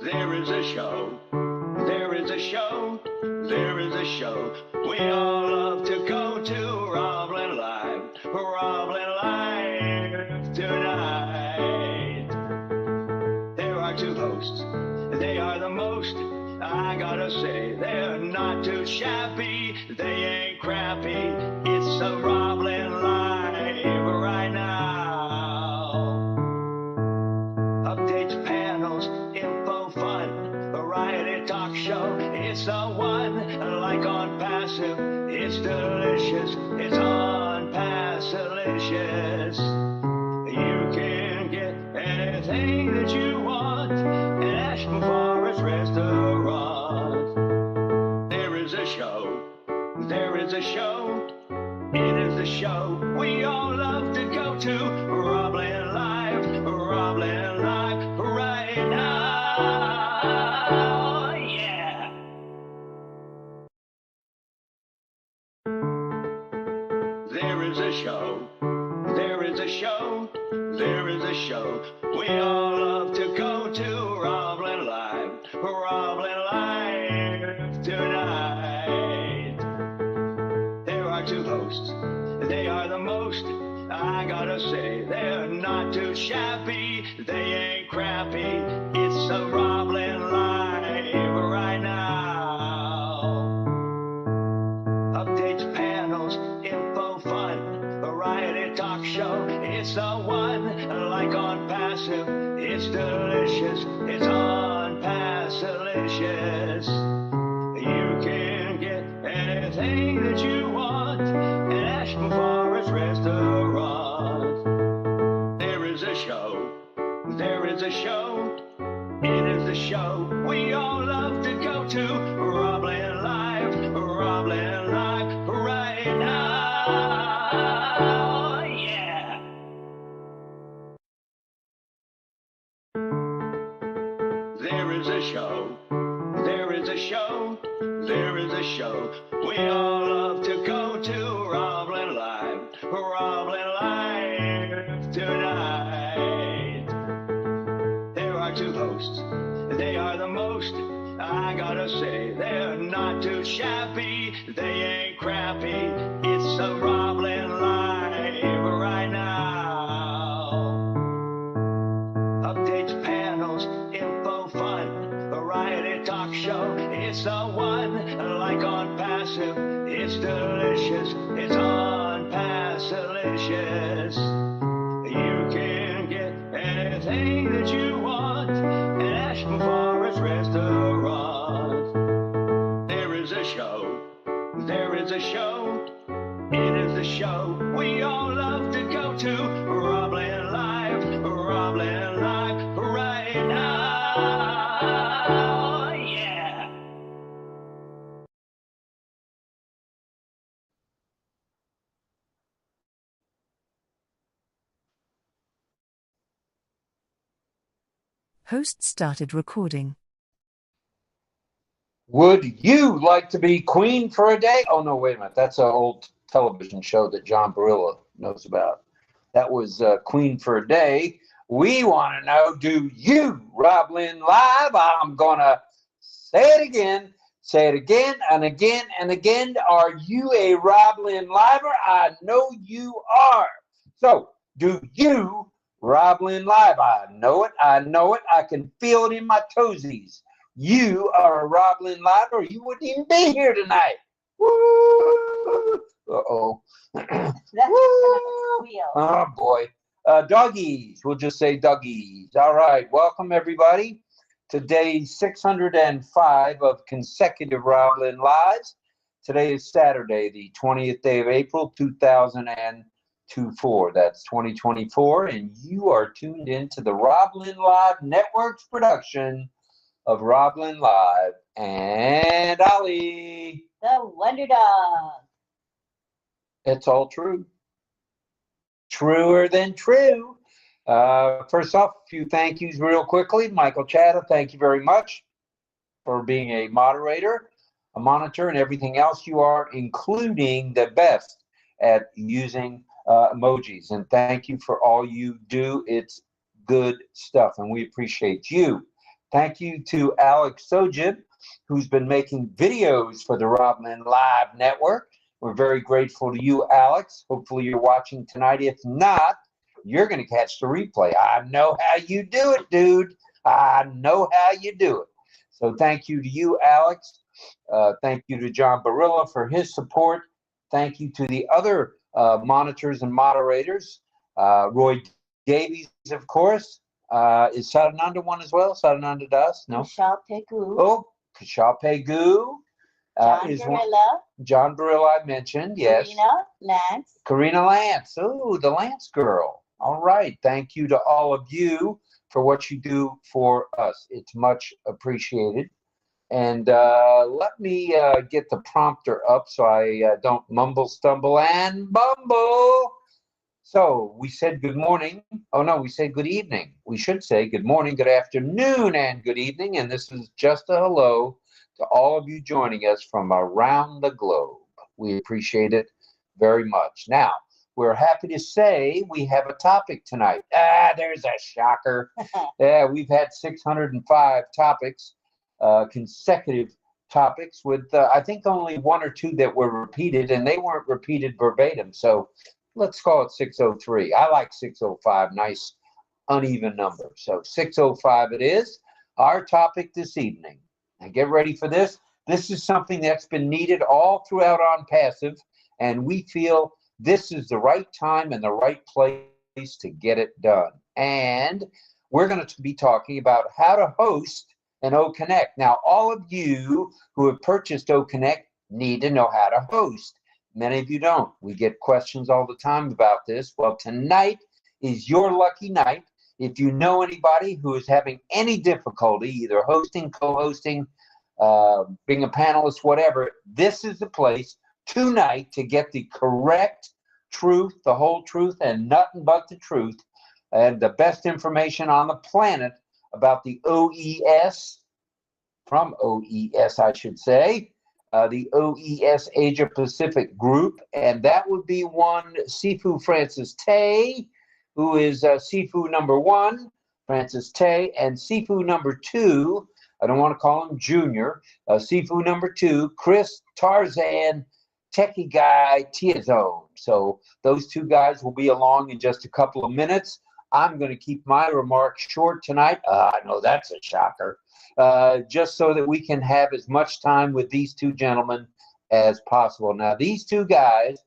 There is a show. There is a show. There is a show. We all love to go to Roblin Live. Roblin Live tonight. There are two hosts. They are the most. I gotta say, they're not too shabby. They ain't crappy. It's a Roblin Live right now. Updates, panels, info, fun. Variety talk show. It's the one. Like OnPassive, it's delicious. It's OnPassive-licious. You can get anything that you want at Ashton Forest Restaurant. There is a show. There is a show. It is a show we all love to go to. Roblin Live. Roblin Live right now. Yeah. There is a show. There is a show. There is a show. We all love to go to Roblin Live. Roblin Live tonight. There are two hosts. They are the most. I gotta say, they're not too shabby. They ain't crappy. It's a Roblin Live right now. Updates, panels, info, fun. Variety talk show. It's the one. Like OnPassive, it's delicious. It's OnPassive-licious. You can get anything that you want at Ashton Forest Restaurant. There is a show. There is a show. It is a show we all love to go to. Roblin Live. Roblin Live right now. Yeah. There is a show. There is a show. There is a show. We all love to go to Roblin Live. Roblin Live tonight. There are two hosts. They are the most. I gotta say, they're not too shabby. They ain't crappy. It's a Roblin Live right now. Updates, panels, info, fun. Variety talk show. It's the one. Like OnPassive, it's delicious. It's OnPassive-licious. You can get anything that you want at Ashton Forest Restaurant. There is a show. There is a show. It is a show we all love to go to. Roblin Live. Roblin Live right now. Yeah. Host started recording. Would you like to be queen for a day? Oh, no, wait a minute. That's an old television show that John Barilla knows about. That was Queen for a Day. We want to know, do you, Roblin Live? I'm going to say it again and again and again. Are you a Roblin Liver? I know you are. So, do you, Roblin Live? I know it. I can feel it in my toesies. You are a Roblin Live, or you wouldn't even be here tonight. Woo! Uh-oh. Oh, boy. Doggies. We'll just say doggies. All right. Welcome, everybody, to day 605 of consecutive Roblin Lives. Today is Saturday, the 20th day of April, 2024. That's 2024, and you are tuned in to the Roblin Live Network's production of Roblin Live and Ollie, the Wonder Dog. It's all true. Truer than true. First off, a few thank yous real quickly. Michael Chatta, thank you very much for being a moderator, a monitor, and everything else you are, including the best at using emojis. And thank you for all you do. It's good stuff, and we appreciate you. Thank you to 𝗀𝗢𝗢𝗁, who's been making videos for the Roblin Live Network. We're very grateful to you, Alex. Hopefully you're watching tonight. If not, you're going to catch the replay. I know how you do it, dude. I know how you do it. So thank you to you, Alex. Thank you to John Barilla for his support. Thank you to the other monitors and moderators. Roy Davies, of course. Is Sadananda one as well? Sadananda Das? No. 𝗙𝗃𝗃𝗃𝗃. Oh, 𝗙𝗃𝗃𝗃𝗃. John Barilla I mentioned, yes. Karina Lance. Oh, the Lance girl. All right. Thank you to all of you for what you do for us. It's much appreciated. And let me get the prompter up so I don't mumble, stumble, and bumble. So we said good morning. Oh, no, we said good evening. We should say good morning, good afternoon, and good evening. And this is just a hello to all of you joining us from around the globe. We appreciate it very much. Now, we're happy to say we have a topic tonight. There's a shocker. Yeah, we've had 605 topics, consecutive topics with, I think, only one or two that were repeated, and they weren't repeated verbatim. So let's call it 603. I like 605, nice uneven number. So 605 it is. Our topic this evening. And get ready for this. This is something that's been needed all throughout OnPassive, and we feel this is the right time and the right place to get it done. And we're going to be talking about how to host an 𝗃𝗃𝗃𝗃. Now, all of you who have purchased 𝗃𝗃𝗃𝗃 need to know how to host. Many of you don't. We get questions all the time about this. Well, tonight is your lucky night. If you know anybody who is having any difficulty, either hosting, co-hosting, being a panelist, whatever, this is the place tonight to get the correct truth, the whole truth, and nothing but the truth, and the best information on the planet about the OES, from OES, I should say, the OES Asia Pacific group, and that would be one Sifu Francis Tay, who is Sifu number 1, Francis Tay, and Sifu number 2, I don't want to call him Junior, Sifu number 2, Chris 𝗙𝗃𝗄𝗃𝗃𝗃𝗃𝗃𝗃𝗃𝗃𝗃𝗃𝗃𝗃𝗃𝗃𝗃𝗃 Techie guy 𝗀𝗃𝗃. So those two guys will be along in just a couple of minutes. I'm going to keep my remarks short tonight. I know that's a shocker. Just so that we can have as much time with these two gentlemen as possible. Now, these two guys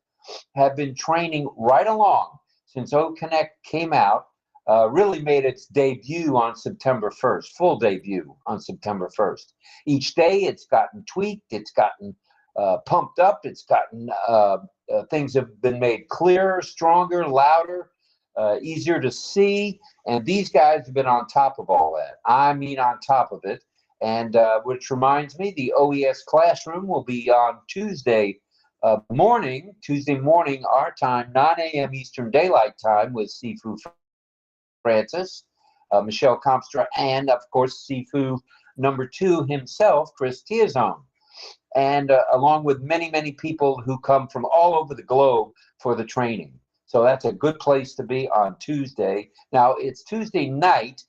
have been training right along since 𝗃𝗃𝗃𝗃𝗃 came out, really made its debut on September 1st, full debut on September 1st. Each day it's gotten tweaked, it's gotten pumped up, it's gotten, things have been made clearer, stronger, louder, easier to see, and these guys have been on top of all that. I mean on top of it. And which reminds me, the OES classroom will be on Tuesday morning, our time, 9 a.m. Eastern Daylight Time, with Sifu Francis, Michelle Comstra, and of course Sifu number 2 himself, Chris 𝗙𝗃𝗃𝗃𝗃𝗃𝗃, and along with many, many people who come from all over the globe for the training. So that's a good place to be on Tuesday. Now, it's Tuesday night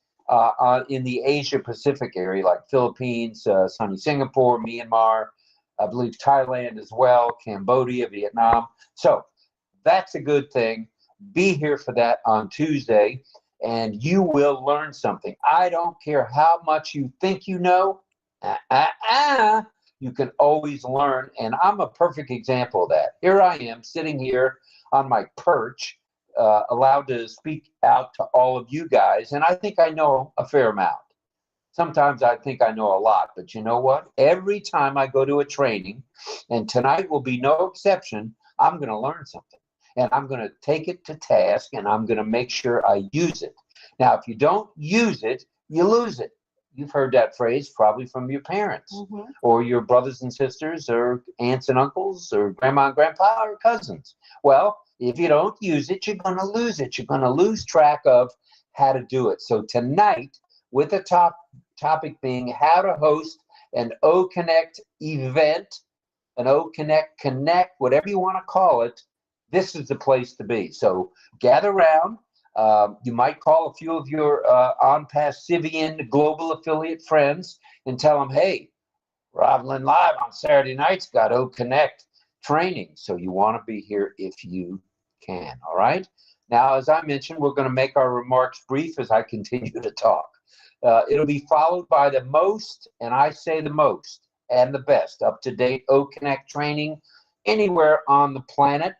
in the Asia Pacific area, like Philippines, sunny Singapore, Myanmar, I believe Thailand as well, Cambodia, Vietnam. So that's a good thing. Be here for that on Tuesday, and you will learn something. I don't care how much you think you know. You can always learn, and I'm a perfect example of that. Here I am sitting here on my perch, allowed to speak out to all of you guys, and I think I know a fair amount. Sometimes I think I know a lot, but you know what? Every time I go to a training, and tonight will be no exception, I'm going to learn something, and I'm going to take it to task, and I'm going to make sure I use it. Now, if you don't use it, you lose it. You've heard that phrase probably from your parents, or your brothers and sisters, or aunts and uncles, or grandma and grandpa, or cousins. Well, if you don't use it, you're going to lose it. You're going to lose track of how to do it. So tonight, with the topic being how to host an 𝗃𝗃𝗃𝗃 event, an 𝗃𝗃𝗃 Connect, whatever you want to call it, this is the place to be. So gather around. You might call a few of your OnPassive global affiliate friends and tell them, hey, Roblin Live on Saturday nights got 𝗘𝘃𝗀𝗃 training. So you want to be here if you can. All right. Now, as I mentioned, we're going to make our remarks brief as I continue to talk. It'll be followed by the most, and I say the most, and the best up-to-date 𝗘𝘃𝗀𝗃 training anywhere on the planet,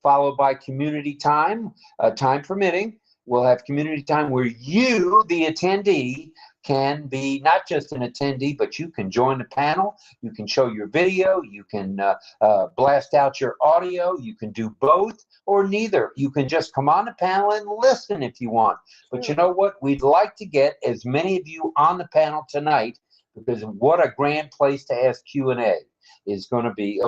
followed by community time, time permitting. We'll have community time where you, the attendee, can be not just an attendee, but you can join the panel. You can show your video. You can blast out your audio. You can do both or neither. You can just come on the panel and listen if you want. But you know what? We'd like to get as many of you on the panel tonight, because what a grand place to ask Q&A is going to be.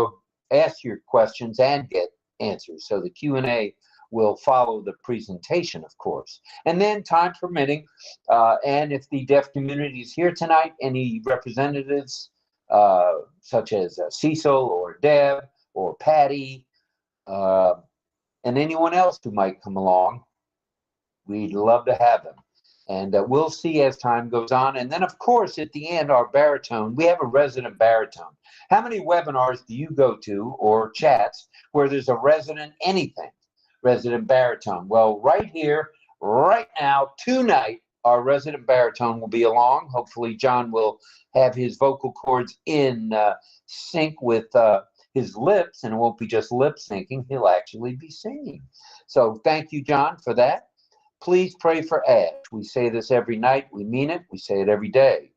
Ask your questions and get answers. So the Q&A will follow the presentation, of course. And then, time permitting, and if the deaf community is here tonight, any representatives such as Cecil or Deb or Patty and anyone else who might come along, we'd love to have them. And we'll see as time goes on. And then, of course, at the end, our baritone. We have a resident baritone. How many webinars do you go to or chats where there's a resident anything? Resident baritone. Well, right here, right now, tonight, our resident baritone will be along. Hopefully, John will have his vocal cords in sync with his lips, and it won't be just lip syncing. He'll actually be singing. So thank you, John, for that. Please pray for Ash. We say this every night. We mean it. We say it every day.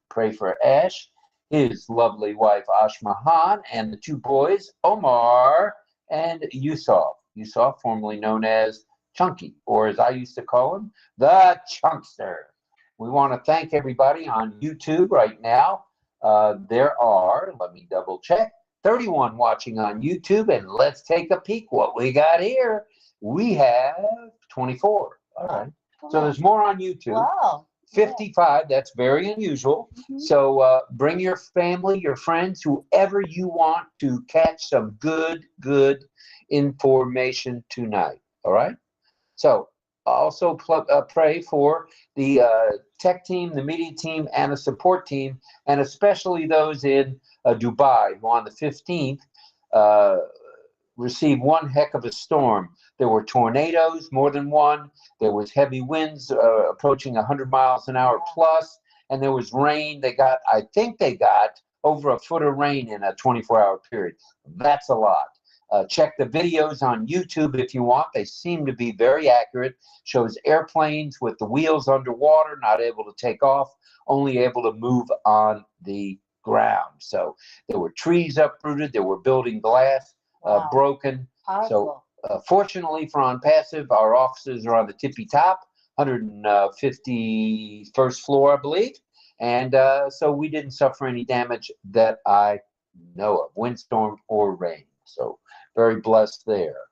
Pray for Ash, his lovely wife, 𝗙𝗪𝗀𝗄, and the two boys, Omar and 𝗀𝗀𝗢𝗀. 𝗀𝗀𝗢, formerly known as Chunky, or as I used to call him, the Chunkster. We want to thank everybody on YouTube right now. There are, let me double check, 31 watching on YouTube, and let's take a peek what we got here. We have 24. All right. So there's more on YouTube. Wow. 55, that's very unusual. So bring your family, your friends, whoever you want to catch some good information tonight. All right. So also pray for the tech team, the media team, and the support team, and especially those in Dubai who on the 15th received one heck of a storm. There were tornadoes, more than one. There was heavy winds approaching 100 miles an hour plus, and there was rain. I think they got over a foot of rain in a 24-hour period. That's a lot. Check the videos on YouTube if you want. They seem to be very accurate. Shows airplanes with the wheels underwater, not able to take off, only able to move on the ground. So there were trees uprooted. There were building glass broken. Powerful. So fortunately for OnPassive, our offices are on the tippy top, 151st floor, I believe. And so we didn't suffer any damage that I know of, windstorm or rain. So very blessed there.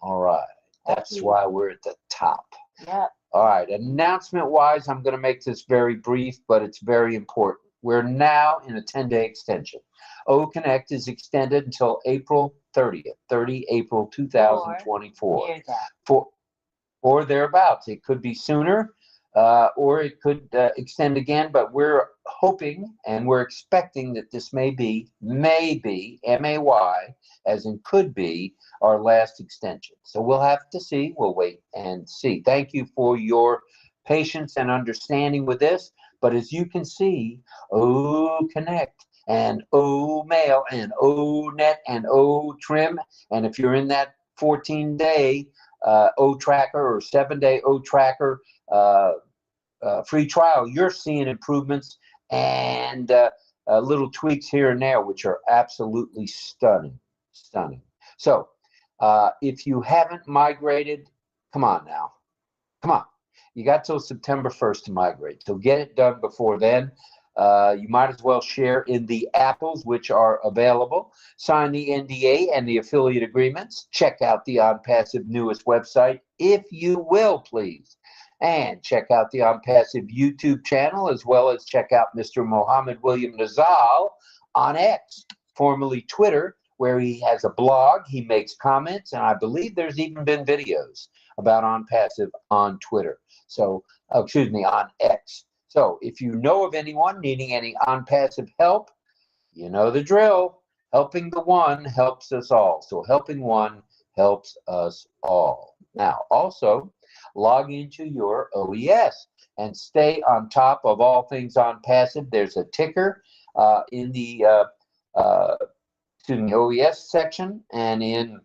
All right. That's why we're at the top. Yeah. All right. Announcement-wise, I'm going to make this very brief, but it's very important. We're now in a 10-day extension. 𝗘𝘃𝗀𝗃 is extended until April 30th, 30 April 2024. Or thereabouts. It could be sooner, or it could extend again, but we're hoping and we're expecting that this may be, M-A-Y, as in could be, our last extension. So we'll have to see. We'll wait and see. Thank you for your patience and understanding with this. But as you can see, 𝗘𝘃𝗀𝗃 and 𝗘mail and 𝗘net and 𝗘trim, and if you're in that 14-day 𝗘tracker or 7-day 𝗘tracker free trial, you're seeing improvements and little tweaks here and there, which are absolutely stunning. So if you haven't migrated, come on now. Come on. You got till September 1st to migrate. So get it done before then. You might as well share in the apples, which are available. Sign the NDA and the affiliate agreements. Check out the OnPassive newest website, if you will, please. And check out the OnPassive YouTube channel, as well as check out Mr. Mohammed William Nazal on X, formerly Twitter, where he has a blog. He makes comments, and I believe there's even been videos. about OnPassive on Twitter. So, excuse me, on X. So if you know of anyone needing any OnPassive help, you know the drill. Helping the one helps us all. So helping one helps us all. Now, also, log into your OES and stay on top of all things OnPassive. There's a ticker in the OES section, and in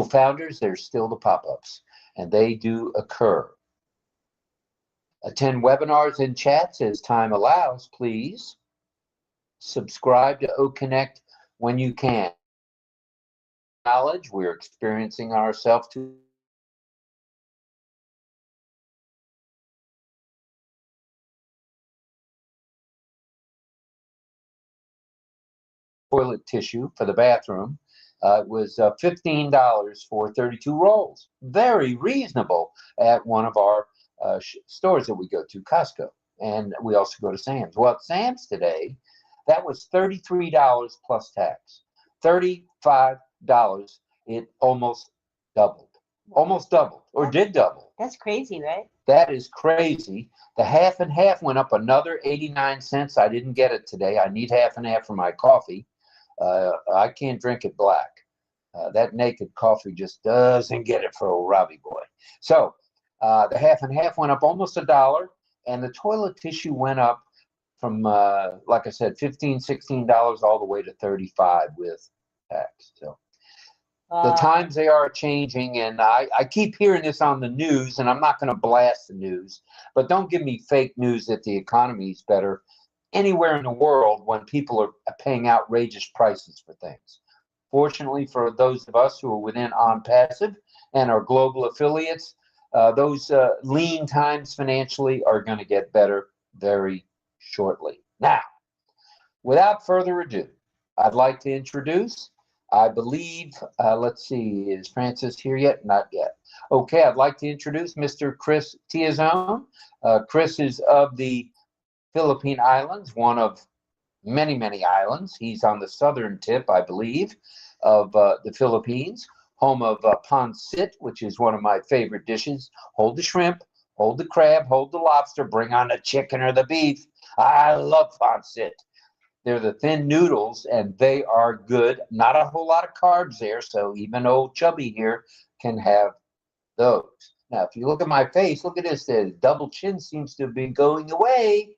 Founders, there's still the pop-ups, and they do occur. Attend webinars and chats as time allows, please. Subscribe to 𝗘𝘃𝗀𝗃𝗃 when you can. Knowledge, we're experiencing ourselves to toilet tissue for the bathroom. It was $15 for 32 rolls. Very reasonable at one of our stores that we go to, Costco. And we also go to Sam's. Well, at Sam's today, that was $33 plus tax. $35. It almost doubled. Almost doubled, or did double. That's crazy, right? That is crazy. The half and half went up another 89 cents. I didn't get it today. I need half and half for my coffee. I can't drink it black. That naked coffee just doesn't get it for old Robbie boy. So the half and half went up almost $1, and the toilet tissue went up from, like I said, $15, $16 all the way to $35 with tax. So the times they are changing, and I keep hearing this on the news, and I'm not going to blast the news, but don't give me fake news that the economy is better anywhere in the world when people are paying outrageous prices for things. Fortunately for those of us who are within OnPassive and our global affiliates, those lean times financially are going to get better very shortly. Now, without further ado, I'd like to introduce, I believe, let's see, is Francis here yet? Not yet. Okay, I'd like to introduce Mr. Chris 𝗀𝗄𝗁𝗁. Chris is of the Philippine Islands, one of many, many islands. He's on the southern tip, I believe, of the Philippines, home of 𝗙𝗏𝗏𝗏, which is one of my favorite dishes. Hold the shrimp, hold the crab, hold the lobster, bring on the chicken or the beef. I love 𝗙𝗏𝗏𝗏. They're the thin noodles, and they are good. Not a whole lot of carbs there, so even old Chubby here can have those. Now, if you look at my face, look at this. The double chin seems to be going away.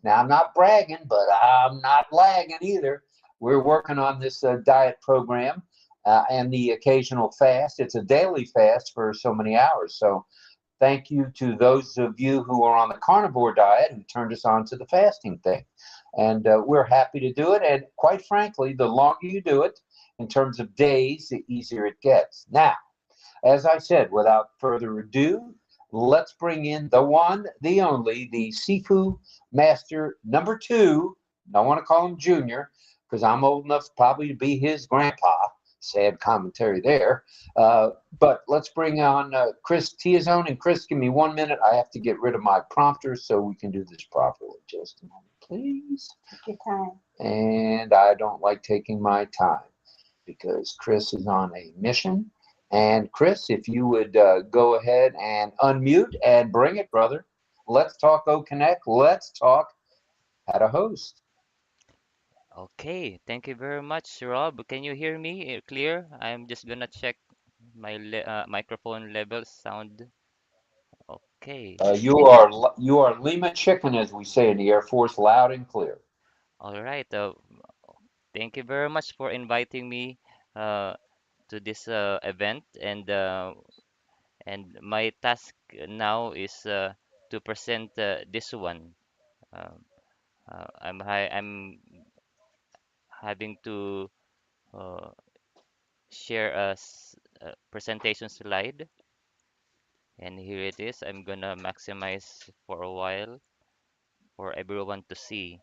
Now, I'm not bragging, but I'm not lagging either. We're working on this diet program and the occasional fast. It's a daily fast for so many hours. So thank you to those of you who are on the carnivore diet who turned us on to the fasting thing. And we're happy to do it. And quite frankly, the longer you do it, in terms of days, the easier it gets. Now, as I said, without further ado, let's bring in the one, the only, the Sifu Master number 2. I want to call him Junior because I'm old enough probably to be his grandpa. Sad commentary there. But let's bring on Chris 𝗀𝗄𝗁𝗁. And Chris, give me 1 minute. I have to get rid of my prompter so we can do this properly. Just a moment, please. Take your time. And I don't like taking my time because Chris is on a mission. And Chris, if you would go ahead and unmute and bring it, brother. Let's talk 𝗘𝗃𝗀𝗃. Let's talk how to host. Okay, thank you very much, Rob. Can you hear me clear? I'm just gonna check my microphone levels, sound. Okay, You are Lima chicken, as we say in the Air Force, loud and clear. all right. Thank you very much for inviting me uh, to this event, and my task now is to present this one. Um, I'm having to uh, share a presentation slide. And here it is. I'm gonna maximize for a while for everyone to see.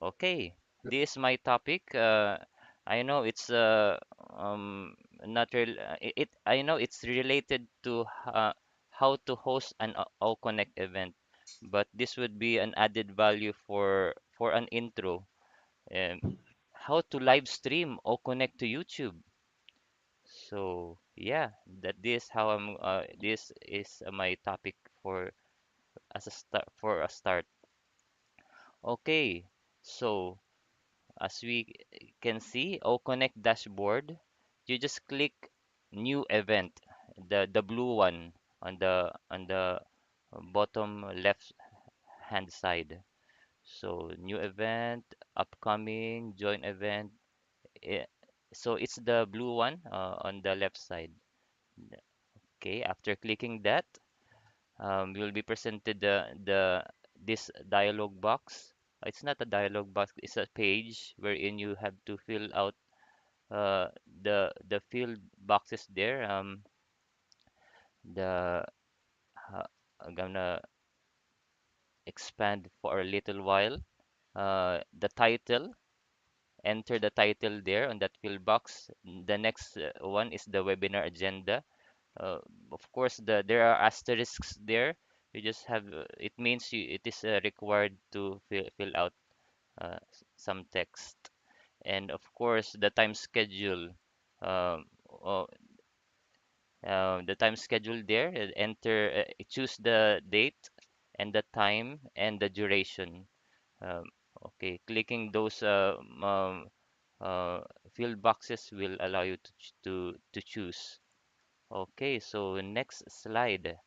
Okay, this is my topic. I know it's not real. I know it's related to how to host an Connect event, but this would be an added value for an intro. Um, how to live stream O Connect to YouTube. So yeah, this how this is my topic for as a start. Okay, so as we can see, OConnect dashboard, you just click new event, the blue one on the bottom left hand side. So new event, upcoming, join event. eh, So it's the blue one on the left side. Okay, after clicking that, you'll be presented the this dialog box. It's not a dialog box, it's a page wherein you have to fill out the field boxes there. The I'm gonna expand for a little while. The title, enter the title there on that field box. The next one is the webinar agenda. Uh, of course, there are asterisks there. You just have it means it is required to fill out some text. And of course, the time schedule. Um, uh, the time schedule there, choose the date and the time and the duration. Um, okay, clicking those uh, field boxes will allow you to choose. Okay, so next slide.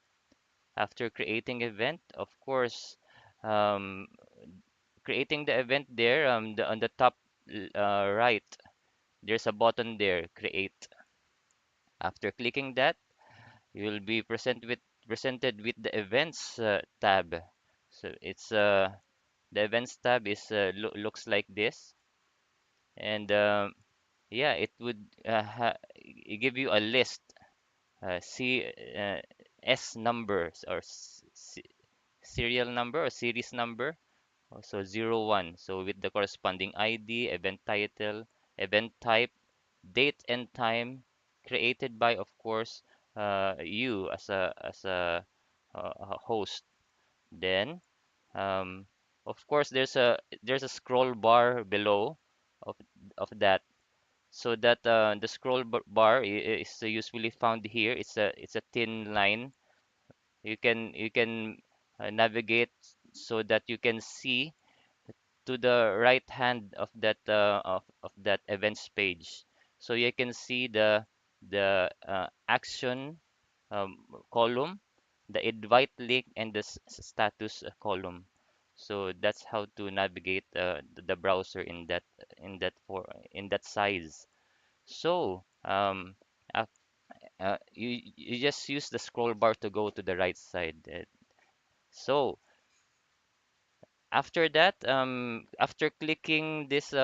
After creating event, of course, um, creating the event there, on the top right, there's a button there, create. After clicking that, you will be presented with the events tab. So it's the events tab is looks like this, and yeah, it would give you a list, C S numbers or serial number or series number. So 01. So with the corresponding ID, event title, event type, date and time, created by, of course, you as a host. Then, um, of course, there's a scroll bar below of that. So that the scroll bar is usually found here. It's a thin line. You can navigate so that you can see to the right hand of that events page. So you can see the action column, the invite link, and the status column. So that's how to navigate the browser in that size. So you just use the scroll bar to go to the right side. So after that, after clicking this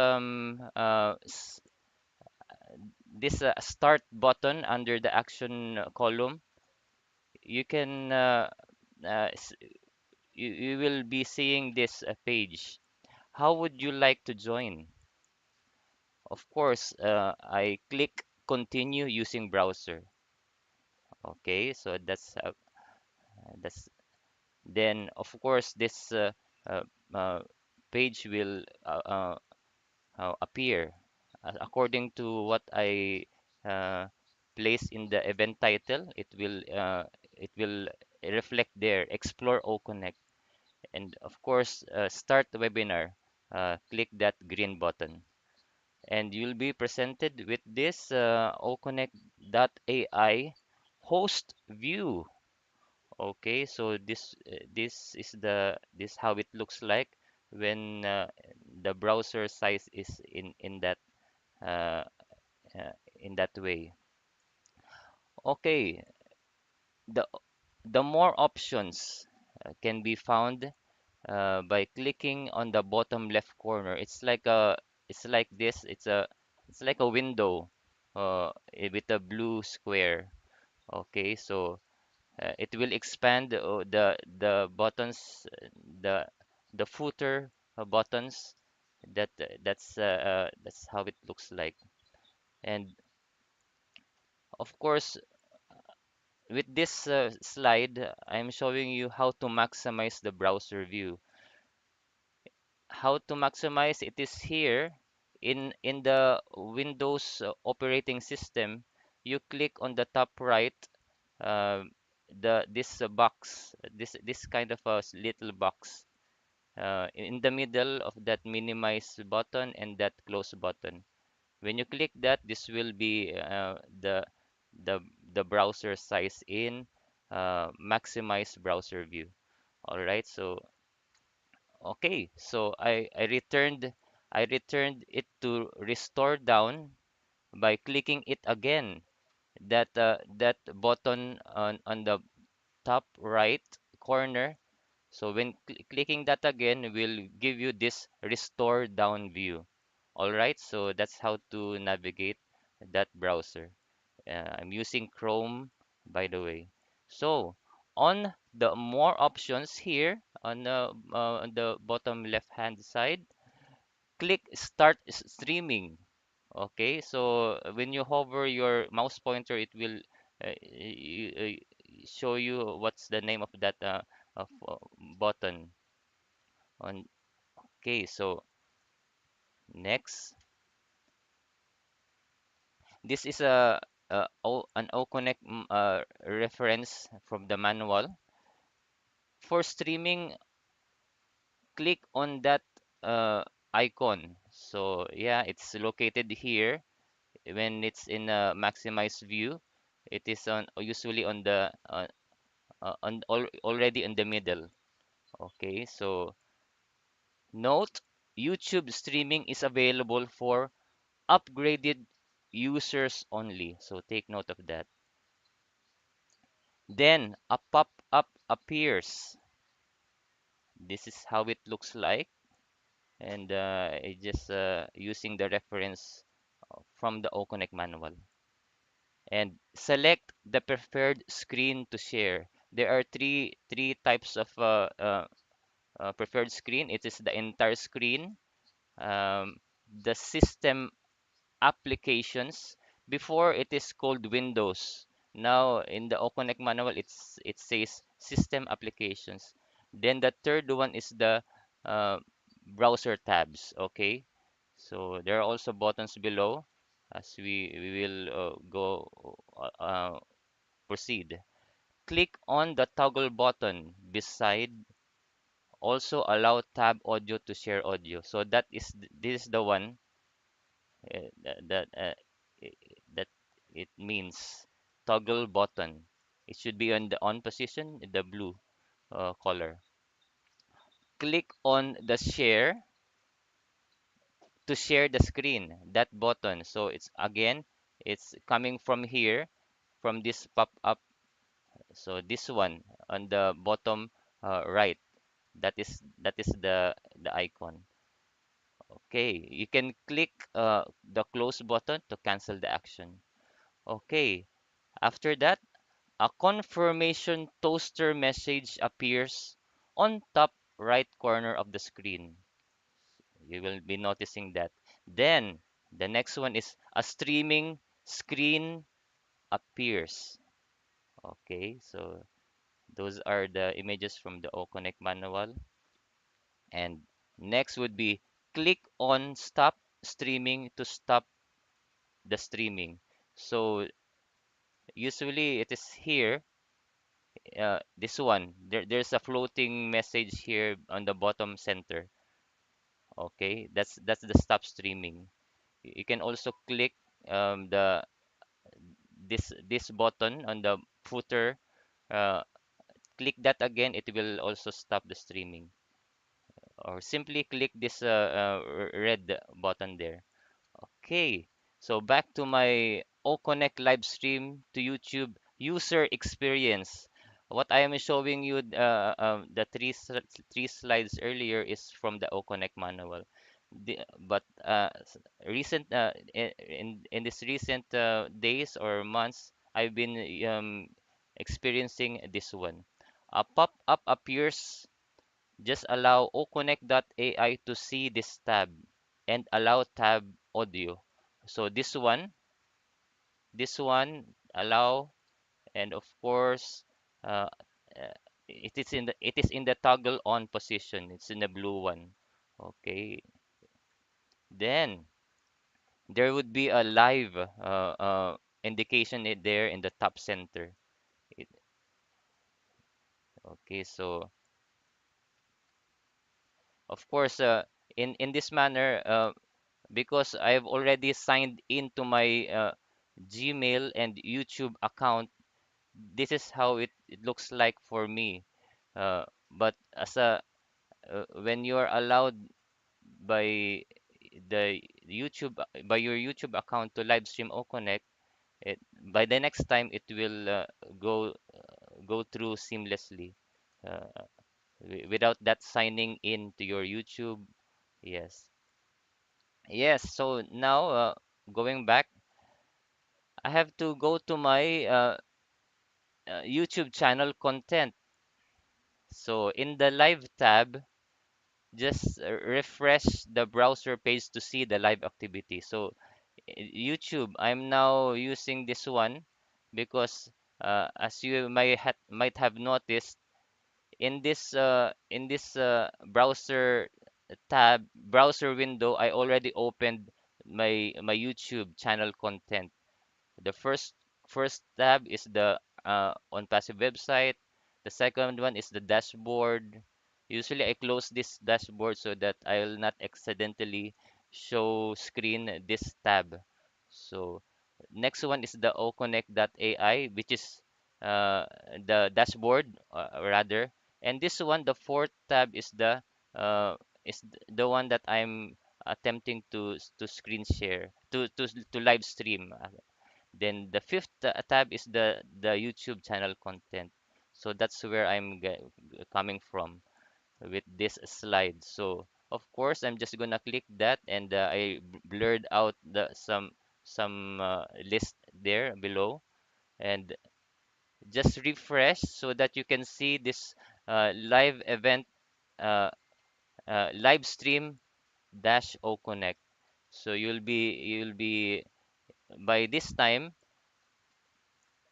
start button under the action column, you can you will be seeing this page. How would you like to join? Of course, I click continue using browser. Okay, so that's then of course this uh, uh, page will appear according to what I uh, place in the event title. It will reflect there. Explore OConnect, and of course, start the webinar. Click that green button, and you'll be presented with this OConnect.ai host view. Okay, so this is this how it looks like when the browser size is uh, in that way. Okay, the more options can be found by clicking on the bottom left corner. It's like this. It's like a window with a blue square. Okay, so it will expand the buttons, the footer buttons. That's how it looks like. And of course, with this slide, I'm showing you how to maximize the browser view. How to maximize it is here in the Windows operating system. you click on the top right, uh, this box, this kind of a little box in the middle of that minimize button and that close button. When you click that, this will be the the browser size in maximize browser view. All right, so okay, so I returned it to restore down by clicking it again. That button on the top right corner. So when clicking that again will give you this restore down view. All right, so that's how to navigate that browser. I'm using Chrome, by the way. So on the more options here on the bottom left hand side, click start streaming. Okay, so when you hover your mouse pointer, it will show you what's the name of that of, button on. Okay, so next, this is an OConnect reference from the manual. For streaming, click on that icon. So yeah, it's located here. When it's in a maximize view, it is on usually on the already in the middle. Okay, so note, YouTube streaming is available for upgraded users only. So take note of that. Then a pop-up appears. This is how it looks like, and it just using the reference from the OConnect manual. And select the preferred screen to share. There are three types of preferred screen. It is the entire screen, the system applications. Before it is called Windows. Now in the OConnect manual, it says system applications. Then the third one is the uh, browser tabs. Okay, so there are also buttons below as we will go proceed. Click on the toggle button beside. Also allow tab audio to share audio. So this is the one that that it means toggle button. It should be on the on position, the blue color. Click on the share to share the screen. That button. So it's again, it's coming from here, from this pop up. So this one on the bottom right. That is the icon. Okay, you can click the close button to cancel the action. Okay, after that, a confirmation toaster message appears on top right corner of the screen. You will be noticing that. Then the next one is a streaming screen appears. Okay, so those are the images from the OConnect manual. And next would be click on stop streaming to stop the streaming. So usually it is here, this one. There's a floating message here on the bottom center. Okay, that's the stop streaming. You can also click the this button on the footer. Uh, Click that again. It will also stop the streaming. Or simply click this red button there. Okay, so back to my OConnect live stream to YouTube user experience. What I am showing you, the three slides earlier is from the OConnect manual. But recent in this recent days or months, I've been experiencing this one. A pop-up appears. Just allow OConnect.ai to see this tab and allow tab audio. So this one allow, and of course uh, uh, it is in the toggle on position. It's in the blue one. Okay, then there would be a live indication it there in the top center. It, okay, so of course, in this manner, because I've already signed into my Gmail and YouTube account, this is how it looks like for me. But as a when you're allowed by the YouTube by your YouTube account to live stream O Connect, it by the next time it will go through seamlessly uh, without that signing in to your YouTube. Yes, yes. So now going back, I have to go to my YouTube channel content. So in the live tab, just refresh the browser page to see the live activity. So YouTube, I'm now using this one because as you might have noticed in this browser window, I already opened my YouTube channel content. The first tab is the on passive website. The second one is the dashboard. Usually I close this dashboard so that I'll not accidentally show screen this tab. So next one is the OConnect.ai, which is uh, the dashboard rather. And this one, the fourth tab uh, the one that I'm attempting to screen share to live stream. Then the fifth tab is the YouTube channel content. So that's where coming from with this slide. So of course I'm just gonna click that, and I blurred out the some list there below, and just refresh so that you can see this live event live stream dash O Connect. So you'll be by this time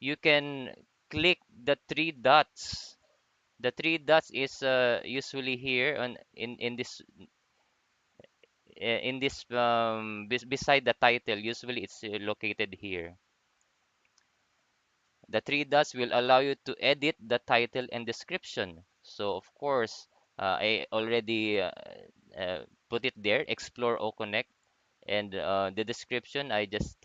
you can click the three dots. The three dots is usually here on in this beside the title. Usually it's located here. The three dots will allow you to edit the title and description. So of course, I already put it there, Explore O Connect, and the description I just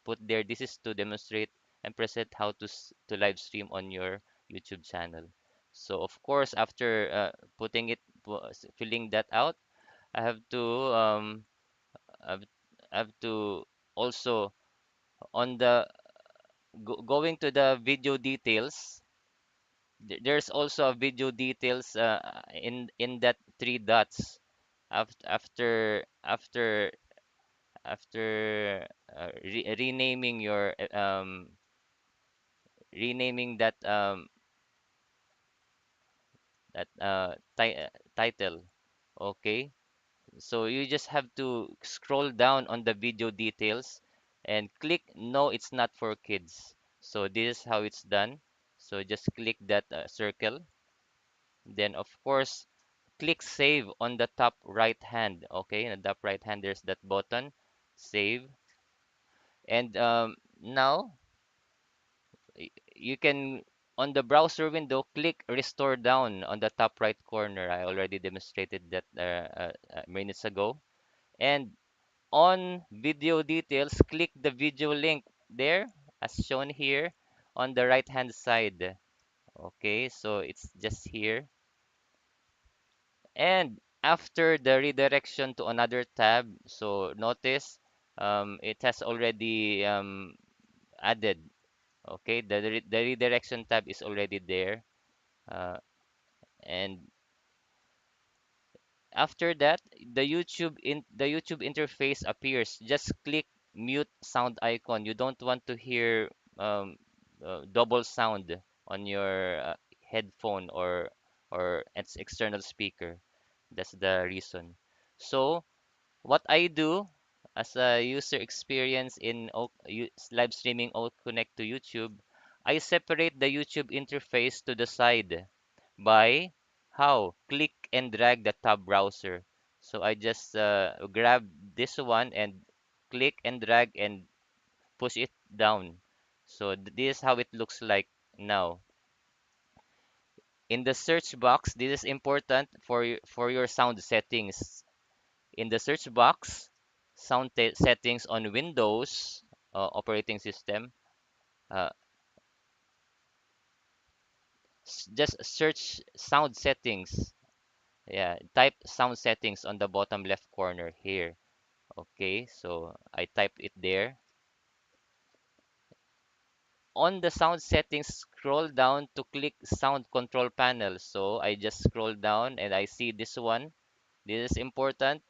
put there. This is to demonstrate and present how to live stream on your YouTube channel. So of course, after filling that out, I have to have, have to also on the going to the video details. There's also a video details in that three dots. After renaming your renaming that title. Okay, so you just have to scroll down on the video details and click no, it's not for kids. So this is how it's done. So just click that circle, then of course click save on the top right hand. Okay, in the top right hand there's that button, save. And now you can on the browser window click restore down on the top right corner. I already demonstrated that minutes ago. And on video details, click the video link there as shown here on the right hand side. Okay, so it's just here. And after the redirection to another tab, so notice it has already added. Okay, the redirection tab is already there. Uh, and after that, the YouTube interface appears. Just click mute sound icon. You don't want to hear double sound on your headphone or its external speaker. That's the reason. So what I do as a user experience in live streaming O Connect to YouTube, I separate the YouTube interface to the side by how? Click and drag the tab browser. So I just grab this one and click and drag and push it down. So this is how it looks like now. In the search box, this is important for your sound settings. In the search box, settings on Windows operating system, uh, just search sound settings. Yeah, type sound settings on the bottom left corner here. Okay, so I typed it there. On the sound settings, scroll down to click sound control panel. So I just scroll down and I see this one. This is important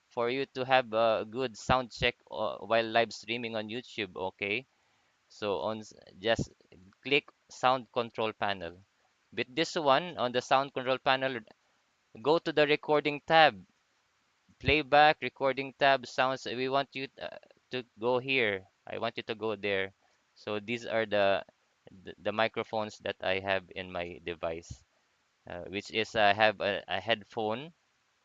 for you to have a good sound check while live streaming on YouTube. Okay, so just click sound control panel. With this one on the sound control panel, go to the recording tab, playback, recording tab, sounds. We want you to go here. I want you to go there. So these are the microphones that I have in my device, which is I have a headphone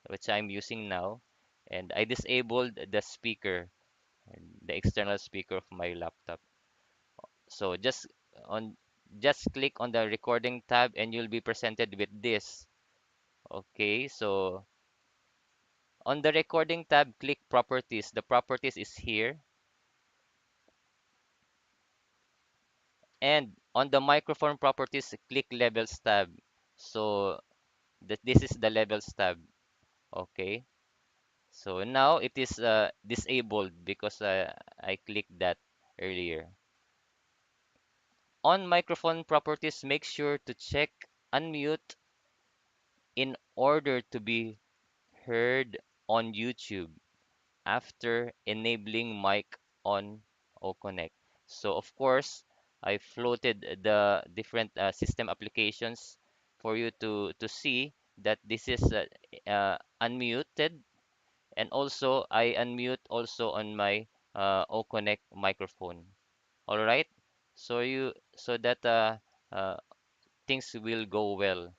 which I'm using now, and I disabled the speaker, the external speaker of my laptop. So on just click on the recording tab and you'll be presented with this. Okay, so on the recording tab, click properties. The properties is here. And on the microphone properties, click levels tab. So this is the levels tab. Okay. So now it is disabled because I clicked that earlier. On microphone properties, make sure to check unmute in order to be heard on YouTube after enabling mic on OConnect. So of course, I floated the different system applications for you to see that this is unmuted, and also I unmute also on my OConnect microphone. All right, so that uh, things will go well.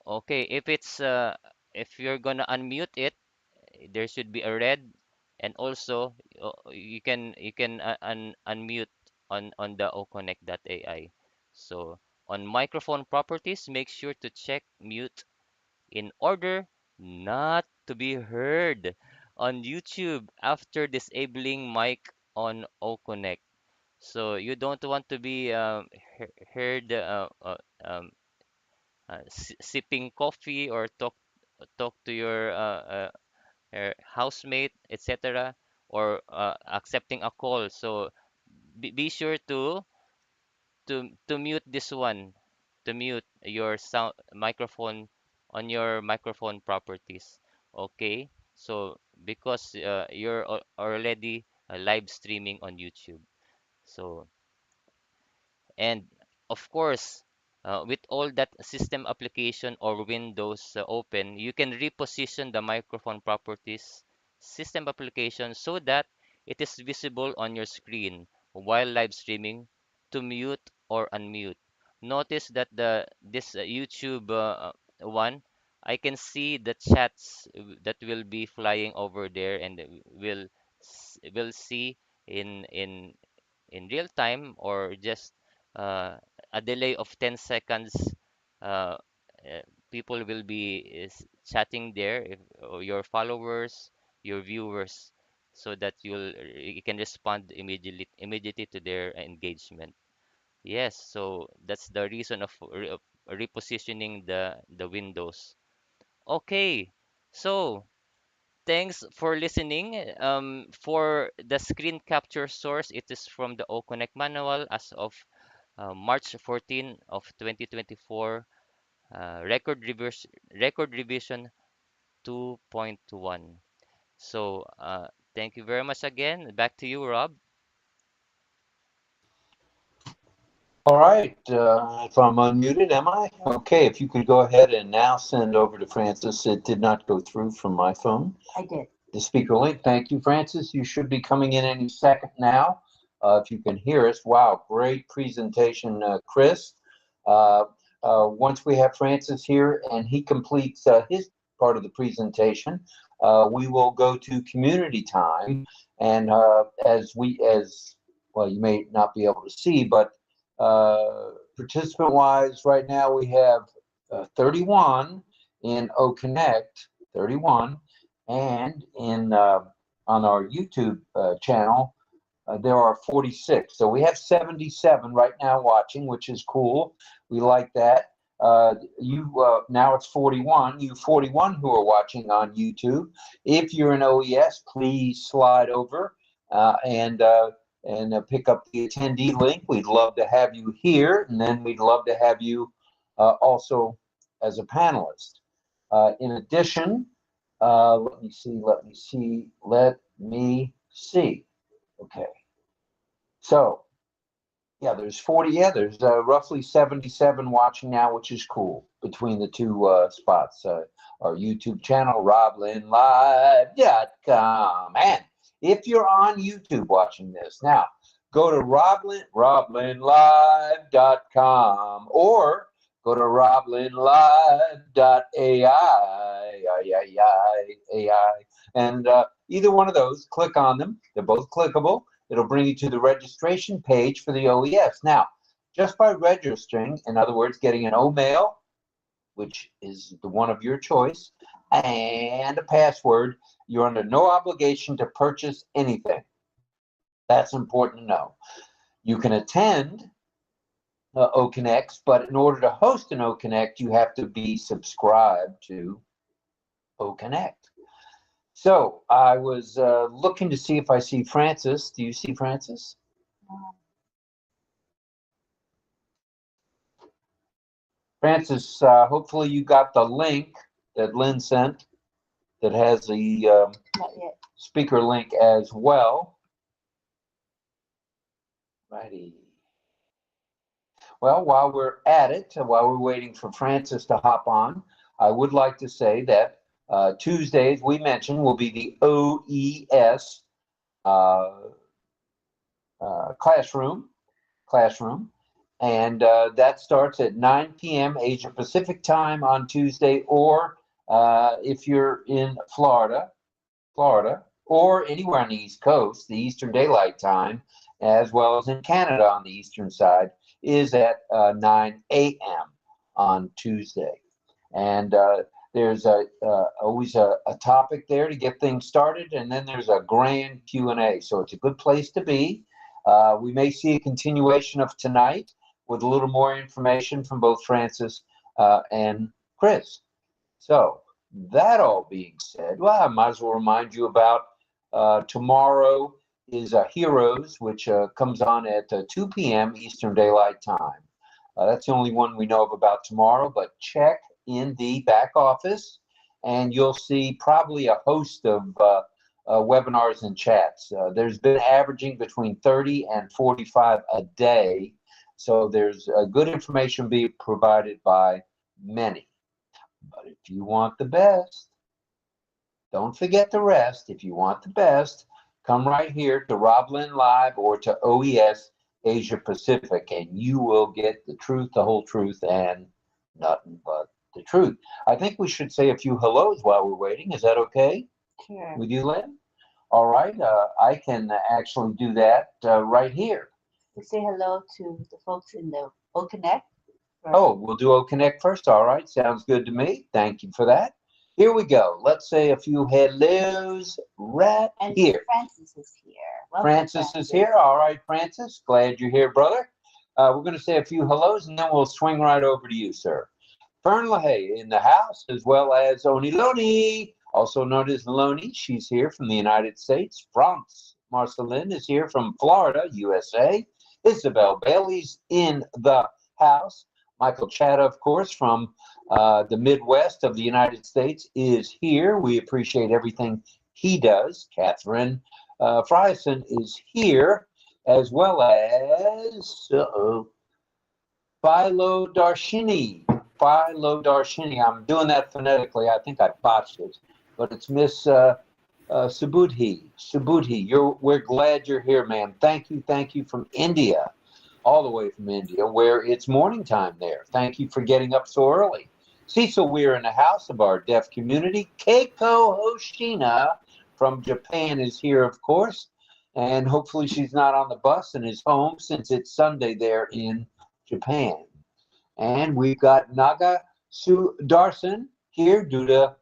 Okay, if you're gonna unmute it, there should be a red, and also you can unmute on the oConnect.ai. So on microphone properties, make sure to check mute in order not to be heard on YouTube after disabling mic on oConnect. So you don't want to be heard sipping coffee or talk to your housemate, etc., or accepting a call. So be sure to mute this one, to mute your sound microphone on your microphone properties. Okay, so because you're already live streaming on YouTube. So and of course, with all that system application or Windows open, you can reposition the microphone properties system application so that it is visible on your screen while live streaming to mute or unmute. Notice that this YouTube one, I can see the chats that will be flying over there, and will see in real time, or just uh, a delay of 10 seconds. uh, People will be chatting there, or your followers, your viewers, so that you can respond immediately to their engagement. Yes, so that's the reason of repositioning the windows. Okay, so thanks for listening. For the screen capture source, it is from the OConnect manual as of March 14 of 2024, record revision 2.1. So thank you very much again. Back to you, Rob. All right, if I'm unmuted, am I? Okay, if you could go ahead and now send over to Francis. It did not go through from my phone. I did. The speaker link. Thank you, Francis. You should be coming in any second now. If you can hear us. Wow, great presentation, Chris. Once we have Francis here and he completes his part of the presentation, we will go to community time. And as well, you may not be able to see, but participant-wise, right now we have 31 in OConnect, 31, and in on our YouTube channel, there are 46. So we have 77 right now watching, which is cool. We like that. Now it's 41. You 41 who are watching on YouTube. If you're an OES, please slide over and pick up the attendee link. We'd love to have you here, and then we'd love to have you also as a panelist. In addition, let me see. Okay. So, yeah, there's 40. Yeah, there's roughly 77 watching now, which is cool between the two spots. Our YouTube channel, roblinlive.com. And if you're on YouTube watching this, now go to roblinlive.com or go to roblinlive.ai. And either one of those, click on them. They're both clickable. It'll bring you to the registration page for the OES. Now, just by registering, in other words, getting an O-mail, which is the one of your choice, and a password, you're under no obligation to purchase anything. That's important to know. You can attend OConnect, but in order to host an OConnect, you have to be subscribed to OConnect. So I was looking to see if I see Francis. Do you see Francis? Francis, hopefully you got the link that Lynn sent that has the speaker link as well. Righty. Well, while we're at it, while we're waiting for Francis to hop on, I would like to say that Tuesdays, we mentioned, will be the OES classroom, and that starts at 9 p.m. Asia Pacific time on Tuesday, or if you're in Florida, or anywhere on the East Coast, the Eastern Daylight Time, as well as in Canada on the eastern side, is at 9 a.m. on Tuesday. And there's always a topic there to get things started, and then there's a grand Q&A. So it's a good place to be. We may see a continuation of tonight with a little more information from both Francis and Chris. So that all being said, well, I might as well remind you about tomorrow is Heroes, which comes on at 2 p.m. Eastern Daylight Time. That's the only one we know of about tomorrow, but check in the back office and you'll see probably a host of webinars and chats. There's been averaging between 30 and 45 a day, so there's good information being provided by many. But if you want the best, don't forget the rest. If you want the best, come right here to Roblin Live or to OES Asia Pacific, and you will get the truth, the whole truth, and nothing but the truth. I think we should say a few hellos while we're waiting. Is that okay? Sure. With you, Lynn? All right. I can actually do that right here. We say hello to the folks in the OConnect. Oh, we'll do OConnect first. All right. Sounds good to me. Thank you for that. Here we go. Let's say a few hellos right here. Francis is here. Welcome, Francis is here. All right, Francis. Glad you're here, brother. We're going to say a few hellos, and then we'll swing right over to you, sir. Fern LaHaye in the house, as well as Oni Loni, also known as Loni. She's here from the United States. France Marceline is here from Florida, USA. Isabel Bailey's in the house. Michael Chatta, of course, from the Midwest of the United States is here. We appreciate everything he does. Catherine Frieson is here, as well as 𝗙𝗏 𝗙𝗏. I'm doing that phonetically. I think I botched it, but it's Miss 𝗙𝗏𝗢𝗎. We're glad you're here, ma'am. Thank you from India, all the way from India, where it's morning time there. Thank you for getting up so early. Cecil, we're in the house of our deaf community. 𝗘𝘃𝗲𝗁 from Japan is here, of course. And hopefully she's not on the bus and is home since it's Sunday there in Japan. And we've got Naga Sudarshan here due to,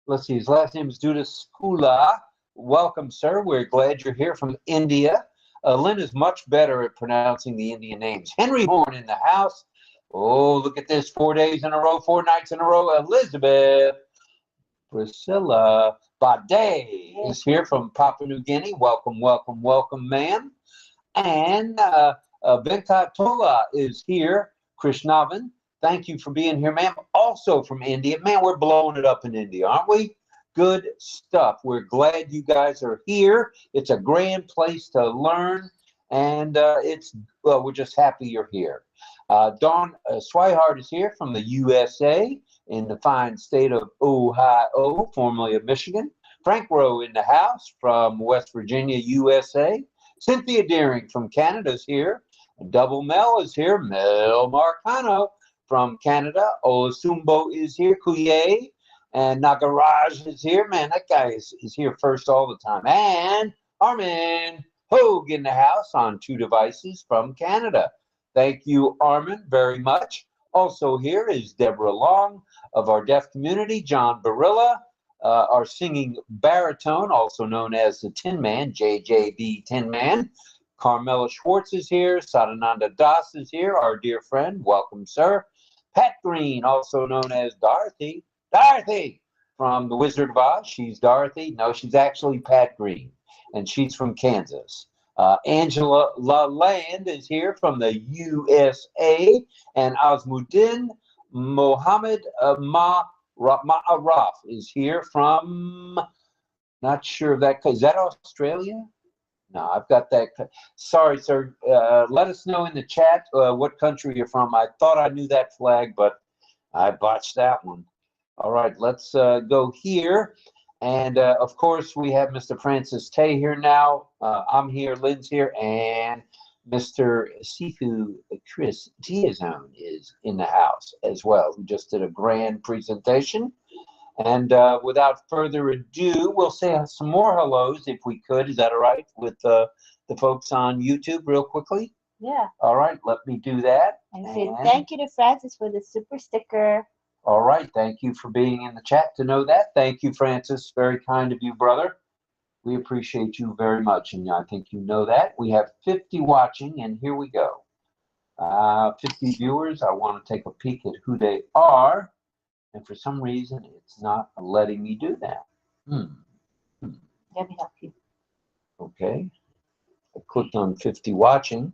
let's see, his last name is 𝗘𝘃𝗲𝗁. Welcome, sir. We're glad you're here from India. Lynn is much better at pronouncing the Indian names. Henry Horn in the house. Oh, look at this. 4 days in a row, 4 nights in a row. Elizabeth Priscilla Bade is here from Papua New Guinea. Welcome, welcome, welcome, ma'am. And Venkatola is here. Krishnavan, thank you for being here, ma'am. Also from India. Man, we're blowing it up in India, aren't we? Good stuff. We're glad you guys are here. It's a grand place to learn, and we're just happy you're here. Dawn Swihart is here from the USA in the fine state of Ohio, formerly of Michigan. Frank Rowe in the house from West Virginia, USA. Cynthia Deering from Canada is here. Double Mel is here. Mel Marcano from Canada. Olasumbo is here. Kuye. And Nagaraj is here. Man, that guy is here first all the time. And Armin Hogue in the house on 2 devices from Canada. Thank you, Armin, very much. Also here is Deborah Long of our deaf community. John Barilla, our singing baritone, also known as the Tin Man, JJB Tin Man. Carmela Schwartz is here. Sadananda Das is here, our dear friend. Welcome, sir. Pat Green, also known as Dorothy. Dorothy from The Wizard of Oz. She's Dorothy. No, she's actually Pat Green, and she's from Kansas. Angela LaLand is here from the USA, and Azmuddin Mohammed Ma'araf is here from, not sure if that, is that Australia? No, I've got that. Sorry, sir. Let us know in the chat what country you're from. I thought I knew that flag, but I botched that one. All right, let's go here. And, of course, we have Mr. Francis Tay here now. I'm here, Lynn's here, and Mr. 𝗙𝗃𝗀𝗁𝗖𝗧 is in the house as well, who just did a grand presentation. And without further ado, we'll say some more hellos if we could. Is that all right with the folks on YouTube real quickly? Yeah. All right, let me do that. And say thank you to Francis for the super sticker. All right, thank you for being in the chat to know that. Thank you, Francis. Very kind of you, brother. We appreciate you very much, and I think you know that. We have 50 watching, and here we go. 50 viewers. I want to take a peek at who they are, and for some reason, it's not letting me do that. Let me help you. Okay. I clicked on 50 watching.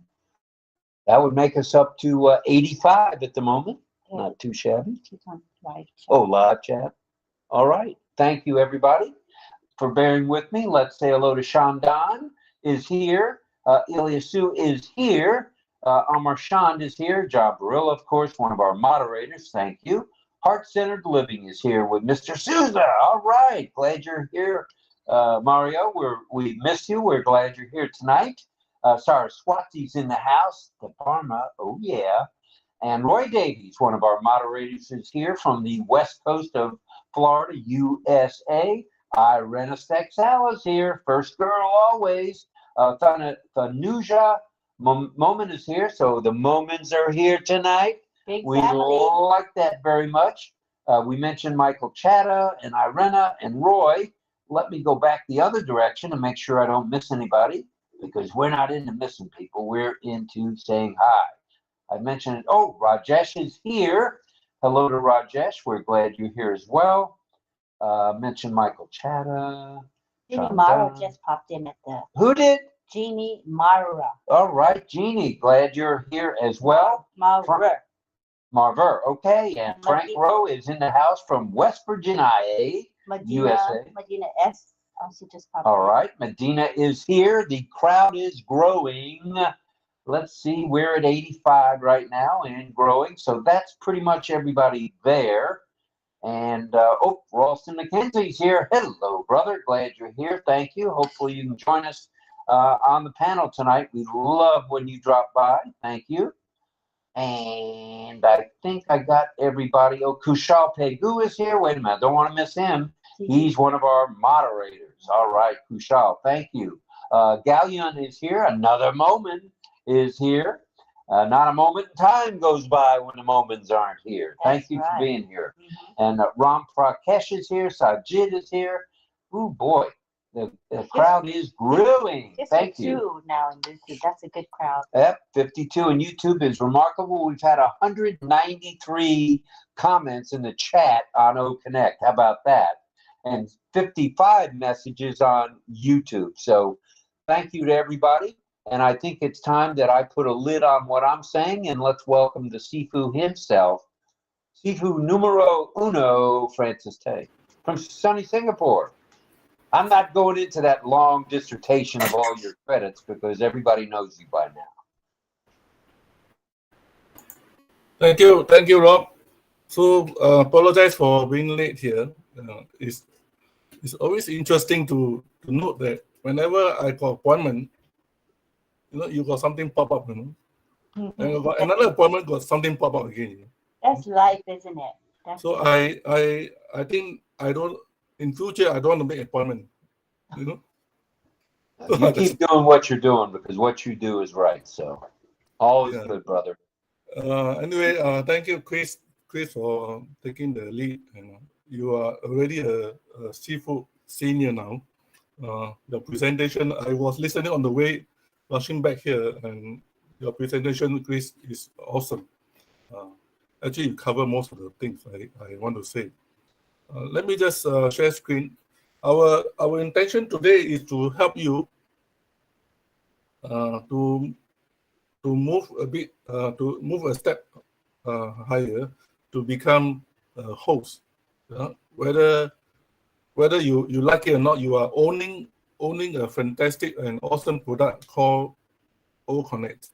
That would make us up to 85 at the moment. Yeah. Not too shabby. Click on live chat. Oh, live chat. All right. Thank you, everybody, for bearing with me. Let's say hello to Shandan is here. Ilyasu is here. Amar Shand is here. John Barilla, of course, one of our moderators. Thank you. Heart-Centered Living is here with Mr. Souza. All right. Glad you're here, Mario. We missed you. We're glad you're here tonight. Saraswati's in the house. The Parma. Oh, yeah. And Roy Davies, one of our moderators, is here from the west coast of Florida, USA. Irena Stexal is here. First girl always. Thanuja Moment is here. So the Moments are here tonight. Big We family. like that very much. We mentioned Michael Chatta and Irena and Roy. Let me go back the other direction and make sure I don't miss anybody, because we're not into missing people. We're into saying hi. I mentioned it. Oh, Rajesh is here. Hello to Rajesh. We're glad you're here as well. Mentioned Michael Chatta. Jeannie Mara just popped in at the. Who did? Jeannie Mara. All right, Jeannie. Glad you're here as well. Mara. Marver. Okay. And Frank Lucky. Rowe is in the house from West Virginia, USA. Medina S. Also just popped All in. right. Medina is here. The crowd is growing. Let's see, we're at 85 right now and growing. So that's pretty much everybody there. And, Ralston McKenzie's here. Hello, brother. Glad you're here. Thank you. Hopefully you can join us on the panel tonight. We love when you drop by. Thank you. And I think I got everybody. Oh, 𝗙𝗃𝗁𝗁 is here. Wait a minute. Don't want to miss him. He's one of our moderators. All right, 𝗙𝗃, thank you. Galleon is here. Another moment is here. Not a moment in time goes by when the moments aren't here. Thank you for being here. And Ram Prakesh is here. Sajid is here. Oh, boy. The crowd is growing. Thank you. 52 now in this. That's a good crowd. Yep, 52. And YouTube is remarkable. We've had 193 comments in the chat on OConnect. How about that? And 55 messages on YouTube. So thank you to everybody. And I think it's time that I put a lid on what I'm saying, and let's welcome the Sifu himself, Sifu numero uno, Francis Tay, from sunny Singapore. I'm not going into that long dissertation of all your credits because everybody knows you by now. Thank you, Rob. So apologize for being late here. It's always interesting to note that whenever I got appointment, you got something pop up, and I got another appointment, got something pop up again. That's life, isn't it? So I think I don't, in future, I don't want to make appointment, You keep doing what you're doing because what you do is right. So all is good, brother. Anyway, thank you, Chris, for taking the lead. You are already a seafood senior now. The presentation, I was listening on the way, rushing back here, and your presentation, Chris, is awesome. Actually, you cover most of the things I want to say. Let me just share screen. Our intention today is to help you to move a bit, to move a step higher, to become a host. Whether you like it or not, you are owning a fantastic and awesome product called 𝗙𝗀𝗁𝗁.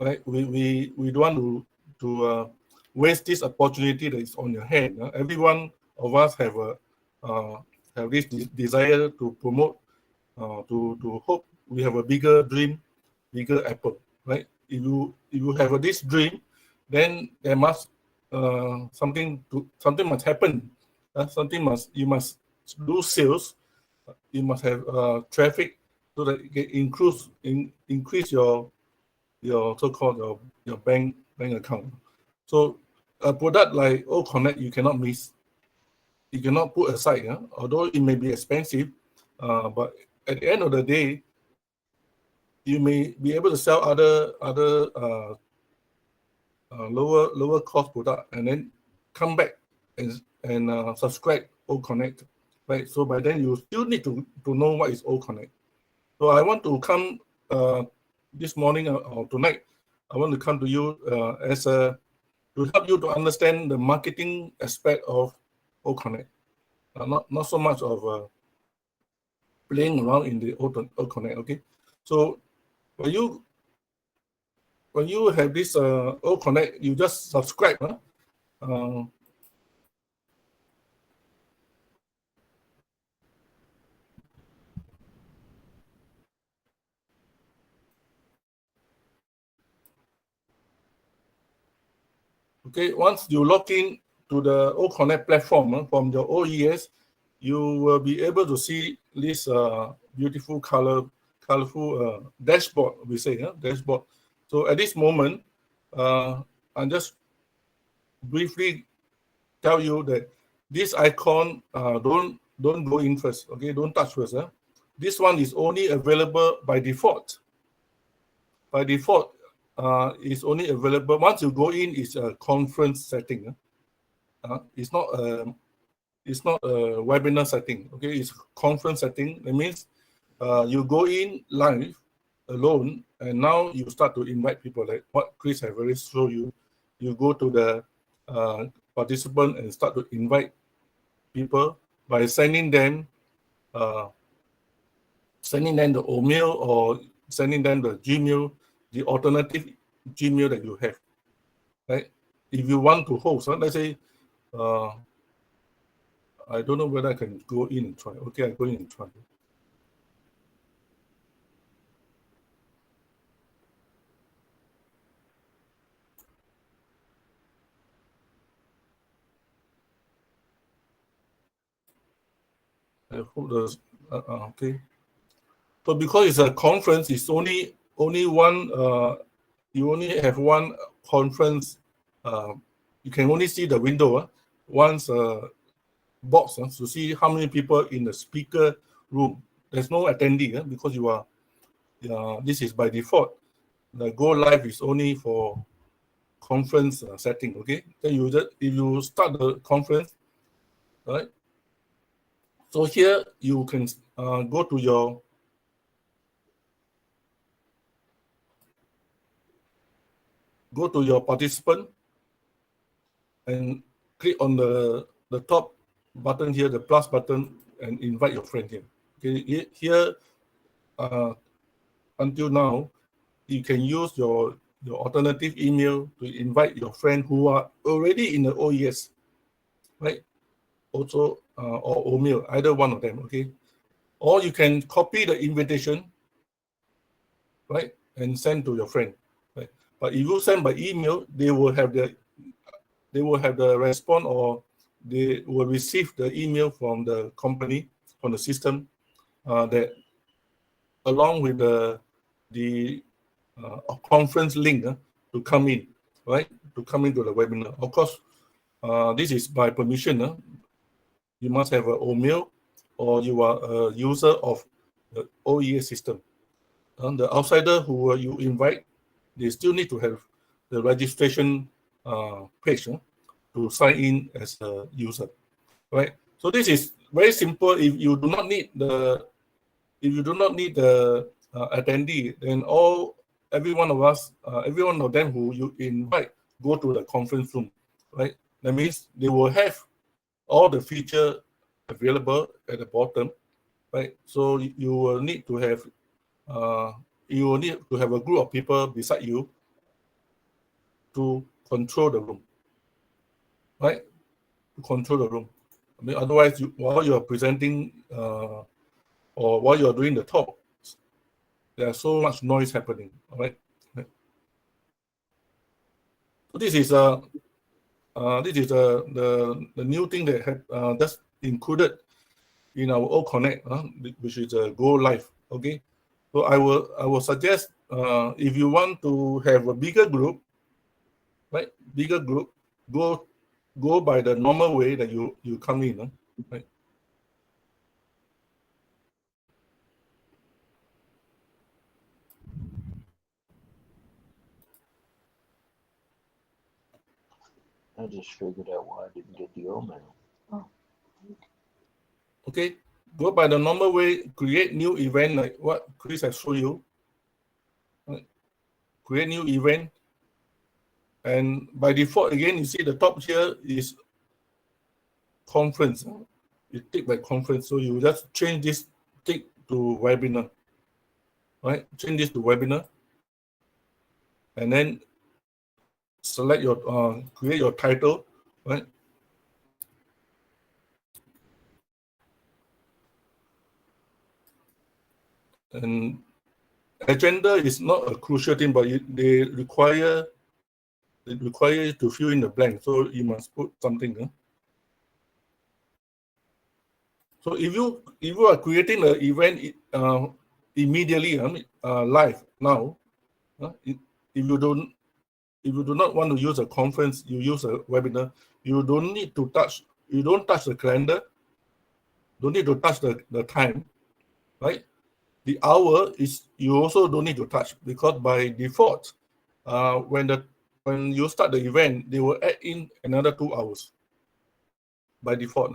Right? We don't want to waste this opportunity that is on your hand. Every one of us have this desire to promote, to hope we have a bigger dream, bigger apple. Right? If you have this dream, then there must something must happen. You must do sales. You must have traffic so that you can increase your so-called your bank account. So a product like 𝗙𝗀𝗁𝗁 you cannot miss. You cannot put aside. Although it may be expensive, but at the end of the day, you may be able to sell other lower cost product and then come back and subscribe 𝗙𝗀𝗁𝗁, right? So by then you still need to know what is 𝗙𝗀𝗁𝗁. So I want to come this morning or tonight. I want to come to you to help you to understand the marketing aspect of 𝗙𝗀𝗁𝗁, not so much of playing around in the 𝗙𝗀𝗁𝗁. Okay, so when you have this 𝗙𝗀𝗁𝗁, you just subscribe. Okay, once you log in to the 𝗙𝗀𝗁𝗁 platform from your OES, you will be able to see this beautiful colorful dashboard. We say dashboard. So at this moment, I just briefly tell you that this icon don't go in first. Okay, don't touch first. This one is only available by default. By default, it's only available once you go in. It's a conference setting. It's not a webinar setting. Okay, it's conference setting. That means you go in live alone, and now you start to invite people. Like what Chris has already shown you. You go to the participant and start to invite people by sending them the email or sending them the Gmail, the alternative Gmail that you have, right? If you want to host, let's say, I don't know whether I can go in and try. Okay, I go in and try. I hope the okay. So because it's a conference, it's only one. You only have one conference. You can only see the window. Once box to see how many people in the speaker room. There's no attendee because you are. This is by default. The go live is only for conference setting. Okay. Then you just if you start the conference, right? So here you can go to your participant and click on the top button here, the plus button, and invite your friend here. Okay, here until now, you can use your alternative email to invite your friend who are already in the OES, right? Also, or OMail, either one of them, okay? Or you can copy the invitation, right, and send to your friend, right? But if you send by email, they will have the response, or they will receive the email from the company, from the system, that along with the conference link to come in, right? To come into the webinar. Of course, this is by permission. You must have an OMail, or you are a user of the OES system. The outsider who you invite, they still need to have the registration page to sign in as a user, right? So this is very simple. If you do not need the attendee, then every one of them who you invite go to the conference room, right? That means they will have all the feature available at the bottom, right? So you will need to have a group of people beside you to control the room, right? To control the room. I mean, otherwise, while you are presenting or while you are doing the talk, there's so much noise happening. All right. So this is the new thing that that's included in our OConnect, which is Go Live. Okay. So I will suggest if you want to have a bigger group, right? Bigger group, go by the normal way that you come in, right? I just figured out why I didn't get the OMail. Oh. Okay, go by the normal way, create new event like what Chris has shown you. Right? Create new event. And by default, again, you see the top here is conference. You tick by conference. So you just change this tick to webinar. Right? Change this to webinar. And then select your, create your title. Right? And agenda is not a crucial thing, but they require you to fill in the blank. So you must put something. So if you are creating an event immediately, live now, if you do not want to use a conference, you use a webinar. You don't need to touch. You don't touch the calendar. Don't need to touch the time, right? The hour is you also don't need to touch, because by default, when you start the event, they will add in another 2 hours. By default,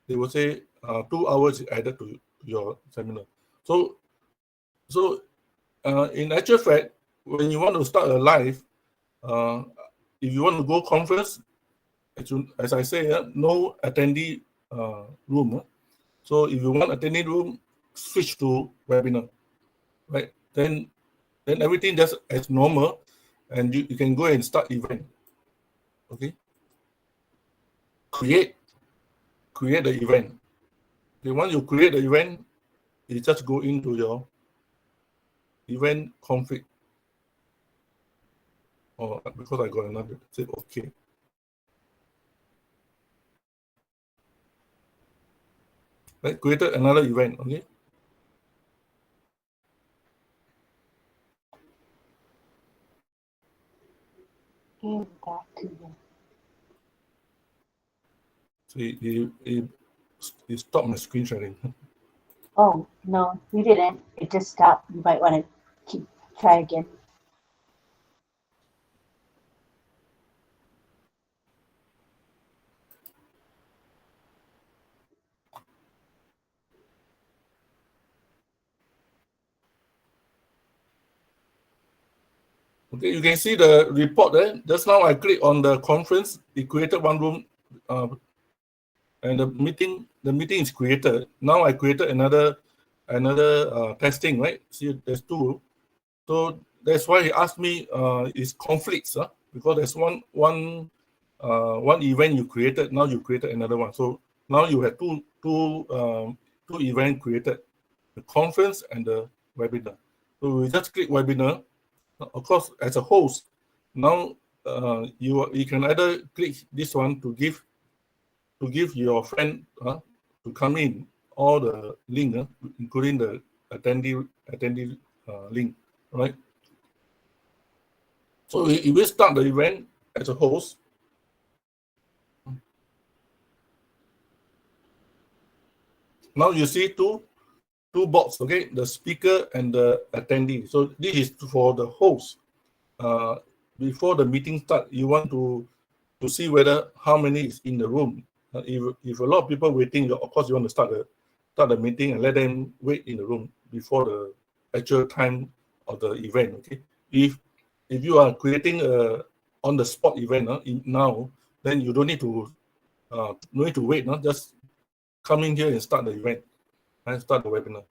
they will say 2 hours is added to your seminar. So in actual fact, when you want to start a live, if you want to go conference, as I say, no attendee room. So if you want attendee room, switch to webinar, right? Then everything just as normal, and you can go and start event. Okay. Create the event. Okay, once you create the event, you just go into your event config. Or because I got another, say okay. right? Created another event, okay? And back to the. So he stopped my screen sharing. Oh, no, you didn't. It just stopped. You might want to try again. Okay, you can see the report there. Just now I click on the conference. It created one room, and the meeting is created. Now I created another testing, right? See, there's two. So that's why he asked me is conflicts, because there's one event you created. Now you created another one. So now you have two events created, the conference and the webinar. So we just click webinar. Of course, as a host, now you can either click this one to give your friend to come in, all the link, including the attendee link, right? So if we start the event as a host, now you see two boxes, okay? The speaker and the attendee. So this is for the host. Before the meeting start, you want to see whether how many is in the room. If a lot of people waiting, of course you want to start the meeting and let them wait in the room before the actual time of the event. Okay. If you are creating a on the spot event now, then you don't need to wait. Just come in here and start the event and start the webinar,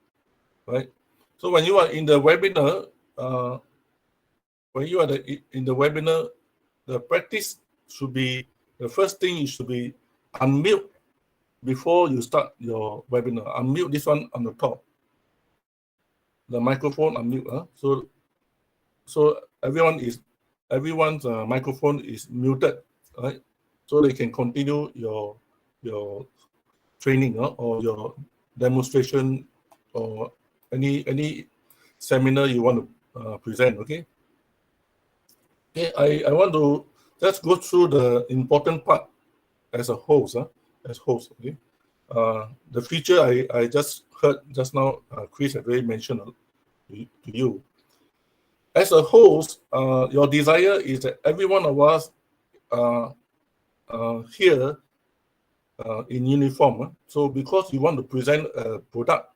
right? So when you are in the webinar, in the webinar, the practice should be, the first thing you should be unmute before you start your webinar. Unmute this one on the top. The microphone unmute. So everyone's microphone is muted, right? So they can continue your training or your demonstration or any seminar you want to present. Okay. Okay, I want to just go through the important part as a host. As host, okay. The feature I just heard just now, Chris had already mentioned to you. As a host, your desire is that every one of us here in uniform. So because you want to present a product,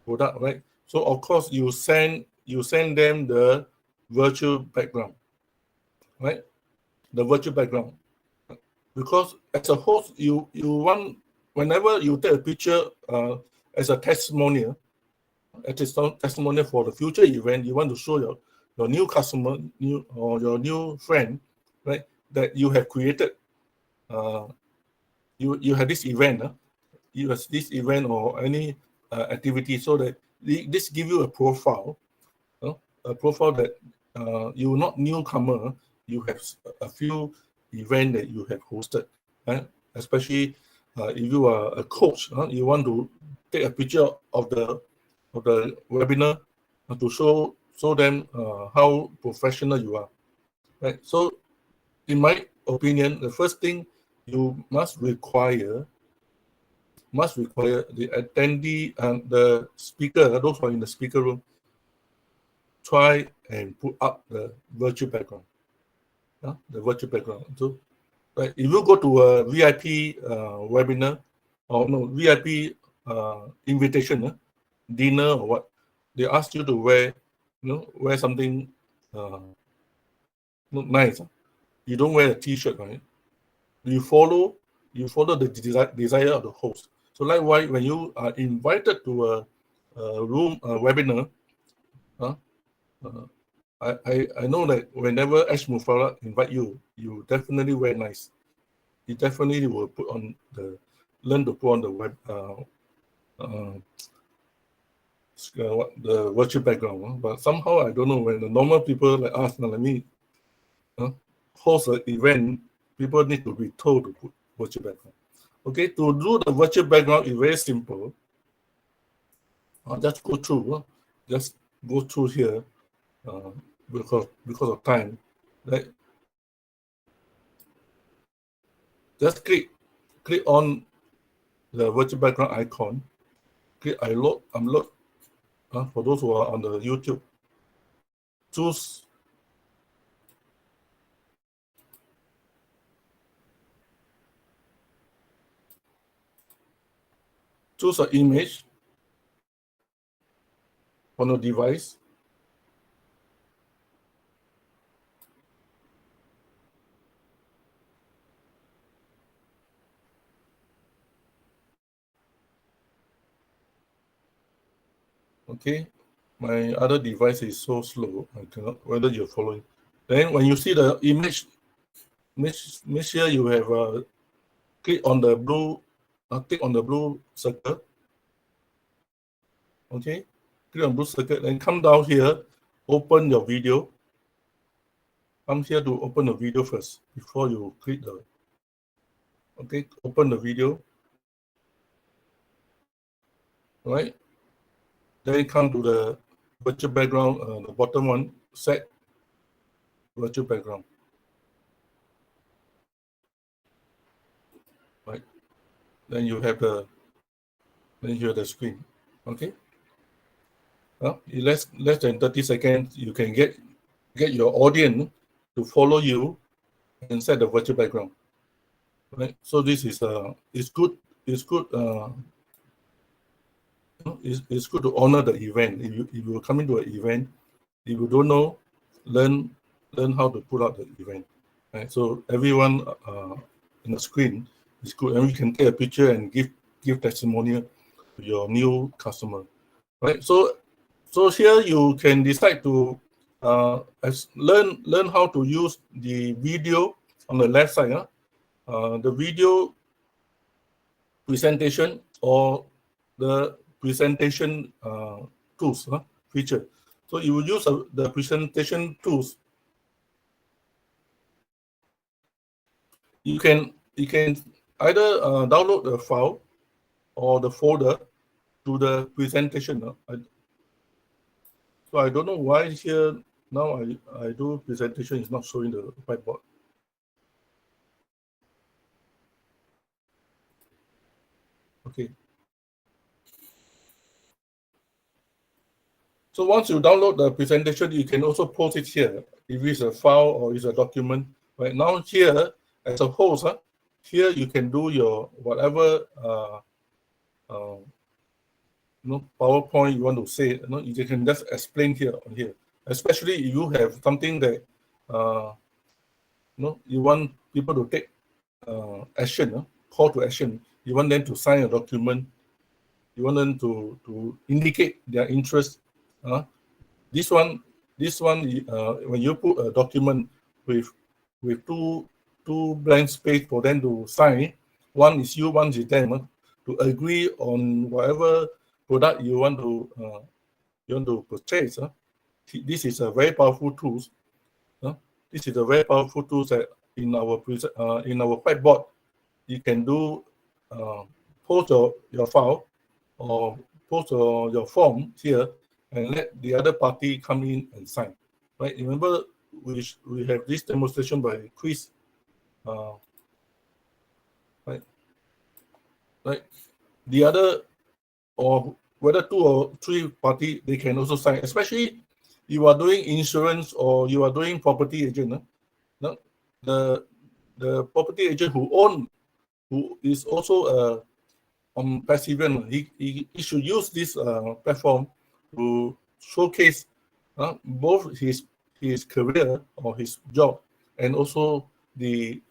right? So of course you send them the virtual background, right? The virtual background. Because as a host, you want, whenever you take a picture as a testimonial for the future event, you want to show your new customer, your new friend, right, that you have created. You have this event, you have this event or any activity, so that this give you a profile, that you're not newcomer. You have a few event that you have hosted, right? Especially if you are a coach, you want to take a picture of the webinar to show them how professional you are, right? So in my opinion, the first thing you must require the attendee and the speaker, those who are in the speaker room, try and put up the virtual background. The virtual background. So, right, if you go to a VIP webinar or no VIP invitation, dinner or what, they ask you to wear something nice. You don't wear a T-shirt, right? You follow the desire of the host. So likewise, when you are invited to a webinar, I know that whenever 𝗙𝗻𝗄𝗏 invite you, you definitely wear nice. You definitely will learn to put on the the virtual background. But somehow I don't know, when the normal people like us, like me, host an event, people need to be told to put virtual background. Okay, to do the virtual background is very simple. I'll just go through. Just go through here because of time. Right? Just click on the virtual background icon. Click upload. For those who are on the YouTube, choose an image on your device. Okay, my other device is so slow. I cannot. Whether you're following. Then when you see the image here, you have click on the blue. Click on the blue circle. Okay, click on blue circle. Then come down here. Open your video. Come here to open the video first before you click the. Okay, open the video. Right. Then come to the virtual background, the bottom one, set virtual background. Right. Then you have the screen. Okay. In less than 30 seconds, you can get your audience to follow you and set the virtual background. Right. So this is it's good. It's good. It's good to honor the event. If you come into an event, if you don't know, learn how to put out the event. Right. So everyone in the screen is good, and you can take a picture and give testimonial to your new customer. Right. So here you can decide to learn how to use the video on the left side. The video presentation or the presentation tools feature. So you will use the presentation tools. You can either download the file or the folder to the presentation. So I don't know why here now I do presentation is not showing the whiteboard. Okay. So once you download the presentation, you can also post it here. If it's a file or it's a document. Right now here, as a host, here you can do your whatever PowerPoint you want to say. You can just explain here on here. Especially if you have something that you want people to take action, call to action. You want them to sign a document. You want them to indicate their interest. This one, when you put a document with two blank space for them to sign, one is you, one is them, to agree on whatever product you want to purchase. This is a very powerful tool. This is a very powerful tool that in our whiteboard you can do post your file or post your form here and let the other party come in and sign. Right? Remember, we have this demonstration by Chris. Right. The other, or whether 2 or 3 party, they can also sign. Especially you are doing insurance or you are doing property agent. The property agent who is also OnPassive, he should use this platform to showcase both his career or his job and also the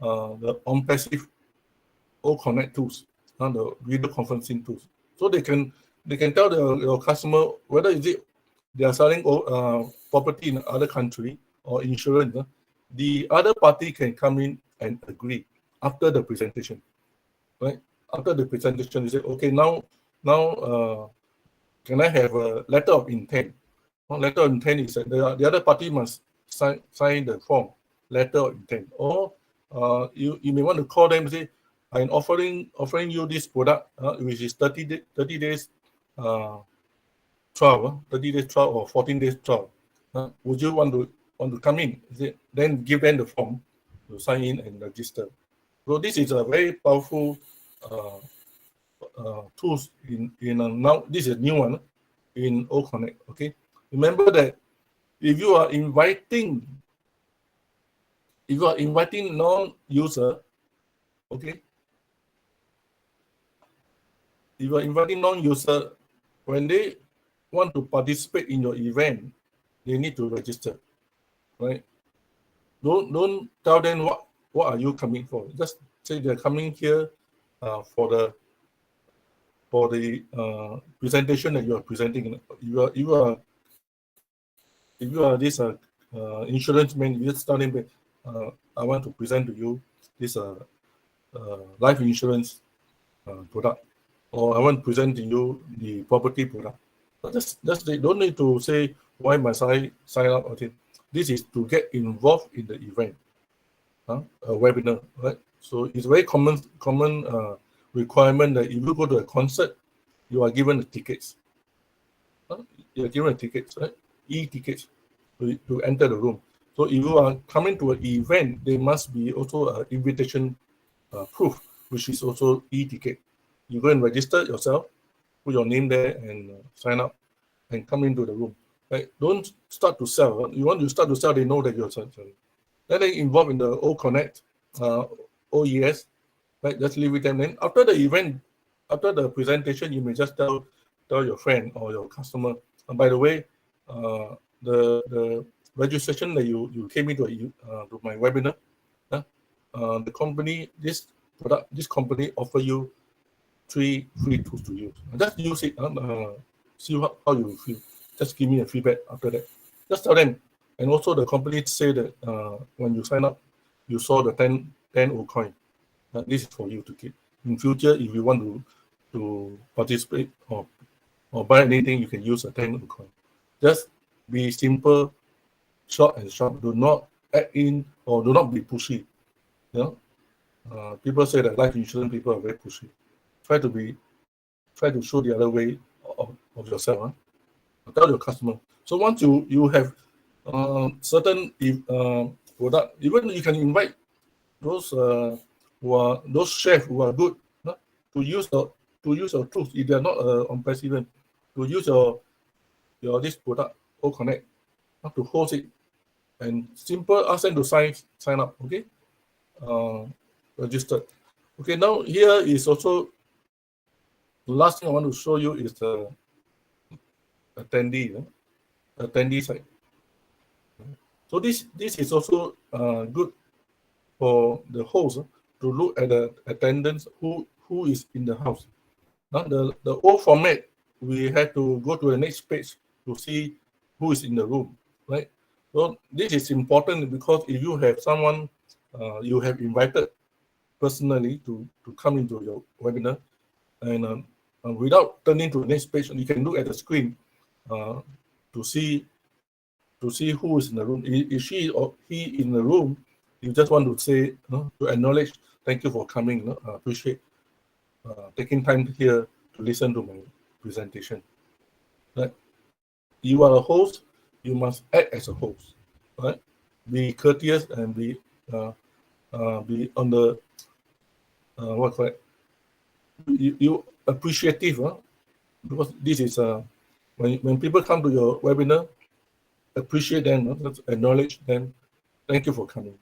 OnPassive Connect tools, the video conferencing tools. So they can tell your customer whether is it they are selling property in other country or insurance. The other party can come in and agree after the presentation, right? After the presentation, you say, okay, now can I have a letter of intent? Letter of intent is that the other party must sign the form, letter of intent. Or you may want to call them and say, I'm offering you this product, which is 30 days trial, 30 days trial or 14 days trial. Would you want to come in? Then give them the form to sign in and register. So this is a very powerful tools in now. This is a new one in 𝗀𝗀𝗃. Okay, remember that if you are inviting non-user, okay, if you are inviting non-user, when they want to participate in your event, they need to register, right? Don't tell them what are you coming for. Just say they're coming here for the presentation that you are presenting. If you are this insurance man, you just tell them that I want to present to you this life insurance product, or I want to present to you the property product. But they don't need to say why must I sign up. Okay, this is to get involved in the event, a webinar, right? So it's very common requirement that if you go to a concert, you are given the tickets. You are given the tickets, right? E-tickets to enter the room. So if you are coming to an event, there must be also an invitation proof, which is also e-ticket. You go and register yourself, put your name there, and sign up, and come into the room. Right? Don't start to sell. You want to start to sell, they know that you're selling. Then they involved in the 𝗀𝗀𝗃, OES, right? Just leave with them. Then after the event, after the presentation, you may just tell your friend or your customer. And by the way, the registration that you came into to my webinar, the company, this company offer you 3 free tools to use. Just use it. See how you feel. Just give me a feedback after that. Just tell them. And also the company say that when you sign up, you saw the 10 𝗀𝗀𝗃. This is for you to keep. In future, if you want to participate or buy anything, you can use a 10 𝗀𝗃𝗃. Just be simple, short and sharp. Do not add in or do not be pushy. You know, people say that life insurance people are very pushy. Try to show the other way of yourself. Tell your customer. So once you have certain product, even you can invite those those chefs who are good to use your tools. If they are not OnPassive, to use your this product 𝗀𝗀𝗃, to host it, and simple ask them to sign up. Okay, registered. Okay, now here is also the last thing I want to show you is the attendee side. So this is also good for the host to look at the attendance who is in the house. Now the old format, we had to go to the next page to see who is in the room, right? So this is important because if you have someone you have invited personally to come into your webinar, and without turning to the next page, you can look at the screen to see who is in the room. Is she or he in the room? You just want to say, to acknowledge, thank you for coming. Appreciate taking time here to listen to my presentation. Right? You are a host. You must act as a host. Right? Be courteous and be on the you appreciative. Because this is when people come to your webinar, appreciate them, acknowledge them. Thank you for coming.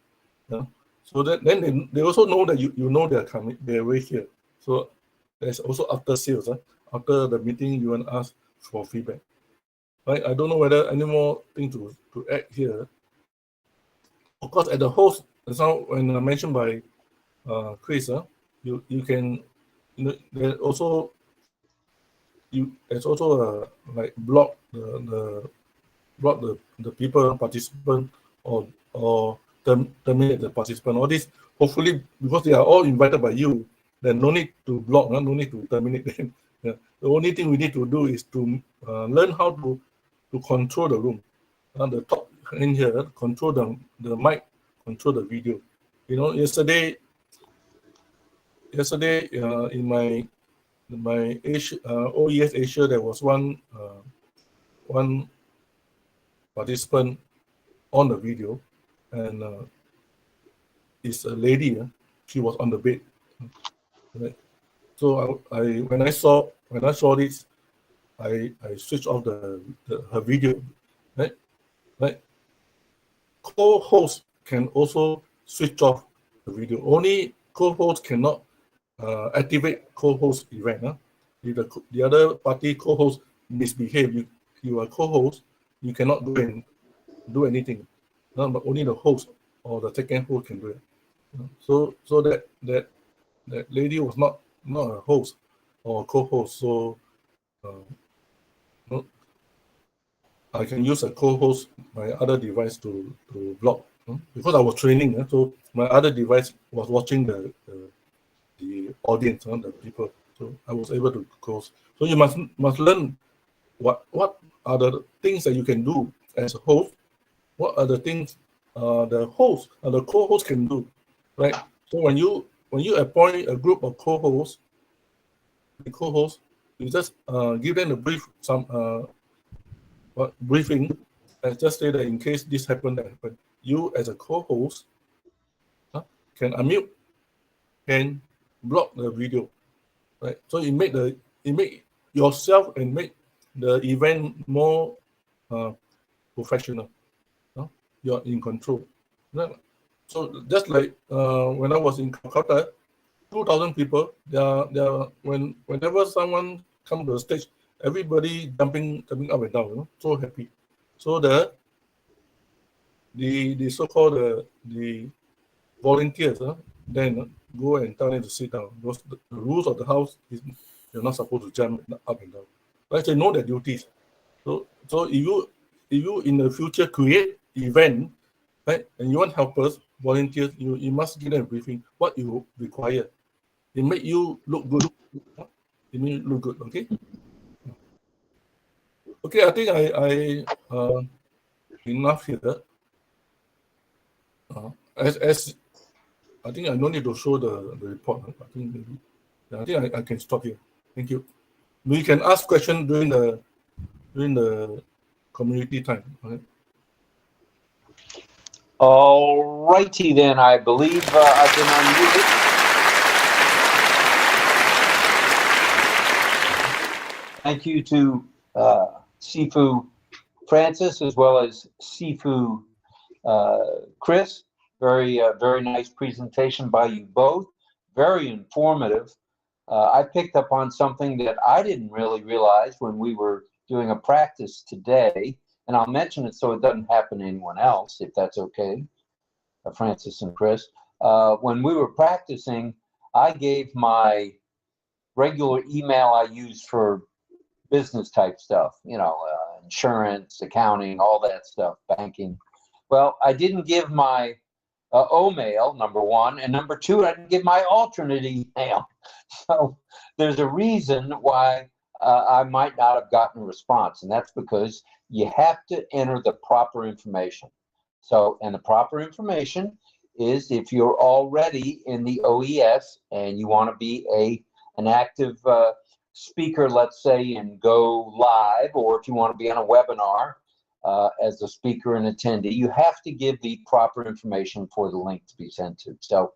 So that then they also know that you know they're coming, they're right here. So there's also after sales. After the meeting, you want to ask for feedback. Right? I don't know whether any more thing to add here. Of course, at the host, when mentioned by Chris, you can, there's also like block the people participant or terminate the participant. All this, hopefully, because they are all invited by you, then no need to block, no need to terminate them. Yeah. The only thing we need to do is to learn how to control the room. The top in here, control the mic, control the video. Yesterday yesterday in my Asia, OES Asia, there was one participant on the video, and it's a lady. She was on the bed. Right? So when I saw this, I switched off her video. Right? Right? Co-host can also switch off the video. Only co-host cannot activate co-host event. Huh? If the other party co-host misbehave, you are co-host, you cannot go and do anything. No, but only the host or the second host can do it. So that lady was not a host or a co-host. So I can use a co-host my other device to block, because I was training. So my other device was watching the audience, the people. So I was able to close. So you must learn what are the things that you can do as a host. What are the things the host or the co-host can do, right? So when you appoint a group of co-hosts, you just give them a briefing, and just say that in case this happened, you as a co-host can unmute and block the video, right? So it make yourself and make the event more professional. You're in control. So just like when I was in Calcutta, 2,000 people. Whenever someone comes to the stage, everybody jumping up and down, so happy. So the so-called the volunteers then go and tell them to sit down. Because the rules of the house is you're not supposed to jump up and down. Right? They know their duties. So if you in the future create event, right, and you want helpers, volunteers, you must give them a briefing what you require. It make you look good. It make you look good. Okay. Okay, I think I enough here. As I think I don't need to show the report. I think I can stop here. Thank you. We can ask questions during the community time. Okay? All righty then. I believe I've been unmuted. Thank you to 𝗙𝗎 Francis as well as 𝗙𝗎 Chris. Very nice presentation by you both. Very informative. I picked up on something that I didn't really realize when we were doing a practice today, and I'll mention it so it doesn't happen to anyone else, if that's okay, Francis and Chris. When we were practicing, I gave my regular email I use for business type stuff, insurance, accounting, all that stuff, banking. Well, I didn't give my O-mail, number one, and number two, I didn't give my alternate email. So there's a reason why I might not have gotten a response, and that's because you have to enter the proper information. So, and the proper information is if you're already in the OES and you want to be an active speaker, let's say, and go live, or if you want to be on a webinar as a speaker and attendee, you have to give the proper information for the link to be sent to. So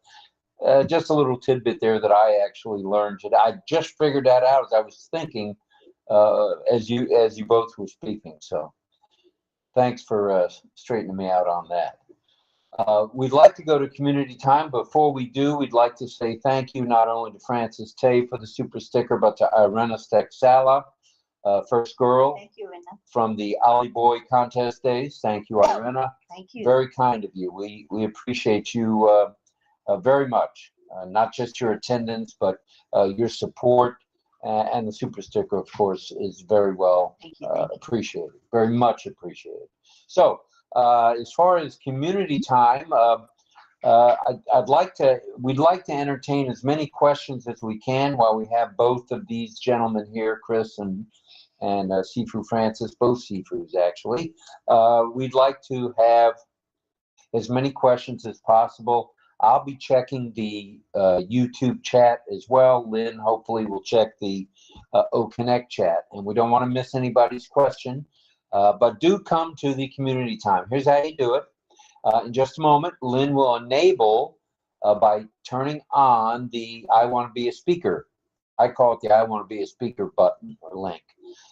just a little tidbit there that I actually learned today. I just figured that out as I was thinking as you both were speaking. So thanks for straightening me out on that. We'd like to go to community time. Before we do, we'd like to say thank you not only to Francis Tay for the super sticker, but to 𝗙𝗛𝗢𝗓, first girl. Thank you, Rena. From the Ollie Boy contest days. Thank you, 𝗙𝗛𝗢. Thank you. Very kind of you. We appreciate you very much. Not just your attendance, but your support. And the super sticker, of course, is very well appreciated. Very much appreciated. So, as far as community time, we'd like to entertain as many questions as we can while we have both of these gentlemen here, Chris and 𝗙𝗎 Francis, both 𝗙𝗎s actually. We'd like to have as many questions as possible. I'll be checking the YouTube chat as well. Lynn hopefully will check the 𝗘𝗃𝗀𝗃 chat. And we don't want to miss anybody's question. But do come to the community time. Here's how you do it. In just a moment, Lynn will enable by turning on the I want to be a speaker. I call it the I want to be a speaker button or link.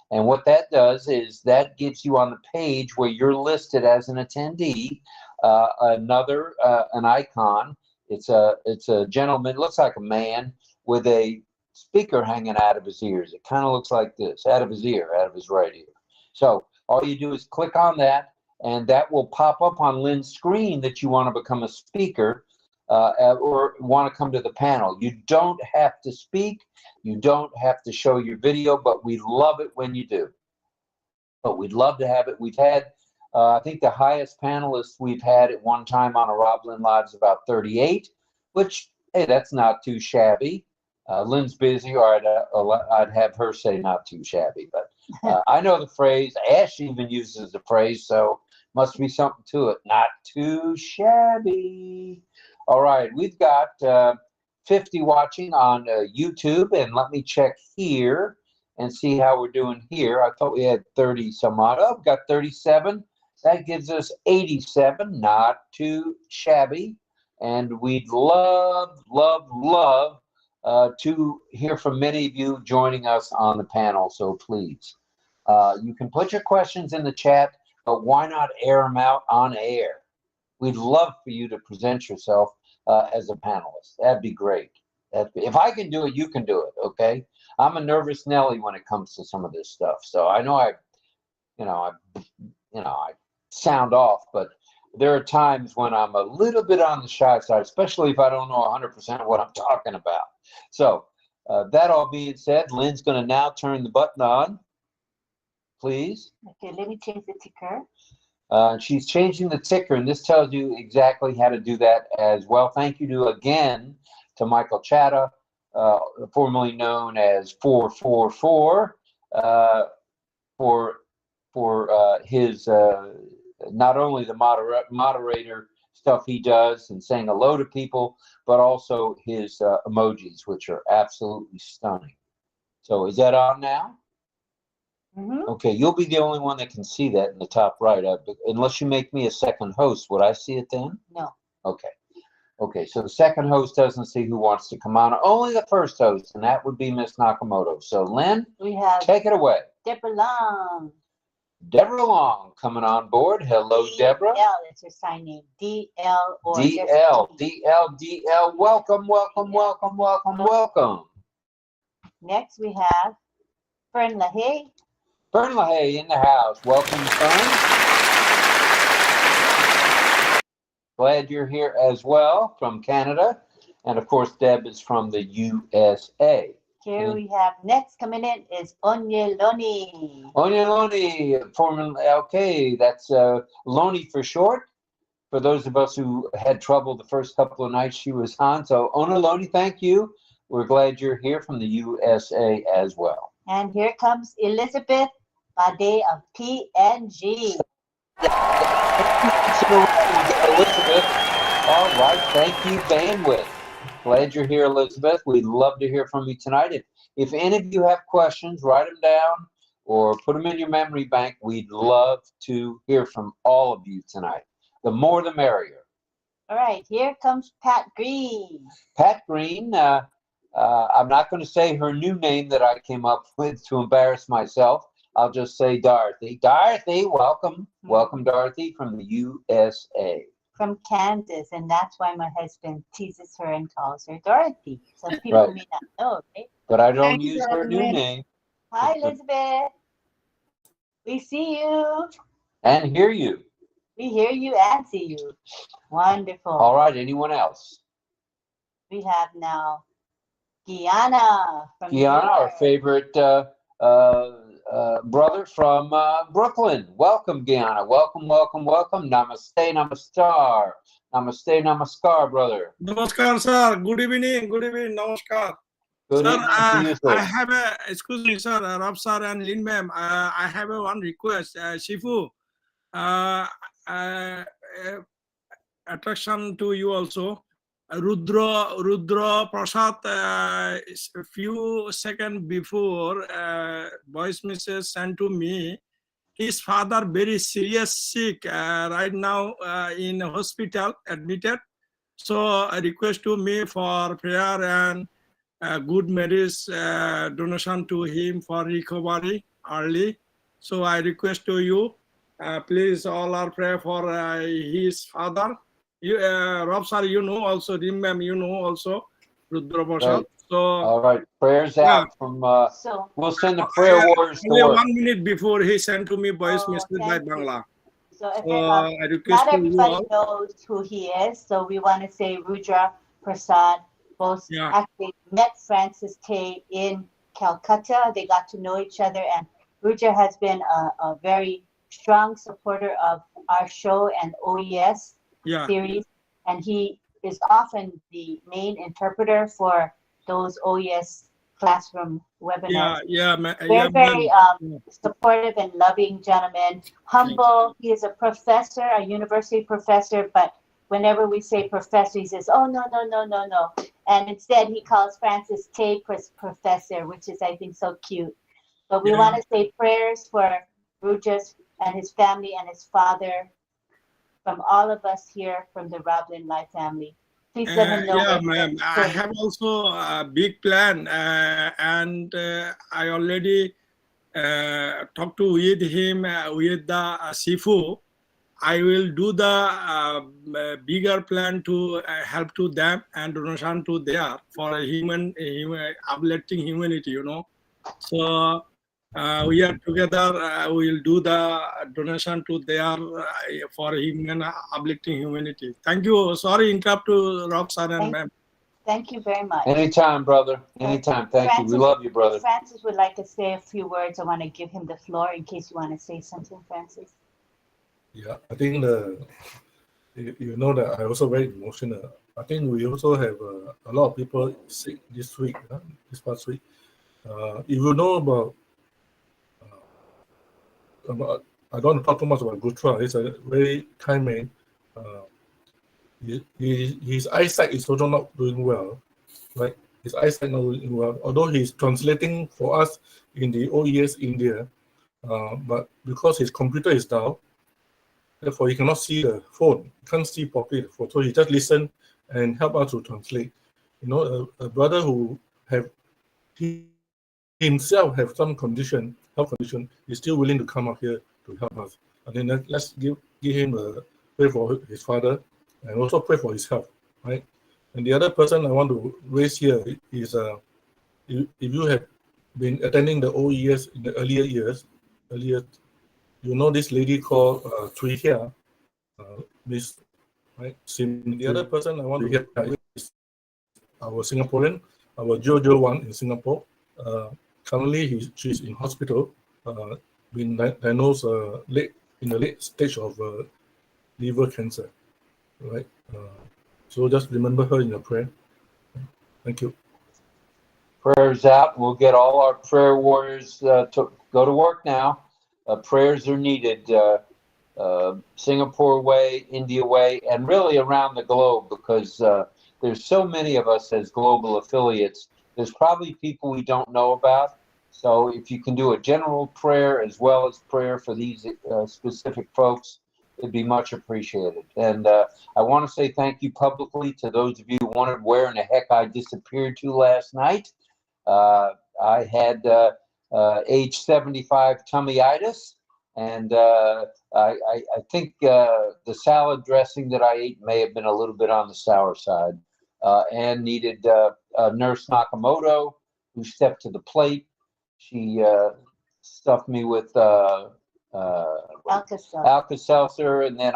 And what that does is that gets you on the page where you're listed as an attendee. An icon. It's a gentleman, looks like a man with a speaker hanging out of his ears. It kind of looks like this, out of his ear, out of his right ear. So all you do is click on that, and that will pop up on Lynn's screen that you want to become a speaker or want to come to the panel. You don't have to speak. You don't have to show your video, but we love it when you do. But we'd love to have it. We've had, I think the highest panelists we've had at one time on a Rob Lynn Live is about 38, which, hey, that's not too shabby. Lynn's busy, or I'd have her say not too shabby. But I know the phrase. Ash even uses the phrase, so must be something to it. Not too shabby. All right, we've got 50 watching on YouTube, and let me check here and see how we're doing here. I thought we had 30 some odd. Oh, we've got 37. That gives us 87. Not too shabby. And we'd love, love, love to hear from many of you joining us on the panel. So please, you can put your questions in the chat, but why not air them out on air? We'd love for you to present yourself as a panelist. That'd be great. If I can do it, you can do it. Okay. I'm a nervous Nelly when it comes to some of this stuff. So I know I sound off, but there are times when I'm a little bit on the shy side, especially if I don't know 100% what I'm talking about. So that all being said, Lynn's going to now turn the button on, please. Okay, let me change the ticker. She's changing the ticker, and this tells you exactly how to do that as well. Thank you again to Michael Chata, formerly known as 444, for his not only the moderator stuff he does and saying hello to people, but also his emojis, which are absolutely stunning. So is that on now? Mm-hmm. Okay, you'll be the only one that can see that in the top right. Unless you make me a second host, would I see it then? No. Okay. Okay, so the second host doesn't see who wants to come on. Only the first host, and that would be Miss Nakamoto. So Lynn, We have take it away. Deborah Long. Deborah Long coming on board. Hello, Deborah. DL, that's her sign name. DL or DL, just DL. Welcome, welcome, welcome, welcome, welcome. Next we have Fern LaHaye. Fern LaHaye in the house. Welcome, Fern. Glad you're here as well from Canada. And of course, Deb is from the USA. Here we have next coming in is Onyeloni. Onyeloni, formerly, okay, that's Loni for short. For those of us who had trouble the first couple of nights she was on. So Onyeloni, thank you. We're glad you're here from the USA as well. And here comes Elizabeth Bade of PNG. Elizabeth, all right, thank you, bandwidth. Glad you're here, Elizabeth. We'd love to hear from you tonight. If any of you have questions, write them down or put them in your memory bank. We'd love to hear from all of you tonight. The more the merrier. All right, here comes Pat Green. Pat Green, I'm not going to say her new name that I came up with to embarrass myself. I'll just say Dorothy. Dorothy, welcome. Welcome, Dorothy, from the USA. From Kansas, and that's why my husband teases her and calls her Dorothy. Some people may not know, right? But I don't use her new name. Hi, Elizabeth. We see you. And hear you. We hear you and see you. Wonderful. All right, anyone else? We have now Guyana. From Guyana, our favorite brother from Brooklyn. Welcome, Guyana. Welcome, welcome, welcome. Namaste, namaskar. Namaste, namaskar, brother. Namaskar, sir. Good evening. Good evening. Namaskar. Good Sir, evening to you, sir. I have a, excuse me, sir, Rob sir and Lynn ma'am. I have one request. Shifu, attraction to you also. Rudra Prasad, a few seconds before, voice message sent to me. His father very serious sick right now in hospital admitted. So a request to me for prayer and good medicine donation to him for recovery early. So I request to you, please all are pray for his father. You, Rob sir, you know also, Rim you know also, Rudra Prasad. Right. So All right. Prayers yeah. out from. So We'll send the prayer warriors to only work. 1 minute before he sent to me voice Oh, message by thank you. Bangla. So if I request not to you everybody all. knows who he is, so we want to say Rudra Prasad both Yeah. actually met Francis Tay in Calcutta. They got to know each other, and Rudra has been a very strong supporter of our show and OES Yeah. series, and he is often the main interpreter for those OES classroom webinars. Yeah, Very ma'am. supportive and loving gentleman, humble. He is a professor, a university professor, but whenever we say professor, he says, oh, no. And instead, he calls Francis Tay professor, which is, I think, so cute. But we want to say prayers for Rujas and his family and his father from all of us here from the Roblin Life family. Please let him know. Yeah, ma'am. I have also a big plan, and I already talked to with him with the Sifu. I will do the bigger plan to help to them and donation to there for human uplifting humanity. You know, so. We are together. We will do the donation to their for human uplifting humanity. Thank you. Sorry, interrupt to Rob sir and ma'am. Thank you very much. Anytime, brother. Anytime. Thank you. We love you, brother. Francis would like to say a few words. I want to give him the floor in case you want to say something, Francis. Yeah, I think you know that I also very emotional. I think we also have a lot of people sick this week, this past week. If you know about I don't want to talk too much about 𝗛𝘀𝗃𝗁. He's a very kind man. His eyesight is also not doing well, right? His eyesight not doing well. Although he's translating for us in the OES India, but because his computer is down, therefore he cannot see the phone. He can't see properly the phone. So he just listen and help us to translate. You know, a brother who himself have some health condition, is still willing to come up here to help us. And then let's give him a pray for his father and also pray for his health, right? And the other person I want to raise here is if you have been attending the OES in the earlier years, you know this lady called 𝗀𝗃𝗀𝗃, Miss, right? The other person I want to hear is our Singaporean, our 001 in Singapore. Currently, she's in hospital, been diagnosed in the late stage of liver cancer, right? So just remember her in your prayer. Thank you. Prayers out. We'll get all our prayer warriors to go to work now. Prayers are needed Singapore way, India way, and really around the globe because there's so many of us as global affiliates. There's probably people we don't know about. So if you can do a general prayer as well as prayer for these specific folks, it'd be much appreciated. And I want to say thank you publicly to those of you who wondered where in the heck I disappeared to last night. I had 𝗘𝗃𝗀𝗁𝗪, and I think the salad dressing that I ate may have been a little bit on the sour side, and needed Nurse Nakamoto, who stepped to the plate. She stuffed me with 𝗪𝗪𝗪𝗪, and then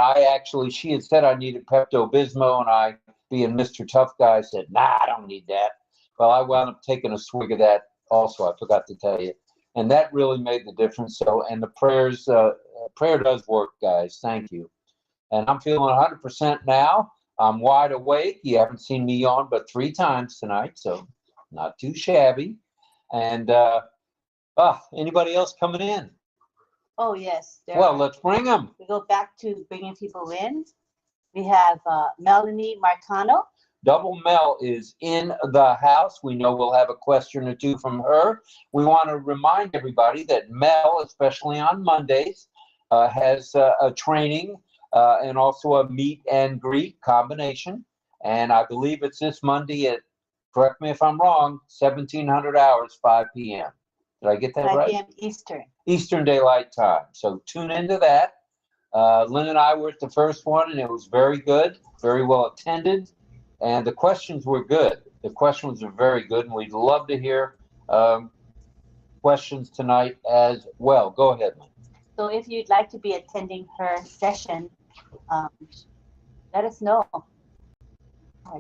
she had said I needed Pepto-Bismol, and I, being Mr. Tough Guy, said, nah, I don't need that. Well, I wound up taking a swig of that also, I forgot to tell you. And that really made the difference. So, and the prayers, prayer does work, guys. Thank you. And I'm feeling 100% now. I'm wide awake. You haven't seen me yawn but 3 times tonight, so not too shabby. And anybody else coming in? Oh, yes. Well, let's bring them. We go back to bringing people in. We have Melanie Marcano, Double Mel is in the house. We know we'll have a question or two from her. We want to remind everybody that Mel, especially on Mondays, has a training and also a meet and greet combination. And I believe it's this Monday at, correct me if I'm wrong, 1700 hours, 5 p.m. Did I get that 5 right? p.m. Eastern. Eastern Daylight Time. So tune into that. Lynn and I were at the first one, and it was very good, very well attended, and the questions were good. The questions are very good, and we'd love to hear questions tonight as well. Go ahead, Lynn. So if you'd like to be attending her session, let us know.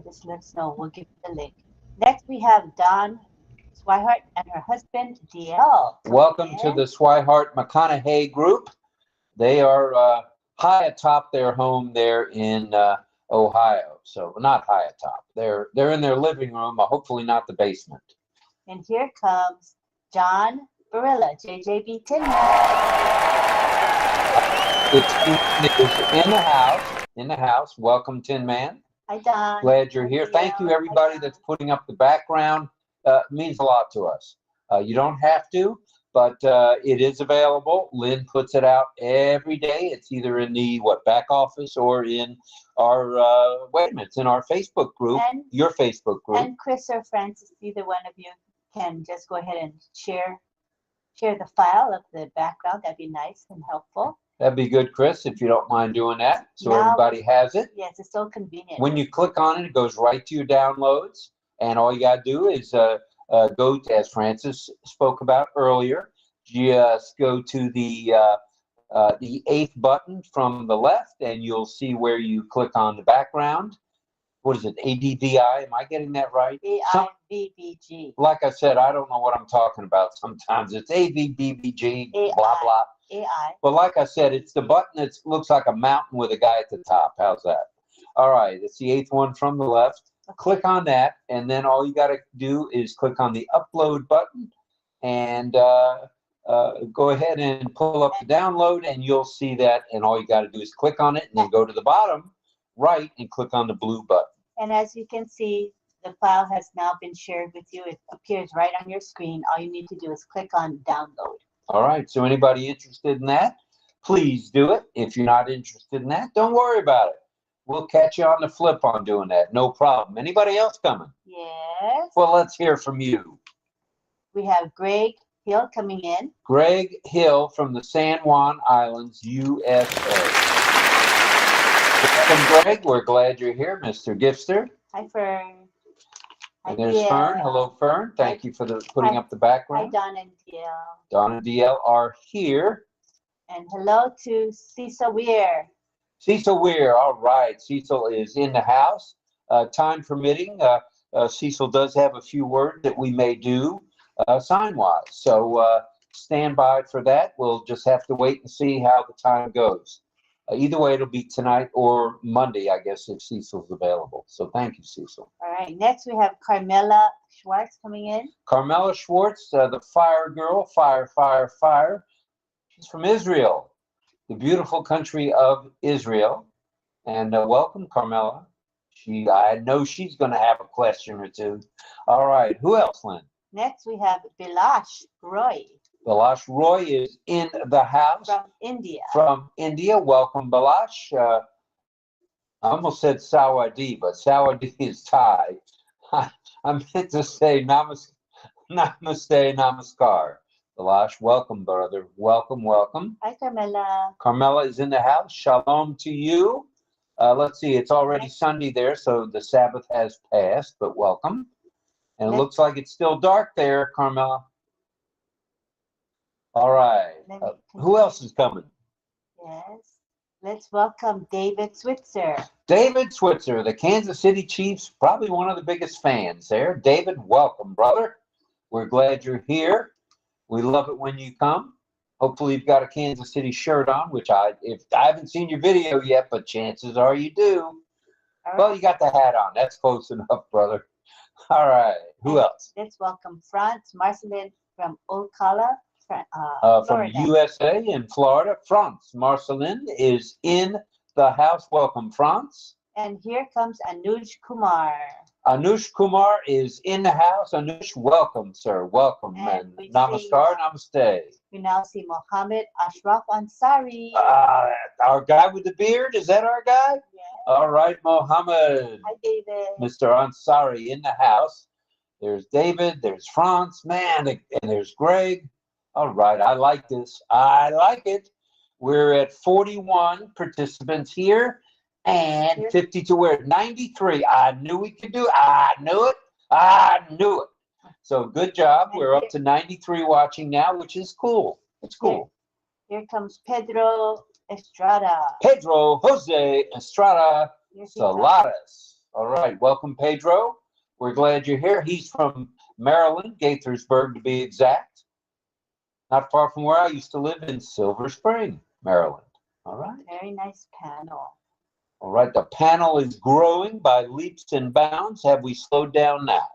Just let us know. We'll give you the link. Next, we have 𝗙𝗲𝗄𝗏 and her husband, DL. Welcome to the 𝗙𝗲𝗄𝗏 group. They are high atop their home there in Ohio. So not high atop. They're in their living room, hopefully not the basement. And here comes John Barilla, JJB Tin Man. It's in the house. Welcome, Tin Man. Hi, Don. Glad you're here. Thank you, everybody that's putting up the background. It means a lot to us. You don't have to, but it is available. Lynn puts it out every day. It's either in the back office or in our it's in our Facebook group, your Facebook group. And Chris or Francis, either one of you can just go ahead and share the file of the background. That'd be nice and helpful. That'd be good, Chris, if you don't mind doing that, so now, everybody has it. Yes, it's so convenient. When you click on it, it goes right to your downloads, and all you gotta do is go to, as Francis spoke about earlier, just go to the 8th button from the left, and you'll see where you click on the background. What is it, ADVI? Am I getting that right? AIVBG. Like I said, I don't know what I'm talking about sometimes. It's AVBBG, blah, blah. AI. But like I said, it's the button that looks like a mountain with a guy at the top. How's that? All right, it's the 8th one from the left. Click on that, and then all you got to do is click on the upload button and go ahead and pull up the download, and you'll see that. And all you got to do is click on it and then go to the bottom right and click on the blue button. And as you can see, the file has now been shared with you. It appears right on your screen. All you need to do is click on download. All right, so anybody interested in that, please do it. If you're not interested in that, don't worry about it. We'll catch you on the flip on doing that. No problem. Anybody else coming? Yes. Well, let's hear from you. We have Greg Hill coming in. Greg Hill from the San Juan Islands, USA. Welcome, Greg. We're glad you're here, Mr. Gifster. Hi, Fern. And there's Fern. Hello, Fern. Thank you for putting up the background. Hi, Don and DL. Don and DL are here. And hello to Cecil Weir. Cecil Weir. All right. Cecil is in the house. Time permitting, Cecil does have a few words that we may do sign-wise. So stand by for that. We'll just have to wait and see how the time goes. Either way, it'll be tonight or Monday, I guess, if Cecil's available. So thank you, Cecil. All right. Next, we have Carmela Schwartz coming in. Carmela Schwartz, the fire girl, fire. She's from Israel, the beautiful country of Israel. And welcome, Carmela. I know she's going to have a question or two. All right. Who else, Lynn? Next, we have Bilash Roy. Bilash Roy is in the house. From India. From India. Welcome, Bilash. I almost said Sawadee, but Sawadee is Thai. I meant to say Namaste, Namaskar. Bilash, welcome, brother. Welcome. Hi, Carmela. Carmela is in the house. Shalom to you. Let's see, it's already Sunday there, so the Sabbath has passed, but welcome. And it looks like it's still dark there, Carmela. All right. Who else is coming? Yes. Let's welcome David Switzer. David Switzer, the Kansas City Chiefs, probably one of the biggest fans there. David, welcome, brother. We're glad you're here. We love it when you come. Hopefully you've got a Kansas City shirt on, which I haven't seen your video yet, but chances are you do. Right. Well, you got the hat on. That's close enough, brother. All right. Who else? Let's welcome Franz Marcelin from Ocala, from USA in Florida. Franz Marcelin is in the house. Welcome, Franz. And here comes 𝗛𝗃𝗀𝘀𝗄𝗃. 𝗛𝗃𝗀𝗀𝗃 is in the house. Anush, welcome, sir. Welcome. And we namaskar, namaste. We now see Mohammed Ashraf Ansari. Our guy with the beard, is that our guy? Yeah. All right, Mohammed. Hi, David. Mr. Ansari in the house. There's David, there's France, man, and there's Greg. All right, I like this. I like it. We're at 41 participants here and 52. We're at 93. I knew we could do it. I knew it. I knew it. So good job. We're up to 93 watching now, which is cool. It's cool. Here comes Pedro Estrada. Pedro Jose Estrada Saladas. All right, welcome, Pedro. We're glad you're here. He's from Maryland, Gaithersburg to be exact. Not far from where I used to live in Silver Spring, Maryland. All right. Very nice panel. All right, the panel is growing by leaps and bounds. Have we slowed down now?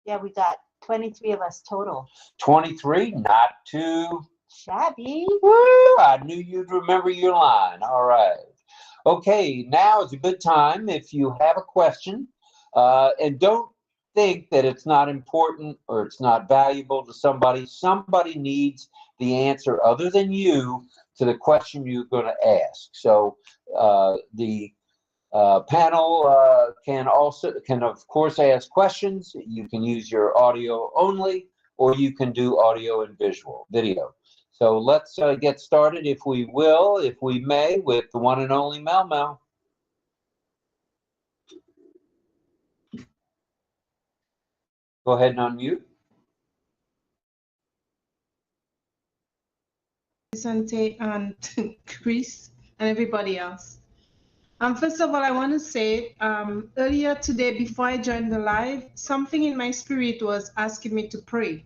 Yeah, we got 23 of us total. 23, not too shabby. Woo, I knew you'd remember your line. All right. Okay, now is a good time if you have a question. And don't think that it's not important or it's not valuable to somebody. Somebody needs the answer other than you to the question you're going to ask. So the panel can of course ask questions. You can use your audio only, or you can do audio and video. So let's get started, if we may, with the one and only Mel Mel. Go ahead and unmute. Tay and Chris and everybody else. First of all, I want to say earlier today, before I joined the live, something in my spirit was asking me to pray.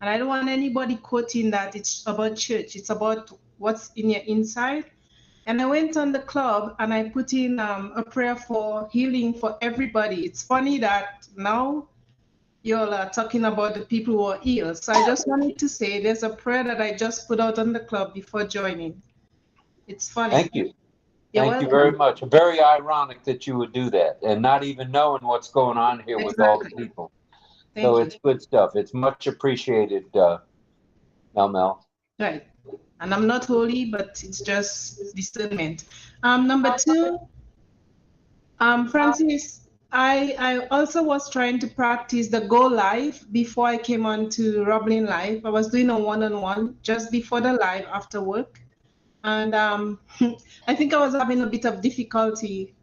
And I don't want anybody quoting that it's about church. It's about what's in your inside. And I went on the club and I put in a prayer for healing for everybody. It's funny that now you all are talking about the people who are ill. So I just wanted to say there's a prayer that I just put out on the club before joining. It's funny. Thank you. Thank you very much. Very ironic that you would do that and not even knowing what's going on here with all the people. So it's good stuff. It's much appreciated, Mel Mel. Right. And I'm not holy, but it's just discernment. Number two, Francis, I also was trying to practice the go live before I came on to Roblin Live. I was doing a one-on-one just before the live after work. And I think I was having a bit of difficulty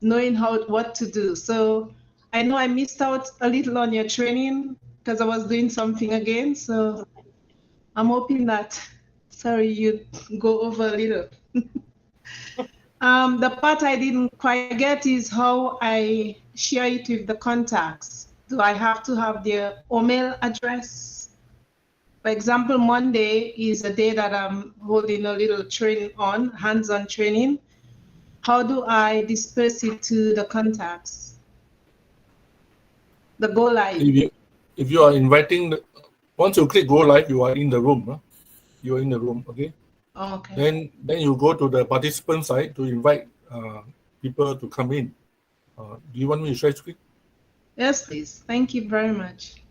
knowing what to do. So I know I missed out a little on your training because I was doing something again. So I'm hoping that, sorry, you go over a little. The part I didn't quite get is how I share it with the contacts. Do I have to have their email address? For example, Monday is a day that I'm holding a little training on, hands-on training. How do I disperse it to the contacts? The go live. If you are inviting, once you click go live, you are in the room. Huh? You are in the room, okay? Okay. Then you go to the participant side to invite people to come in. Do you want me to share screen? Yes, please. Thank you very much.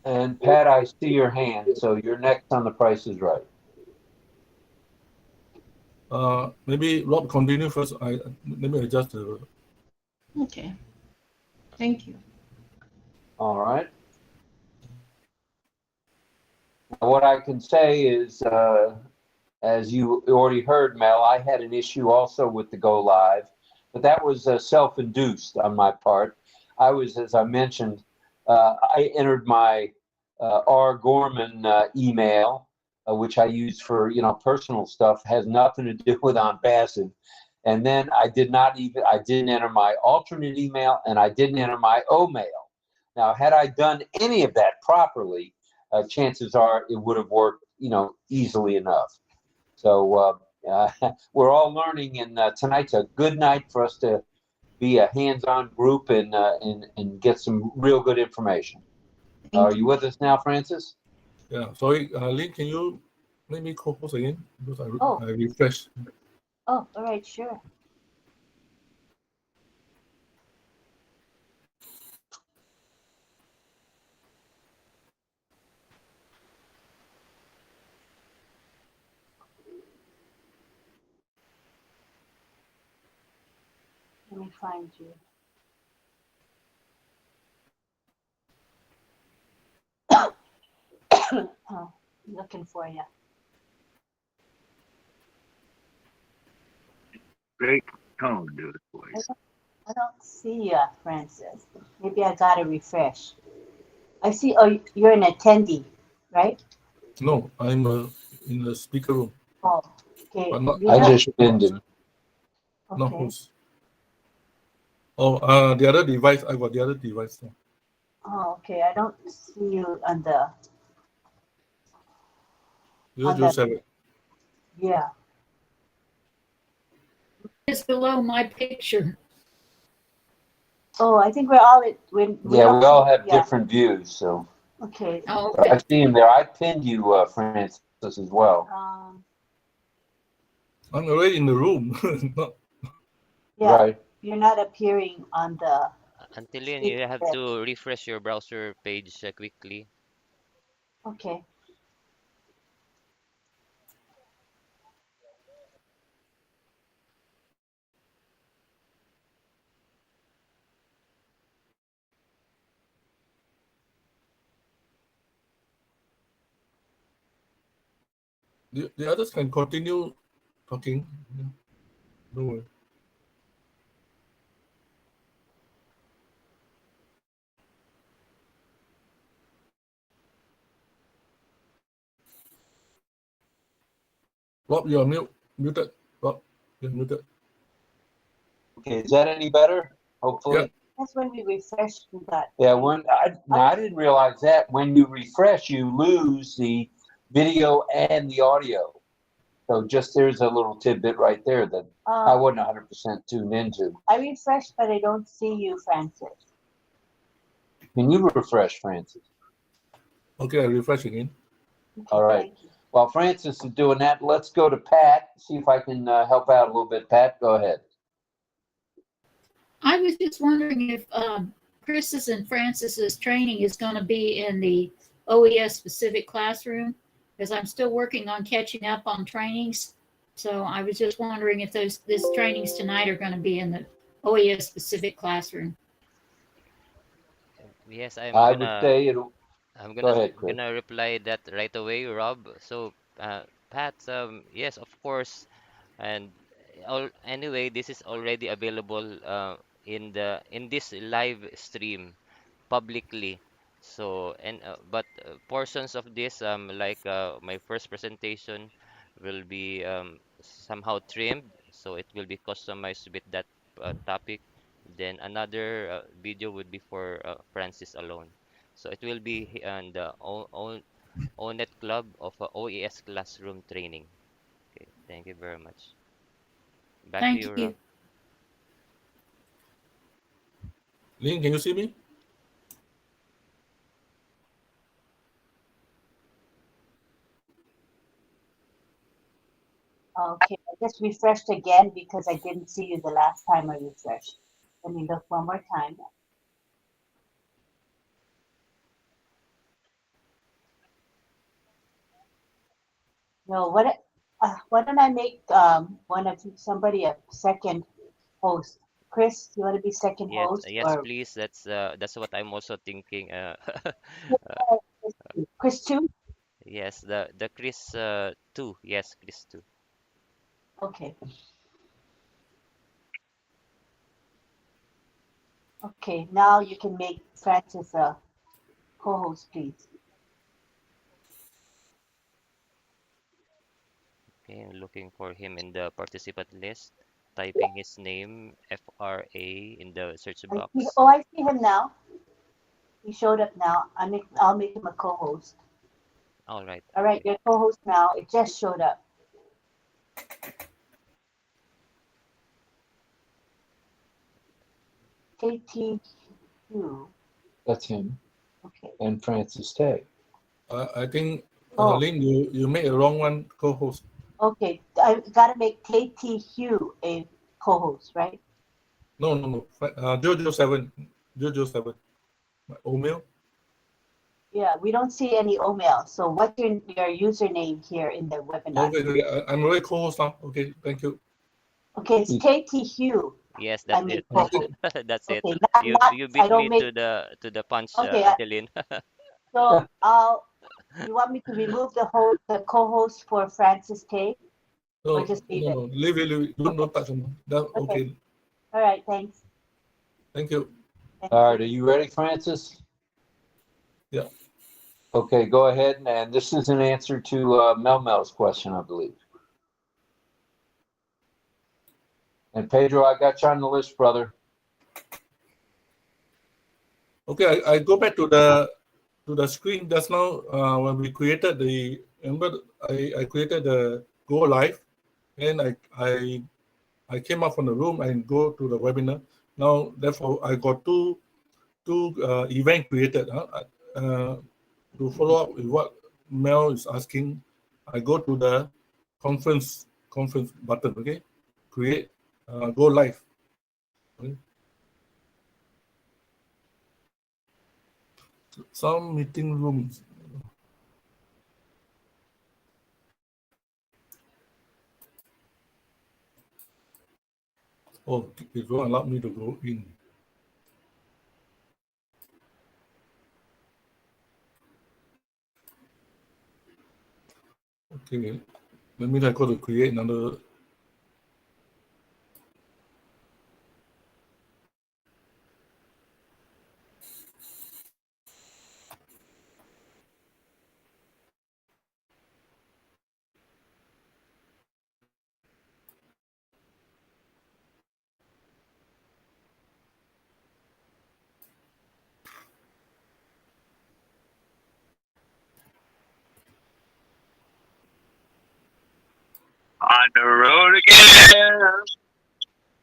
And Pat, I see your hand, so you're next on The Price is Right. Maybe Rob continue first. Let me adjust the. Okay. Thank you. All right. What I can say is, as you already heard, Mel, I had an issue also with the Go Live, but that was self-induced on my part. I was, as I mentioned, I entered my R. Gorman email, which I use for personal stuff, has nothing to do with OnPassive, And then I didn't enter my alternate email, and I didn't enter my O mail. Now, had I done any of that properly, chances are it would have worked, easily enough. So we're all learning, and tonight's a good night for us to be a hands-on group and get some real good information. Are you with us now, Francis? Yeah. Sorry, Lynn, can you let me co-host again? Because I refreshed. Oh, all right, sure. Let me find you. Oh, looking for you. Great tone, do it, boys. I don't see you, Francis. Maybe I gotta refresh. I see. Oh, you're an attendee, right? No, I'm in the speaker room. Oh, okay. But not, I just pinned him. not Okay. host. Oh, the other device. I got the other device now. Oh, okay. I don't see you on the. 007. Yeah. It's below my picture. Oh, I think we're all at. We all have different views, so. Okay. Oh, But okay. I see him there. I pinned you, Francis, as well. I'm already in the room. Yeah. Right. You're not appearing on the. Until then, you have to refresh your browser page quickly. Okay. The others can continue talking. Yeah. Don't worry. Rob, you're muted. Rob, you're muted. Okay, is that any better? Hopefully. Yeah. That's when we refresh. We got. Yeah, I didn't realize that. When you refresh, you lose the video and the audio. So there's a little tidbit right there that I wasn't 100% tuned into. I refreshed, but I don't see you, Francis. Can you refresh, Francis? Okay, I refresh again. Okay, All right. While Francis is doing that, let's go to Pat. See if I can help out a little bit. Pat, go ahead. I was just wondering if Chris's and Francis's training is going to be in the OES specific classroom, because I'm still working on catching up on trainings. So I was just wondering if these trainings tonight are going to be in the OES specific classroom. Yes, I would say it'll. I'm Go ahead, Chris. gonna reply that right away, Rob. So, Pat, yes, of course, and anyway, this is already available in this live stream publicly. So but portions of this like my first presentation will be somehow trimmed, so it will be customized with that topic. Then another video would be for Francis alone. So it will be on the ONET Club of OES Classroom Training. Okay, thank you very much. Back to Thank you, Rob. you. Lynn, can you see me? Okay, I just refreshed again because I didn't see you the last time I refreshed. Let me look one more time. No, why don't I make somebody a second host? Chris, you want to be second Yes, host? yes, Or please. That's what I'm also thinking. Chris too? Yes, the Chris 2. Yes, Chris 2. Okay. Okay, now you can make Francis a co-host, please. Okay, I'm looking for him in the participant list. typing his name, FRA, in the search box. I see him now. He showed up now. I'll make him a co-host. All right. All right, you're co-host now. It just showed up. 𝗘𝗃𝗀𝗁. That's him. Okay. And Francis Tay. I think, Oh. Lynn, you made a wrong one co-host. Okay, I gotta make 𝗘𝗃𝗀𝗁 a co-host, right? No. 𝗃𝗃𝗁. Omil. Yeah, we don't see any OMail. So what's your username here in the webinar? Okay, I'm already co-host now. Okay, thank you. Okay, it's 𝗘𝗃𝗀𝗁. Yes, that's I mean, it. co-host. That's it. Okay, You beat me to the punch, Okay, Adeline. So you want me to remove the co-host for Francis Tay? No, Or just leave it? no, leave it. Don't touch him. Okay. All right, thanks. Thank you. All right, are you ready, Francis? Yeah. Okay, go ahead. And this is an answer to Mel's question, I believe. And Pedro, I got you on the list, brother. Okay, I go back to the screen just now when we created the. Remember, I created the go live, and I came up from the room and go to the webinar. Now, therefore, I got two event created. To follow up with what Mel is asking, I go to the conference button. Okay, create, go live. Okay. Some meeting rooms. Oh, it won't allow me to go in. Okay, let me go to create another. On the road again.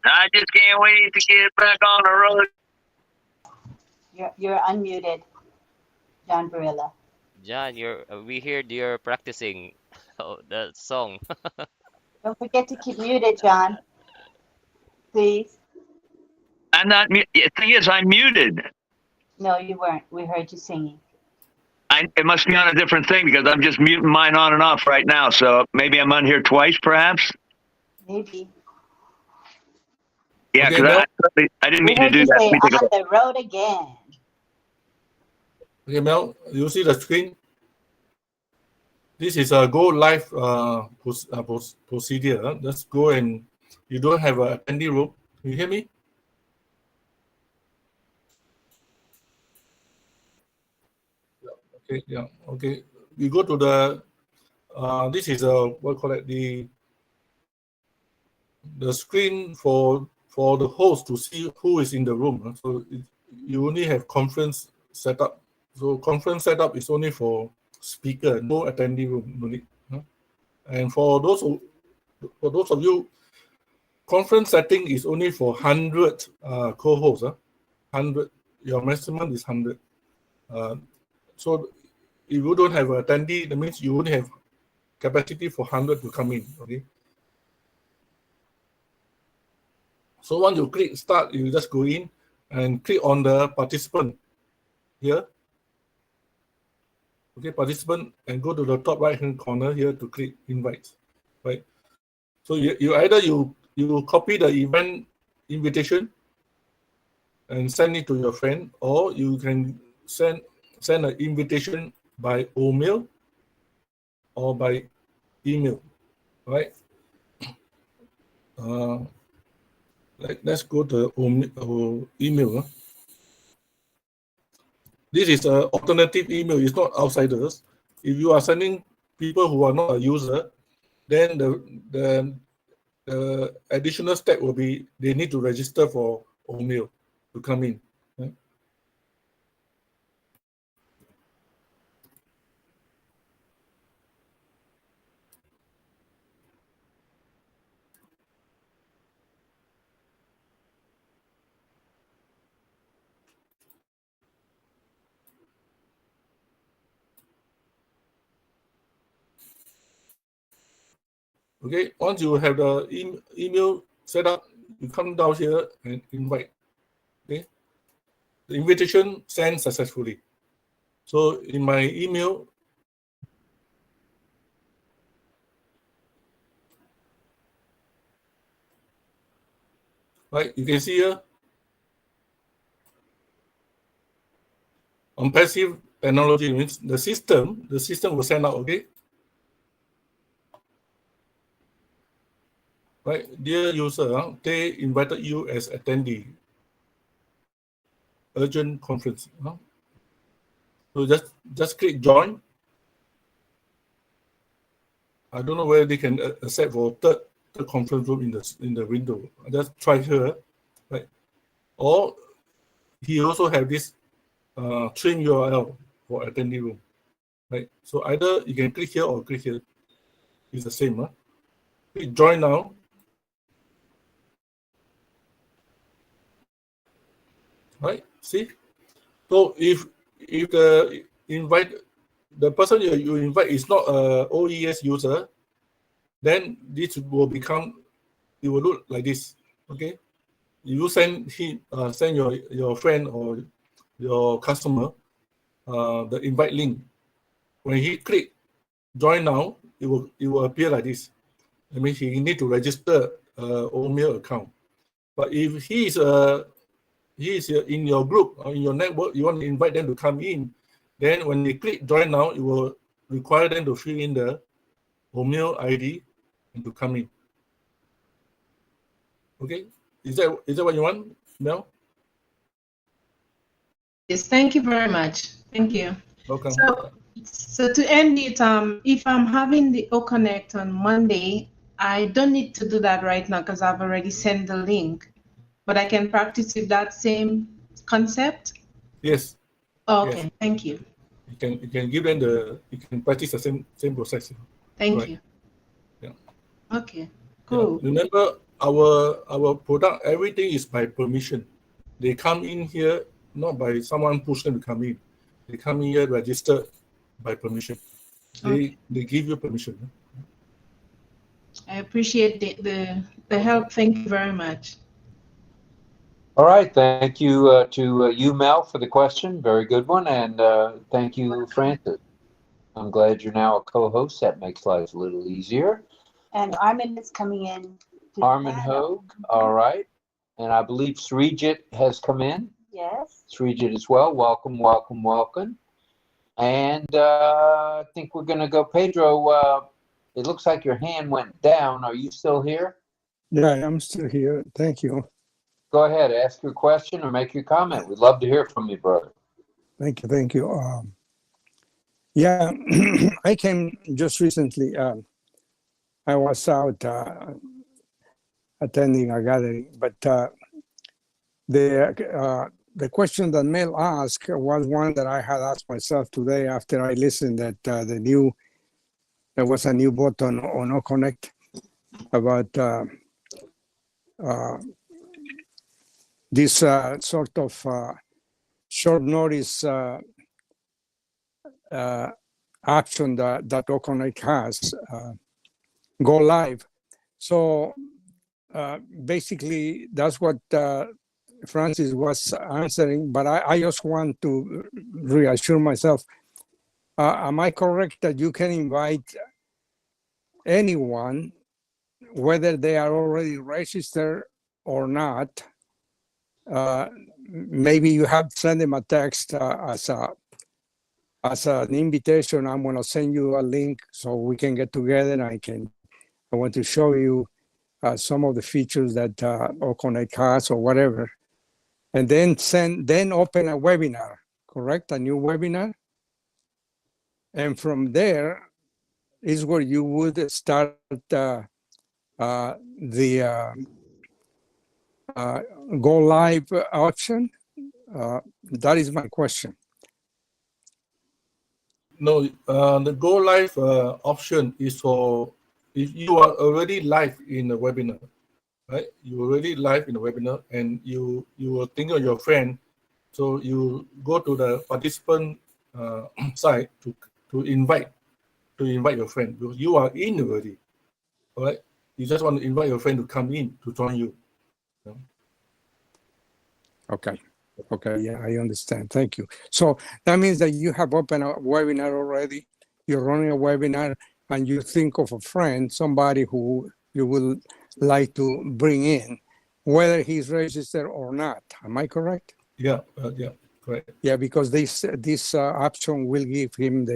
I just can't wait to get back on the road. You're unmuted, John Barilla. John, we heard you're practicing the song. Don't forget to keep muted, John. Please. I'm not. The thing is, I'm muted. No, you weren't. We heard you singing. It must be on a different thing because I'm just muting mine on and off right now. So maybe I'm on here twice, perhaps. Maybe. Yeah, Okay, because I didn't mean to do that. Say, Let me take a on look. the road again. Okay, Mel, you see the screen? This is a go live procedure. Let's go, and you don't have an attendee room. You hear me? Okay, yeah, okay. We go to the, this is what call it, the screen for the host to see who is in the room. So you only have conference setup. So conference setup is only for speaker, no attendee room, no need. And for those of you, conference setting is only for 100 co-hosts. 100, your maximum is 100. So if you don't have an attendee, that means you only have capacity for 100 to come in. Okay. So once you click start, you just go in and click on the participant here. Okay, participant, and go to the top right hand corner here to click invite. Right. So you either you copy the event invitation and send it to your friend, or you can send an invitation by OMail or by email. Right. Let's go to email. This is an alternative email. It's not outsiders. If you are sending people who are not a user, then additional step will be they need to register for OMIL to come in. Right? Okay, once you have the email set up, you come down here and invite. Okay, the invitation sent successfully. So in my email, right, you can see here OnPassive technology means the system will send out. Okay, right, dear user, they invited you as attendee. Urgent conference. So just click join. I don't know whether they can accept for third conference room in the window. Just try here, right? Or he also have this trim URL for attendee room, right? So either you can click here or click here. It's the same. Click join now. Right? See? So if the person you invite is not a OES user, then this will become, it will look like this. Okay, you send your friend or your customer the invite link. When he click join now, it will appear like this. That means he need to register OMIL account. But if he is in your group or in your network, you want to invite them to come in, then when they click join now, it will require them to fill in the OMIL ID and to come in. Okay, is that what you want, Mel? Yes, thank you very much. Thank you. Welcome. So to end it, if I'm having the OConnect on Monday, I don't need to do that right now because I've already sent the link. But I can practice with that same concept? Yes. Okay, yes. Thank you. You can give them you can practice the same process. Thank you. Yeah. Okay, cool. Yeah. Remember our product, everything is by permission. They come in here not by someone push them to come in. They come in here registered by permission. They give you permission. I appreciate the help. Thank you very much. All right, thank you to you, Mel, for the question. Very good one, and thank you, Francis. I'm glad you're now a co-host. That makes life a little easier. And Armin is coming in. Armin Hogue, all right. And I believe 𝗀𝗏𝗏 has come in. Yes. 𝗀𝗏𝗏 as well. Welcome, welcome, welcome. And I think we're going to go. Pedro, it looks like your hand went down. Are you still here? Yeah, I'm still here. Thank you. Go ahead, ask your question or make your comment. We'd love to hear from you, brother. Thank you. Thank you. Yeah, I came just recently. I was out attending a gathering, but the question that Mel asked was one that I had asked myself today after I listened that there was a new button on OConnect about this sort of short notice action that OConnect has, go live. So basically, that's what Francis was answering, but I just want to reassure myself. Am I correct that you can invite anyone, whether they are already registered or not? Maybe you have to send them a text as an invitation. I'm going to send you a link so we can get together. I want to show you some of the features that OConnect has or whatever, and then open a webinar. Correct, a new webinar, and from there is where you would start the go live option? That is my question. No, the go live option is for if you are already live in the webinar, right? You already live in the webinar, and you are thinking of your friend, so you go to the participant site to invite your friend, because you are in already, all right? You just want to invite your friend to come in to join you. Okay. Okay, yeah, I understand. Thank you. So that means that you have opened a webinar already. You're running a webinar, and you think of a friend, somebody who you would like to bring in, whether he's registered or not. Am I correct? Yeah, yeah, correct. Yeah, because this option will give him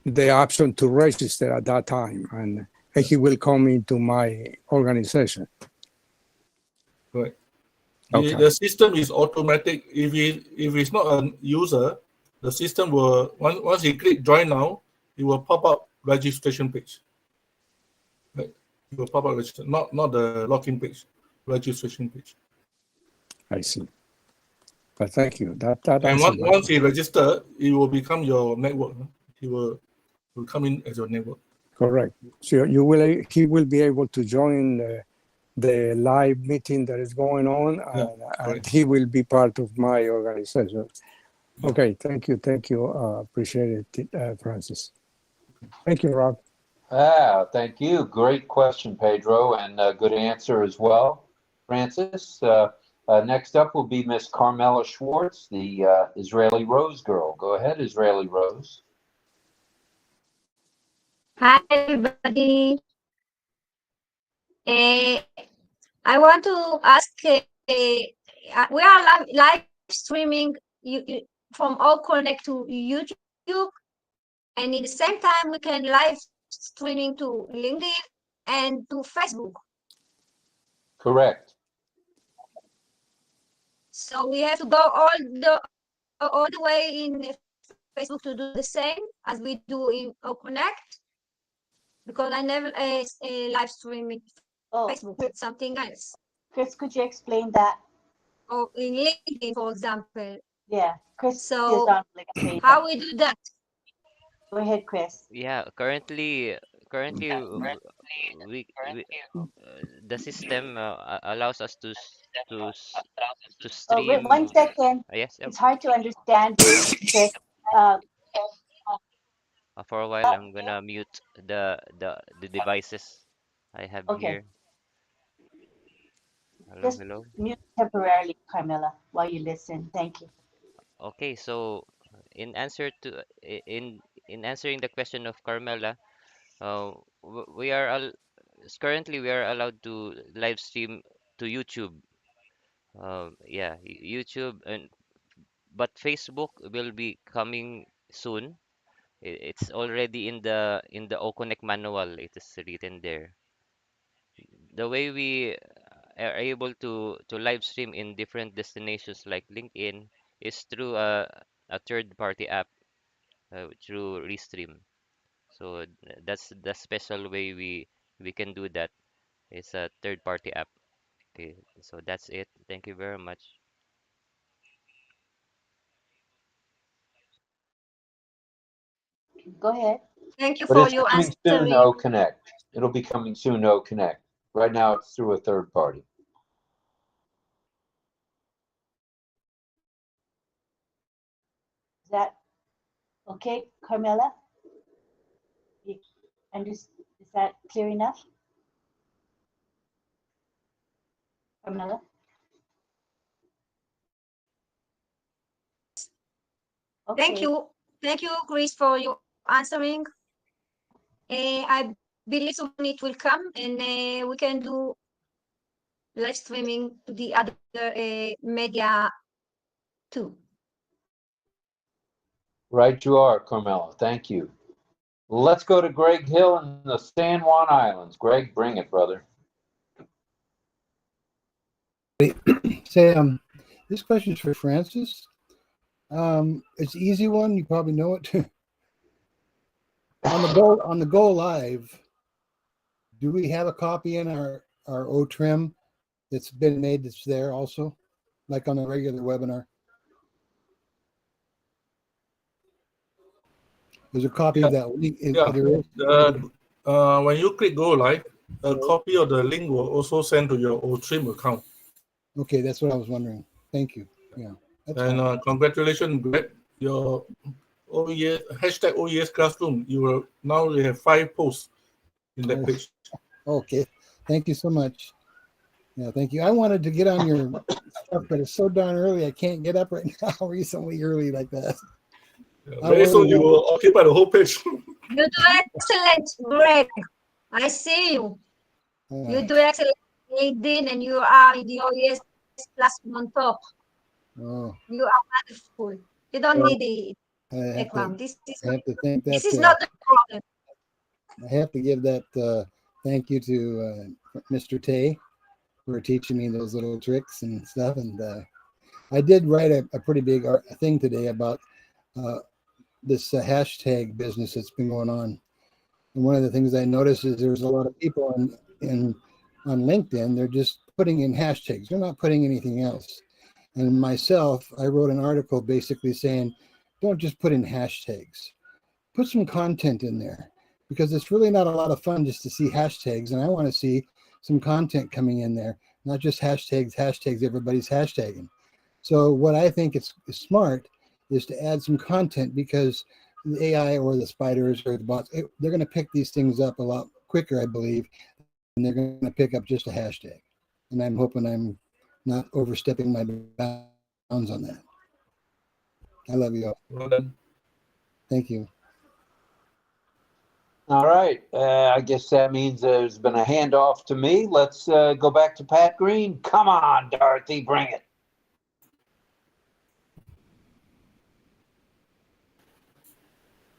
the option to register at that time, and he will come into my organization. Right. Okay. The system is automatic. If it's not a user, the system will once he click join now, it will pop up registration page. Right. It will pop up register, not the login page, registration page. I see. But thank you. That And answers my once he register, it will become your network. He will come in as your network. correct. So he will be able to join the live meeting that is going on, and he will be part of my organization. Okay, thank you. Appreciate it, Francis. Thank you, Rob. Thank you. Great question, Pedro, and good answer as well, Francis. Next up will be Miss 𝗙𝗲𝗄𝗃, the Israeli Rose girl. Go ahead, Israeli Rose. Hi, everybody. I want to ask, we are live streaming from All Connect to YouTube, and at the same time, we can live streaming to LinkedIn and to Facebook. Correct. So we have to go all the way in Facebook to do the same as we do in All Connect, because I never live streaming Facebook. It's something else. Chris, could you explain that? Or in LinkedIn, for example. Yeah, Chris So is on LinkedIn. how we do that? Go ahead, Chris. Yeah, currently the system allows us to Wait, stream. 1 second. Yes, It's hard to understand you, Chris. for a while I'm gonna mute the devices I have here. Hello, Just hello. mute temporarily, 𝗙𝗲𝗄𝗃, while you listen. Thank you. Okay, so in answering the question of Carmela, we are currently we are allowed to live stream to YouTube. Yeah, YouTube, but Facebook will be coming soon. It's already in the OConnect manual. It is written there. The way we are able to live stream in different destinations like LinkedIn is through a third-party app, through Restream. So that's the special way we can do that. It's a third-party app. Okay, so that's it. Thank you very much. Go ahead. Thank you But for it's your coming soon, answering. OConnect. It'll be coming soon, OConnect. Right now, it's through a third party. Is that okay, 𝗙𝗲𝗄𝗃? Is that clear enough? 𝗙𝗲𝗄𝗃? Thank you, Chris, for your answering. I believe soon it will come, and we can do live streaming to the other media too. Right you are, Carmela. Thank you. Let's go to Greg Hill in the San Juan Islands. Greg, bring it, brother. Say, this question is for Francis. It's an easy one. You probably know it. on the go live, Do we have a copy in our OTrim that's been made that's there also, like on a regular webinar? There's a copy of that link. When you click go live, a copy of the link will also send to your OTrim account. Okay, that's what I was wondering. Thank you. Yeah. And congratulations, Greg. Your OES hashtag OES Classroom. You have 5 posts in that page. Okay, thank you so much. Yeah, thank you. I wanted to get on your stuff, but it's so darn early. I can't get up right now. Recently, early like that. Very soon you will occupy the whole page. You do excellent, Greg. I see you. You do excellent, Aiden, and you are in the OES Classroom on top. Oh. You are wonderful. You don't need the background. This is not the problem. I have to give that thank you to Mr. Tay for teaching me those little tricks and stuff. And I did write a pretty big thing today about this hashtag business that's been going on. And one of the things I noticed is there's a lot of people on LinkedIn, they're just putting in hashtags. They're not putting anything else. And myself, I wrote an article basically saying, don't just put in hashtags. Put some content in there, because it's really not a lot of fun just to see hashtags. And I want to see some content coming in there, not just hashtags, everybody's hashtagging. So what I think is smart is to add some content, because the AI or the spiders or the bots, they're going to pick these things up a lot quicker, I believe, and they're going to pick up just a hashtag. And I'm hoping I'm not overstepping my bounds on that. I love you all. Well done. Thank you. All right. I guess that means there's been a handoff to me. Let's go back to Pat Green. Come on, Dorothy, bring it.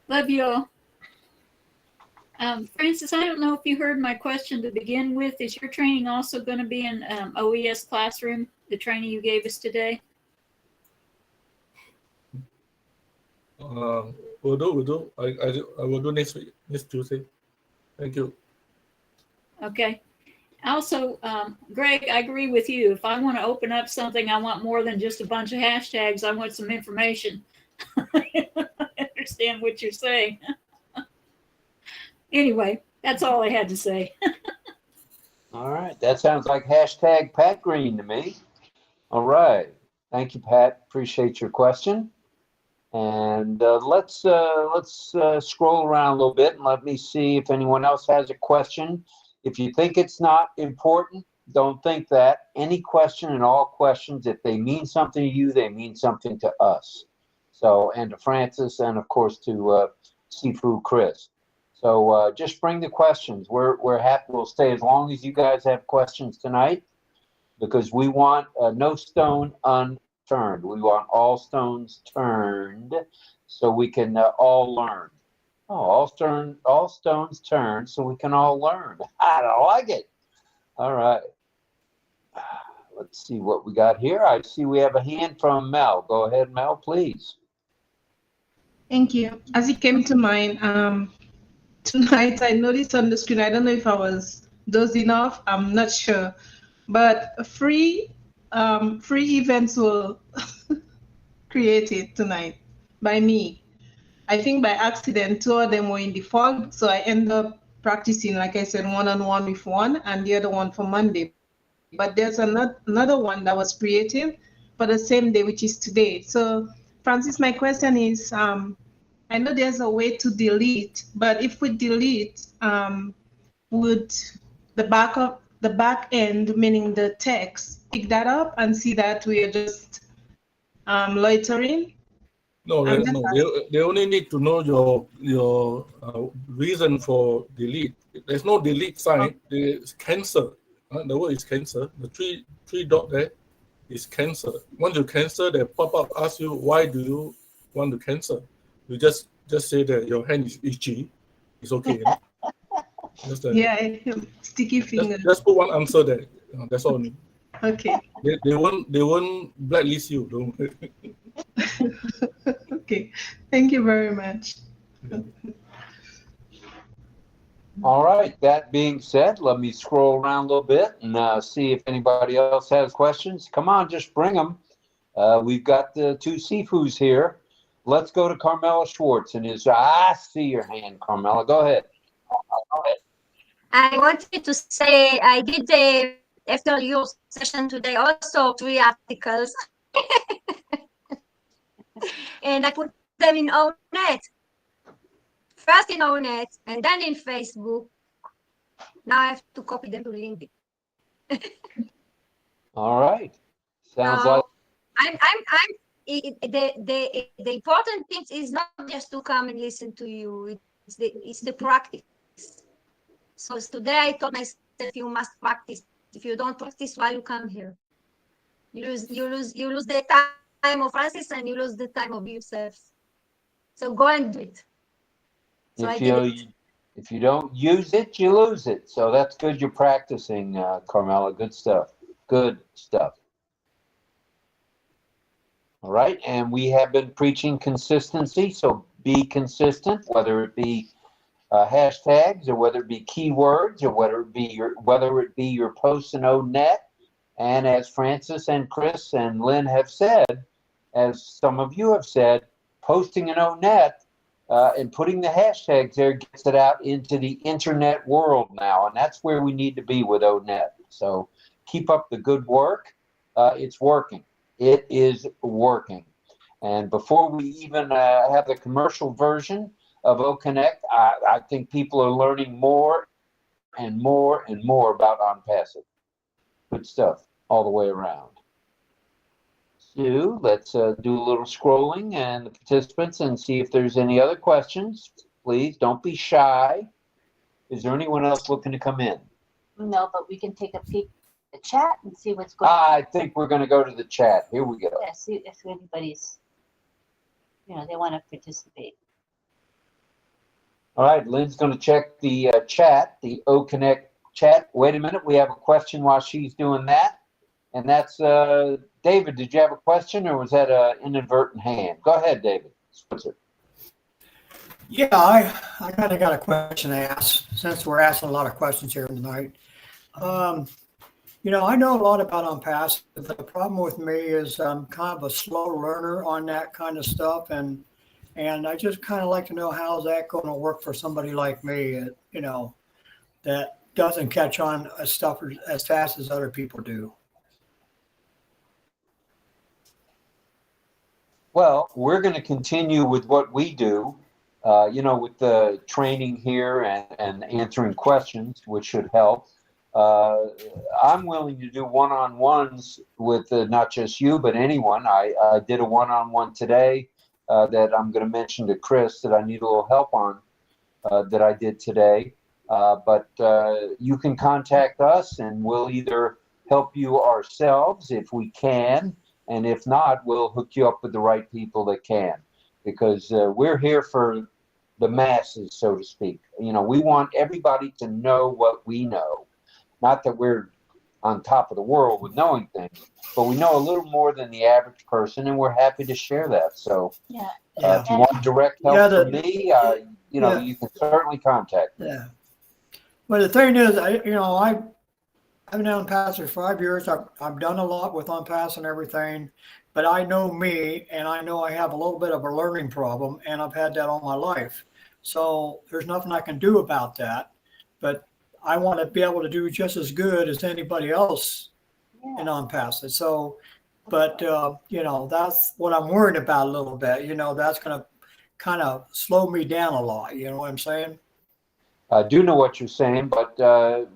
Love you all. Francis, I don't know if you heard my question to begin with. Is your training also going to be in OES Classroom, the training you gave us today? We'll do. I will do next Tuesday. Thank you. Okay. Also, Greg, I agree with you. If I want to open up something, I want more than just a bunch of hashtags. I want some information. I understand what you're saying. Anyway, that's all I had to say. All right. That sounds like hashtag Pat Green to me. All right. Thank you, Pat. Appreciate your question. And let's scroll around a little bit and let me see if anyone else has a question. If you think it's not important, don't think that. Any question and all questions, if they mean something to you, they mean something to us. So, and to Francis, and of course to Sifu Chris. So just bring the questions. We're happy. We'll stay as long as you guys have questions tonight, because we want no stone unturned. We want all stones turned so we can all learn. Oh, all stones turned so we can all learn. I don't like it. All right. Let's see what we got here. I see we have a hand from Mel. Go ahead, Mel, please. Thank you. As it came to mind, tonight I noticed on the screen, I don't know if I was dozing off, I'm not sure, but free events were created tonight by me. I think by accident, 2 of them were in default, so I ended up practicing, like I said, one-on-one with one and the other one for Monday. But there's another one that was created for the same day, which is today. So, Francis, my question is, I know there's a way to delete, but if we delete, would the back end, meaning the text, pick that up and see that we are just loitering? No, they only need to know your reason for delete. There's no delete sign. It's cancel. The word is cancel. The three dot there is cancel. Once you cancel, they pop up, ask you why do you want to cancel. You just say that your hand is itchy. It's okay. Yeah, sticky finger. Just put one answer there. That's all. Okay. They won't blacklist you. Don't. Okay. Thank you very much. All right. That being said, let me scroll around a little bit and see if anybody else has questions. Come on, just bring them. We've got the two Sifus here. Let's go to 𝗘𝘃𝗁𝗁 and I see your hand, Carmela. Go ahead. I wanted to say I did after your session today also 3 articles. And I put them in ONET. First in ONET and then in Facebook. Now I have to copy them to LinkedIn. All right. Sounds like the important thing is not just to come and listen to you. It's the practice. So today I told myself you must practice. If you don't practice, why you come here? You lose the time of Francis and you lose the time of yourself. So go and do it. So if you don't use it, you lose it. So that's good. You're practicing, Carmela. Good stuff. Good stuff. All right, and we have been preaching consistency. So be consistent, whether it be hashtags or whether it be keywords or whether it be your posts in ONET. And as Francis and Chris and Lynn have said, as some of you have said, posting in ONET and putting the hashtags there gets it out into the internet world now, and that's where we need to be with ONET. So keep up the good work. It's working. It is working. And before we even have the commercial version of OConnect, I think people are learning more and more and more about OnPassive. Good stuff all the way around. So let's do a little scrolling and the participants and see if there's any other questions. Please don't be shy. Is there anyone else looking to come in? No, but we can take a peek at the chat and see what's going on. I think we're going to go to the chat. Here we go. Yeah, see if anybody's, they want to participate. All right, Lynn's going to check the chat, the OConnect chat. Wait a minute, we have a question while she's doing that. And that's, David, did you have a question or was that an inadvertent hand? Go ahead, David. Switzer. Yeah, I kind of got a question to ask since we're asking a lot of questions here tonight. I know a lot about OnPassive. The problem with me is I'm kind of a slow learner on that kind of stuff. And I just kind of like to know how's that going to work for somebody like me, that doesn't catch on stuff as fast as other people do. Well, we're going to continue with what we do, with the training here and answering questions, which should help. I'm willing to do one-on-ones with not just you, but anyone. I did a one-on-one today that I'm going to mention to Chris that I need a little help on that I did today. But you can contact us and we'll either help you ourselves if we can. And if not, we'll hook you up with the right people that can, because we're here for the masses, so to speak. We want everybody to know what we know. Not that we're on top of the world with knowing things, but we know a little more than the average person, and we're happy to share that. So if you want direct help from me, you can certainly contact me. Yeah. Well, the thing is, I've been on OnPassive for 5 years. I've done a lot with OnPassive and everything, but I know me, and I know I have a little bit of a learning problem, and I've had that all my life. So there's nothing I can do about that. But I want to be able to do just as good as anybody else in OnPassive. So, but that's what I'm worried about a little bit. That's going to kind of slow me down a lot. You know what I'm saying? I do know what you're saying, but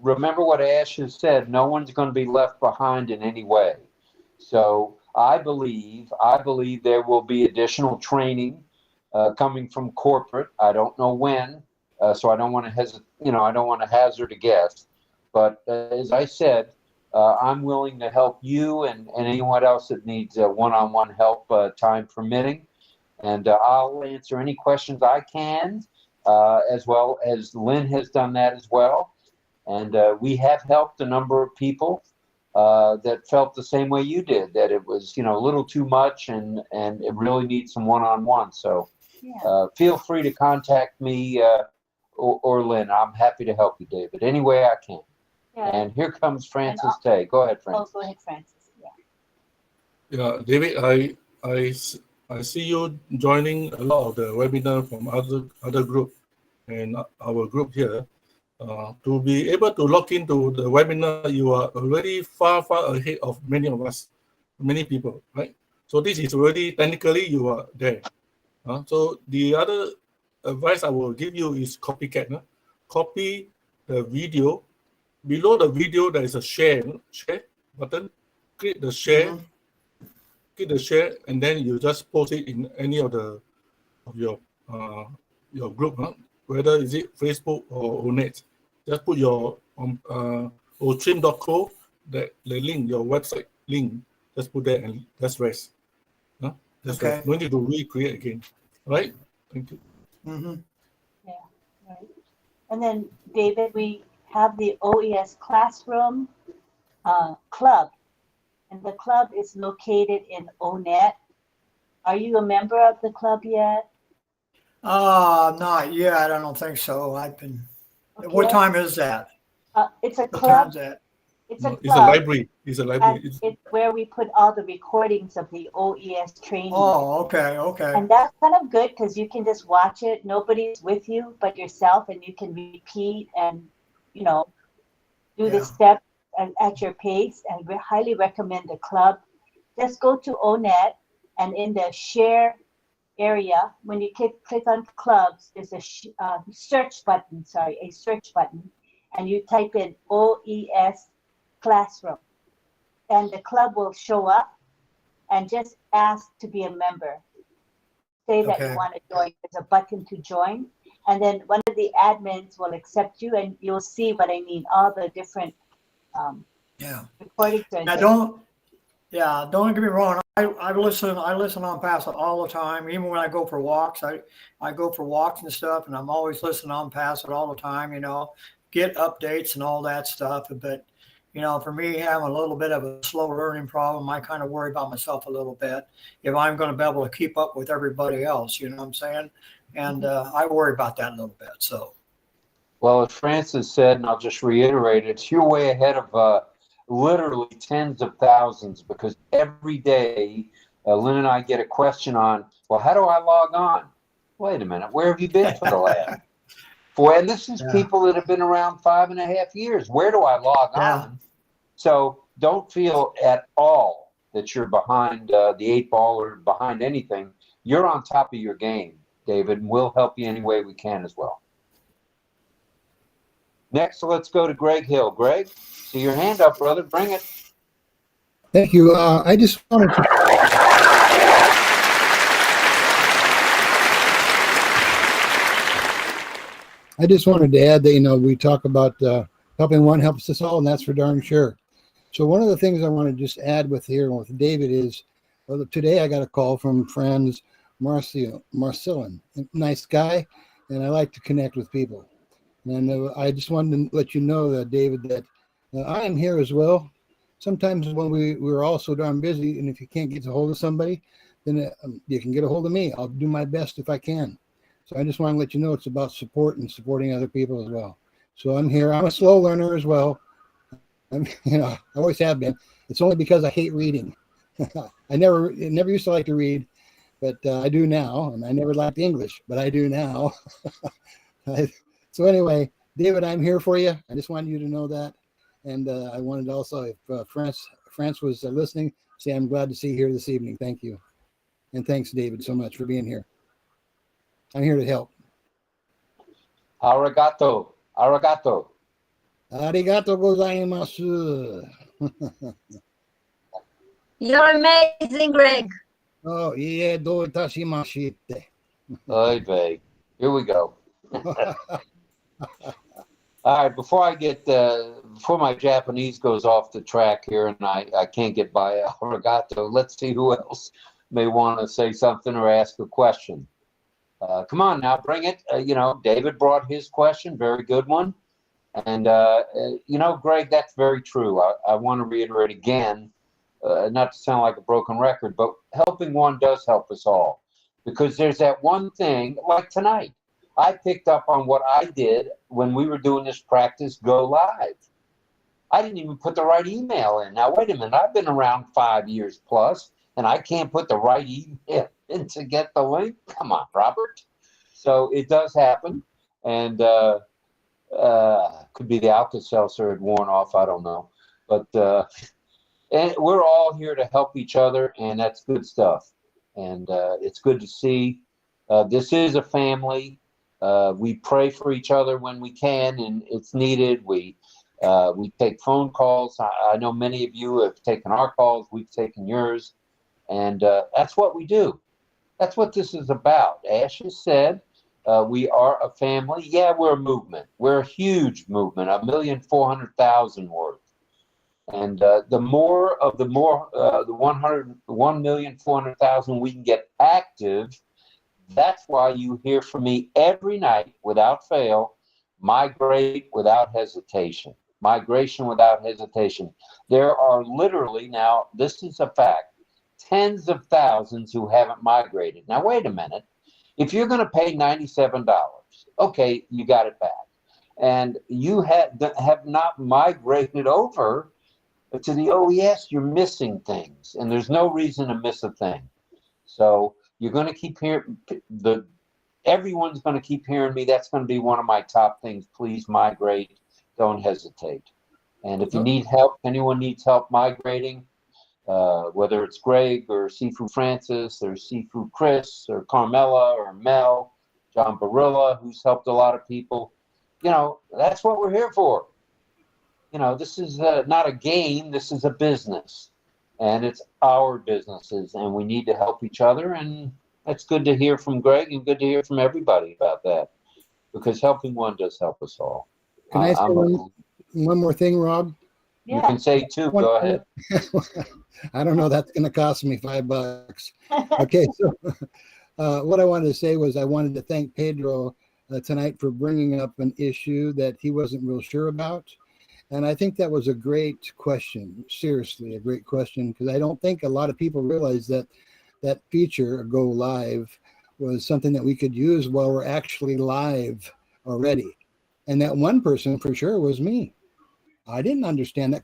remember what Ash has said, no one's going to be left behind in any way. So I believe there will be additional training coming from corporate. I don't know when, so I don't want to hazard a guess. But as I said, I'm willing to help you and anyone else that needs one-on-one help, time permitting. And I'll answer any questions I can. As well as Lynn has done that as well. And we have helped a number of people that felt the same way you did, that it was, a little too much and it really needs some one-on-one. So feel free to contact me or Lynn. I'm happy to help you, David, any way I can. Yeah. And here comes Francis Tay. Go ahead, Francis. Oh, go ahead, Francis. Yeah. Yeah, David, I see you joining a lot of the webinar from other group and our group here. To be able to log into the webinar, you are already far ahead of many of us, many people, right? So this is already technically you are there. So the other advice I will give you is copycat. Copy the video. Below the video, there is a share button. Click the share. Click the share, and then you just post it in any of your group, whether is it Facebook or Onet. Just put your 𝗘𝘃𝗲𝗧, the link, your website link. Just put that and just rest. Just Okay. rest. No need to recreate again. All right? Thank you. Yeah, right. And then, David, we have the OES Classroom Club, and the club is located in Onet. Are you a member of the club yet? Not yet. I don't think so. I've been. Okay. What time is that? It's a What club. time's that? It's a It's a club. library. It's a library. And it's where we put all the recordings of the OES training. Oh, okay, okay. And that's kind of good because you can just watch it. Nobody's with you but yourself, and you can repeat and, do the steps at your pace. And we highly recommend the club. Just go to Onet, and in the share area, when you click on clubs, there's a search button, and you type in OES Classroom, and the club will show up, and just ask to be a member. Say that you want to join. There's a button to join, and then one of the admins will accept you, and you'll see what I mean, all the different recordings. Now don't get me wrong. I listen on Passive all the time. Even when I go for walks, I go for walks and stuff, and I'm always listening on Passive all the time. Get updates and all that stuff. But for me, having a little bit of a slow learning problem, I kind of worry about myself a little bit if I'm going to be able to keep up with everybody else. You know what I'm saying? And I worry about that a little bit. So, well, as Francis said, and I'll just reiterate it, you're way ahead of literally tens of thousands, because every day Lynn and I get a question on, well, how do I log on? Wait a minute, where have you been for the last? And this is people that have been around 5.5 years. Where do I log on? So don't feel at all that you're behind the 8 ball or behind anything. You're on top of your game, David, and we'll help you any way we can as well. Next, let's go to Greg Hill. Greg, see your hand up, brother. Bring it. Thank you. I just wanted to. I just wanted to add that, we talk about helping one helps us all, and that's for darn sure. So one of the things I want to just add with David is, today I got a call from friends Marcellin, nice guy, and I like to connect with people. And I just wanted to let you know that, David, that I am here as well. Sometimes when we're all so darn busy, and if you can't get a hold of somebody, then you can get a hold of me. I'll do my best if I can. So I just want to let you know it's about support and supporting other people as well. So I'm here. I'm a slow learner as well. I always have been. It's only because I hate reading. I never used to like to read, but I do now. And I never liked English, but I do now. So anyway, David, I'm here for you. I just wanted you to know that. And I wanted also, if France was listening, say I'm glad to see you here this evening. Thank you. And thanks, David, so much for being here. I'm here to help. Arigato. Arigato. Arigato gozaimasu. You're amazing, Greg. Oh, yeah, do itashimashite. Oy vey. Here we go. All right, before my Japanese goes off the track here and I can't get by arigato, let's see who else may want to say something or ask a question. Come on now, bring it. David brought his question, very good one. And, Greg, that's very true. I want to reiterate again, not to sound like a broken record, but helping one does help us all. Because there's that one thing, like tonight, I picked up on what I did when we were doing this practice go live. I didn't even put the right email in. Now, wait a minute. I've been around 5 years plus, and I can't put the right email in to get the link. Come on, Robert. So it does happen. And could be the Alka-Seltzer had worn off. I don't know. But and we're all here to help each other, and that's good stuff. And it's good to see. This is a family. We pray for each other when we can, and it's needed. We take phone calls. I know many of you have taken our calls. We've taken yours, and that's what we do. That's what this is about. Ash has said, we are a family. Yeah, we're a movement. We're a huge movement, 1,400,000 worth. And the 1,400,000 we can get active. That's why you hear from me every night without fail. Migrate without hesitation. Migration without hesitation. There are literally, now this is a fact, tens of thousands who haven't migrated. Now wait a minute. If you're going to pay $97, okay, you got it back, and you have not migrated over to the OES, you're missing things, and there's no reason to miss a thing. So you're going to keep hearing everyone's going to keep hearing me. That's going to be one of my top things. Please migrate. Don't hesitate. And if you need help, anyone needs help migrating, whether it's Greg or Sifu Francis or Sifu Chris or Carmela or Mel, John Barilla, who's helped a lot of people, that's what we're here for. This is not a game. This is a business, and it's our businesses, and we need to help each other. And it's good to hear from Greg and good to hear from everybody about that, because helping one does help us all. Can I say one more thing, Rob? You can say two. Go ahead. I don't know. That's going to cost me $5. Okay. So what I wanted to say was I wanted to thank Pedro tonight for bringing up an issue that he wasn't real sure about. And I think that was a great question. Seriously, a great question, because I don't think a lot of people realize that that feature, Go Live, was something that we could use while we're actually live already. And that one person for sure was me. I didn't understand that.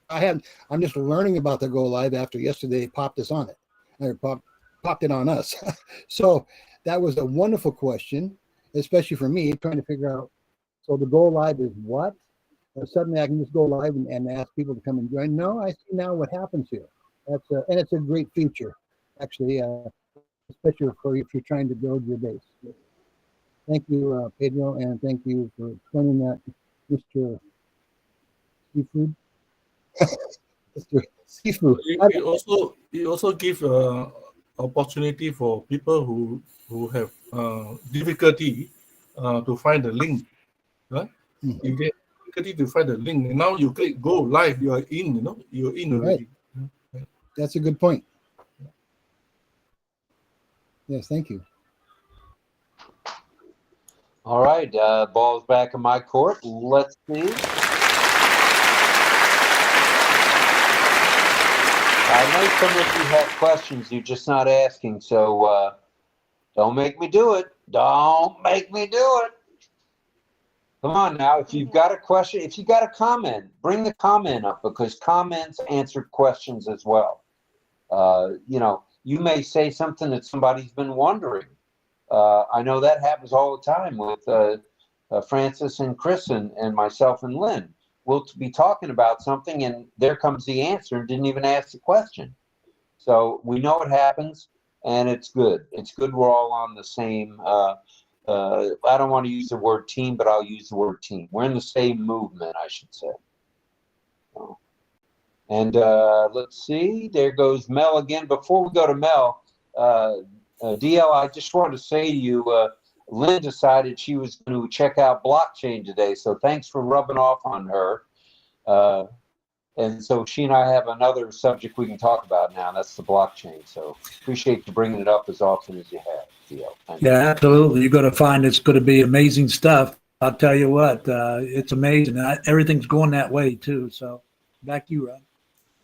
I'm just learning about the Go Live after yesterday popped us on it, or popped it on us. So that was a wonderful question, especially for me, trying to figure out, so the Go Live is what? Suddenly I can just go live and ask people to come and join. No, I see now what happens here. And it's a great feature, actually, especially for if you're trying to build your base. Thank you, Pedro, and thank you for explaining that, Mr. Seafood. Mr. Seafood. It also gives opportunity for people who have difficulty to find the link. Right? Mm-hmm. You get difficulty to find the link. And now you click Go Live, you are in. You're in already. Right. That's a good point. Yes, thank you. All right, ball's back in my court. Let's see. I know some of you have questions, you're just not asking, so don't make me do it. Don't make me do it. Come on now, if you've got a question, if you got a comment, bring the comment up, because comments answer questions as well. You may say something that somebody's been wondering. I know that happens all the time with Francis and Chris and myself and Lynn. We'll be talking about something and there comes the answer and didn't even ask the question. So we know it happens, and it's good. It's good we're all on the same, I don't want to use the word team, but I'll use the word team. We're in the same movement, I should say. And let's see, there goes Mel again. Before we go to Mel, DL, I just wanted to say to you, Lynn decided she was going to check out blockchain today, so thanks for rubbing off on her. And so she and I have another subject we can talk about now, and that's the blockchain. So appreciate you bringing it up as often as you have, DL. Thank you. Absolutely. You're going to find it's going to be amazing stuff. I'll tell you what, it's amazing. Everything's going that way too. So back to you, Rob.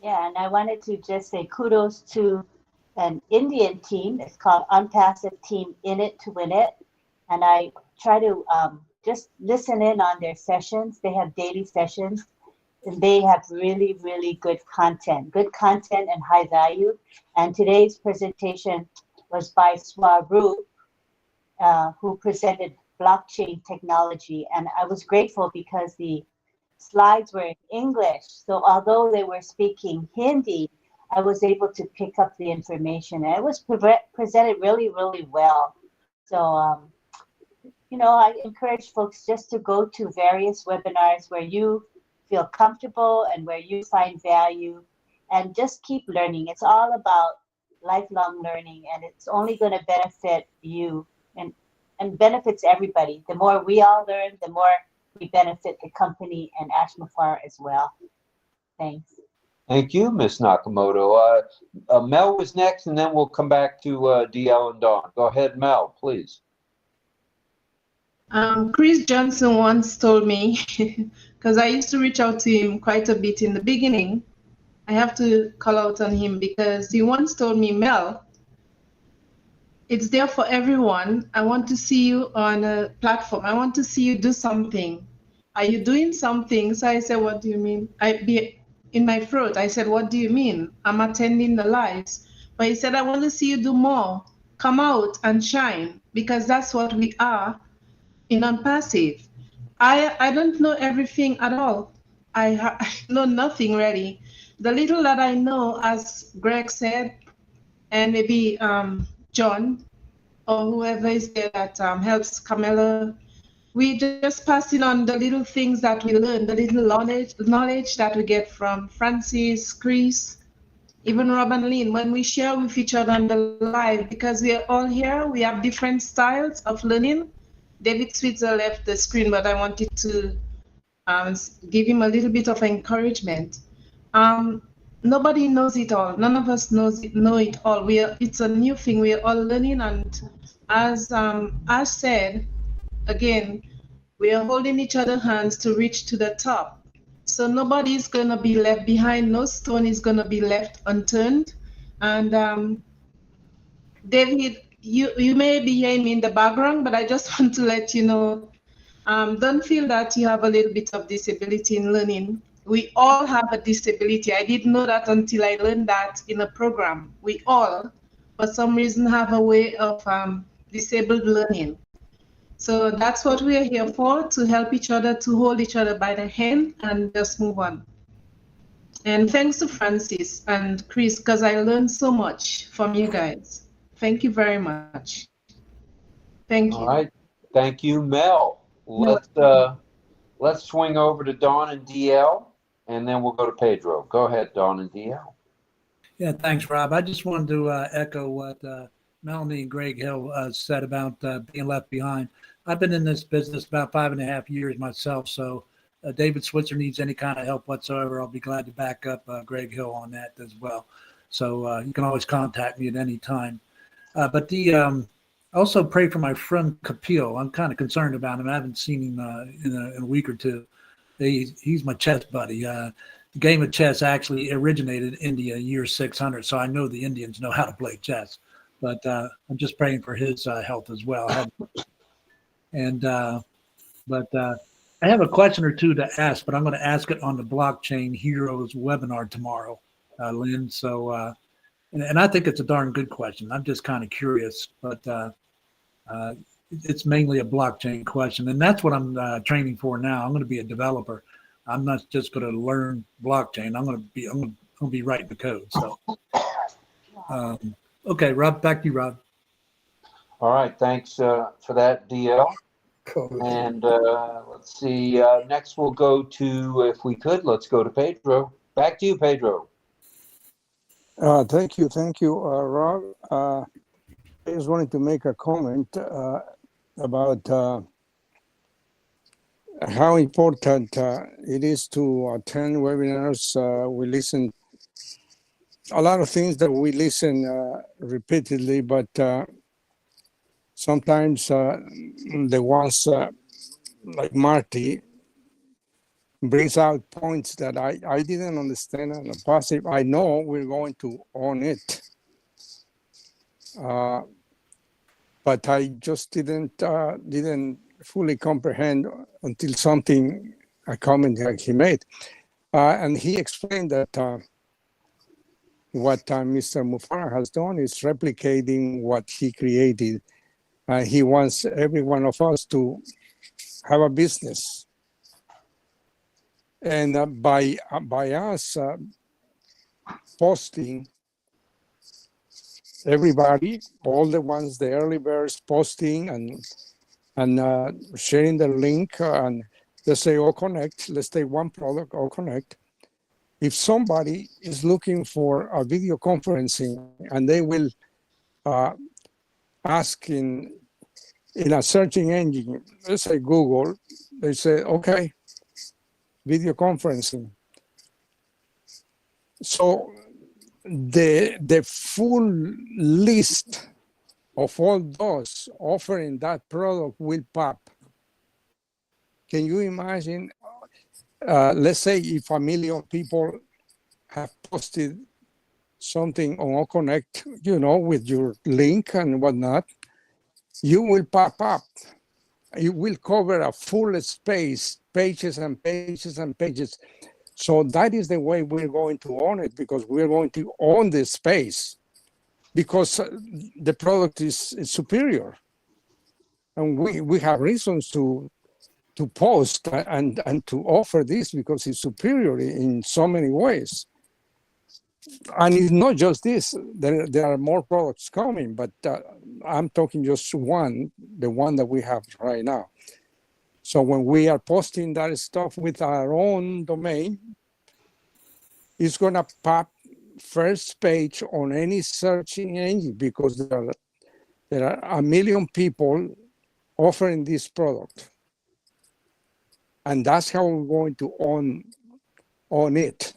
Yeah, and I wanted to just say kudos to an Indian team. It's called OnPassive Team In It to Win It. and I try to just listen in on their sessions. They have daily sessions, and they have really, really good content and high value. And today's presentation was by Swaroop, who presented blockchain technology. And I was grateful because the slides were in English. So although they were speaking Hindi, I was able to pick up the information. And it was presented really, really well. So, you know, I encourage folks just to go to various webinars where you feel comfortable and where you find value, and just keep learning. It's all about lifelong learning, and it's only going to benefit you and benefits everybody. The more we all learn, the more we benefit the company and Ashmafar as well. Thanks. Thank you, Ms. Nakamoto. Mel was next, and then we'll come back to DL and Dawn. Go ahead, Mel, please. Chris Johnson once told me, because I used to reach out to him quite a bit in the beginning. I have to call out on him because he once told me, Mel, it's there for everyone. I want to see you on a platform. I want to see you do something. Are you doing something? So I said, what do you mean? In my throat, I said, what do you mean? I'm attending the lives. But he said, I want to see you do more. Come out and shine, because that's what we are in OnPassive. I don't know everything at all. I know nothing really. The little that I know, as Greg said, and maybe John or whoever is there that helps Camilla, we just passing on the little things that we learn, the little knowledge that we get from Francis, Chris, even Rob and Lynn, when we share with each other on the live, because we are all here, we have different styles of learning. David Switzer left the screen, but I wanted to give him a little bit of encouragement. Nobody knows it all. None of us know it all. It's a new thing. We are all learning, and as said, again, we are holding each other's hands to reach to the top. So nobody is going to be left behind. No stone is going to be left unturned. And David, you may be hearing me in the background, but I just want to let you know, don't feel that you have a little bit of disability in learning. We all have a disability. I didn't know that until I learned that in a program. We all, for some reason, have a way of disabled learning. So that's what we are here for, to help each other, to hold each other by the hand and just move on. And thanks to Francis and Chris, because I learned so much from you guys. Thank you very much. Thank you. All right. Thank you, Mel. Let's swing over to Dawn and DL, and then we'll go to Pedro. Go ahead, Dawn and DL. Yeah, thanks, Rob. I just wanted to echo what Melanie and Greg Hill said about being left behind. I've been in this business about 5.5 years myself, so David Switzer needs any kind of help whatsoever, I'll be glad to back up Greg Hill on that as well. So you can always contact me at any time. But also pray for my friend Kapil. I'm kind of concerned about him. I haven't seen him in a week or two. He's my chess buddy. The game of chess actually originated in India in year 600, so I know the Indians know how to play chess. But I'm just praying for his health as well. I have a question or two to ask, but I'm going to ask it on the Blockchain Heroes webinar tomorrow, Lynn. So, and I think it's a darn good question. I'm just kind of curious, but it's mainly a blockchain question, and that's what I'm training for now. I'm going to be a developer. I'm not just going to learn blockchain. I'm going to be writing the code. So, okay, Rob, back to you, Rob. All right, thanks for that, DL. Cool. And let's see. Next, we'll go to, if we could, let's go to Pedro. Back to you, Pedro. Thank you, Rob. I just wanted to make a comment about how important it is to attend webinars. We listen a lot of things that we listen repeatedly, but sometimes the ones like Marty brings out points that I didn't understand on the positive. I know we're going to own it. but I just didn't fully comprehend until a comment that he made. And he explained that what Mr. Mufara has done is replicating what he created. He wants every one of us to have a business. And by us posting, everybody, all the ones, the early birds posting and sharing the link, and let's say all connect, let's say one product, all connect. If somebody is looking for a video conferencing and they will ask in a searching engine, let's say Google, they say, okay, video conferencing. So the full list of all those offering that product will pop. Can you imagine, let's say if 1 million people have posted something on Connect, with your link and whatnot, you will pop up. You will cover a full space, pages and pages and pages. So that is the way we're going to own it, because we're going to own this space, because the product is superior. And we have reasons to post and to offer this because it's superior in so many ways. And it's not just this, there are more products coming, but I'm talking just one, the one that we have right now. So when we are posting that stuff with our own domain, it's going to pop first page on any searching engine, because there are 1 million people offering this product. And that's how we're going to own it.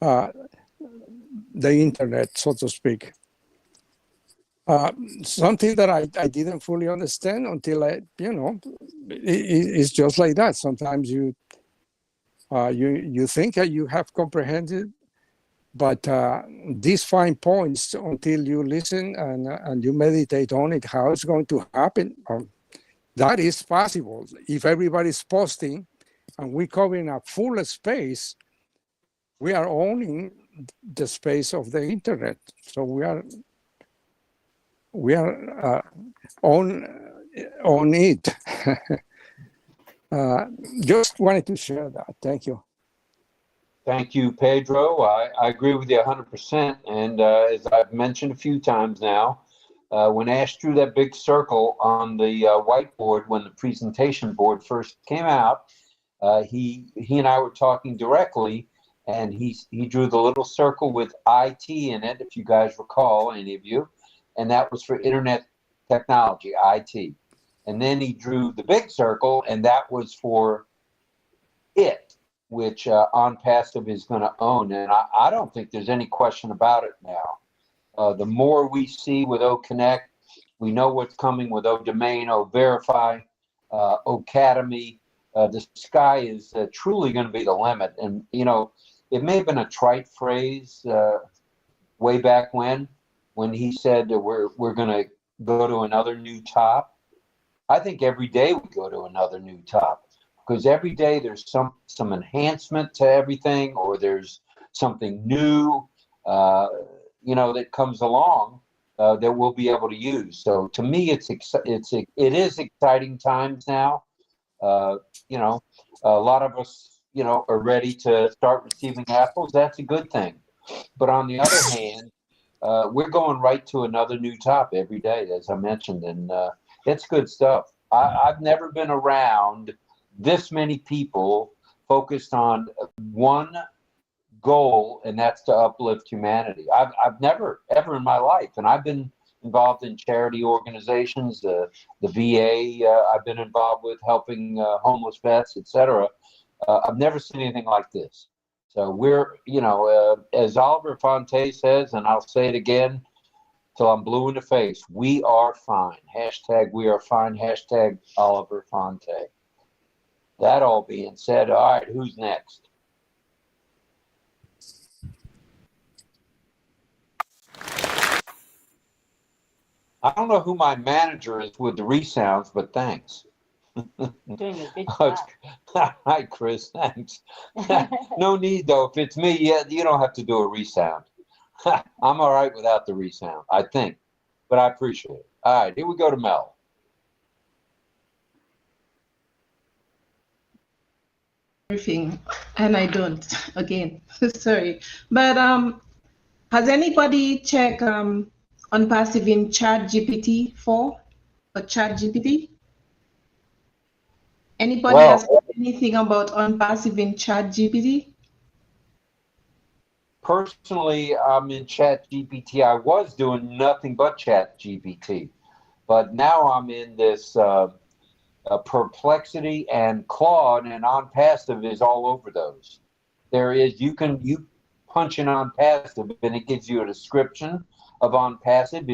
The internet, so to speak. Something that I didn't fully understand until it's just like that. Sometimes you think that you have comprehended, but these fine points, until you listen and you meditate on it, how it's going to happen, that is possible. If everybody's posting and we're covering a full space, we are owning the space of the internet. So we are on it. Just wanted to share that. Thank you. Thank you, Pedro. I agree with you 100%. And as I've mentioned a few times now, when Ash drew that big circle on the whiteboard when the presentation board first came out, he and I were talking directly, and he drew the little circle with IT in it, if you guys recall, any of you, and that was for internet technology, IT. And then he drew the big circle, and that was for it, which OnPassive is going to own. And I don't think there's any question about it now. The more we see with 𝗘𝗃𝗃, we know what's coming with 𝗘domain, 𝗘verify, 𝗘academy. The sky is truly going to be the limit. And, it may have been a trite phrase way back when he said that we're going to go to another new top. I think every day we go to another new top, because every day there's some enhancement to everything, or there's something new, that comes along that we'll be able to use. So to me, it is exciting times now. A lot of us, are ready to start receiving apples. That's a good thing. But on the other hand, we're going right to another new top every day, as I mentioned, and it's good stuff. I've never been around this many people focused on one goal, and that's to uplift humanity. I've never, ever in my life, and I've been involved in charity organizations, the VA, I've been involved with helping homeless vets, etc. I've never seen anything like this. So we're, as Oliver Fonte says, and I'll say it again till I'm blue in the face, we are fine. #we are fine. #Oliver Fonte. That all being said, all right, who's next? I don't know who my manager is with the resounds, but thanks. Doing a good Oh, job. Hi, Chris. Thanks. No need though. If it's me, yeah, you don't have to do a resound. I'm all right without the resound, I think, but I appreciate it. All right, here we go to Mel. Everything, and I don't again. Sorry, but has anybody checked OnPassive in ChatGPT 4 or ChatGPT? Anybody Well, has heard anything about OnPassive in ChatGPT? personally, I'm in ChatGPT. I was doing nothing but ChatGPT, but now I'm in this Perplexity and Claude, and OnPassive is all over those. There is, you punch in OnPassive and it gives you a description of OnPassive.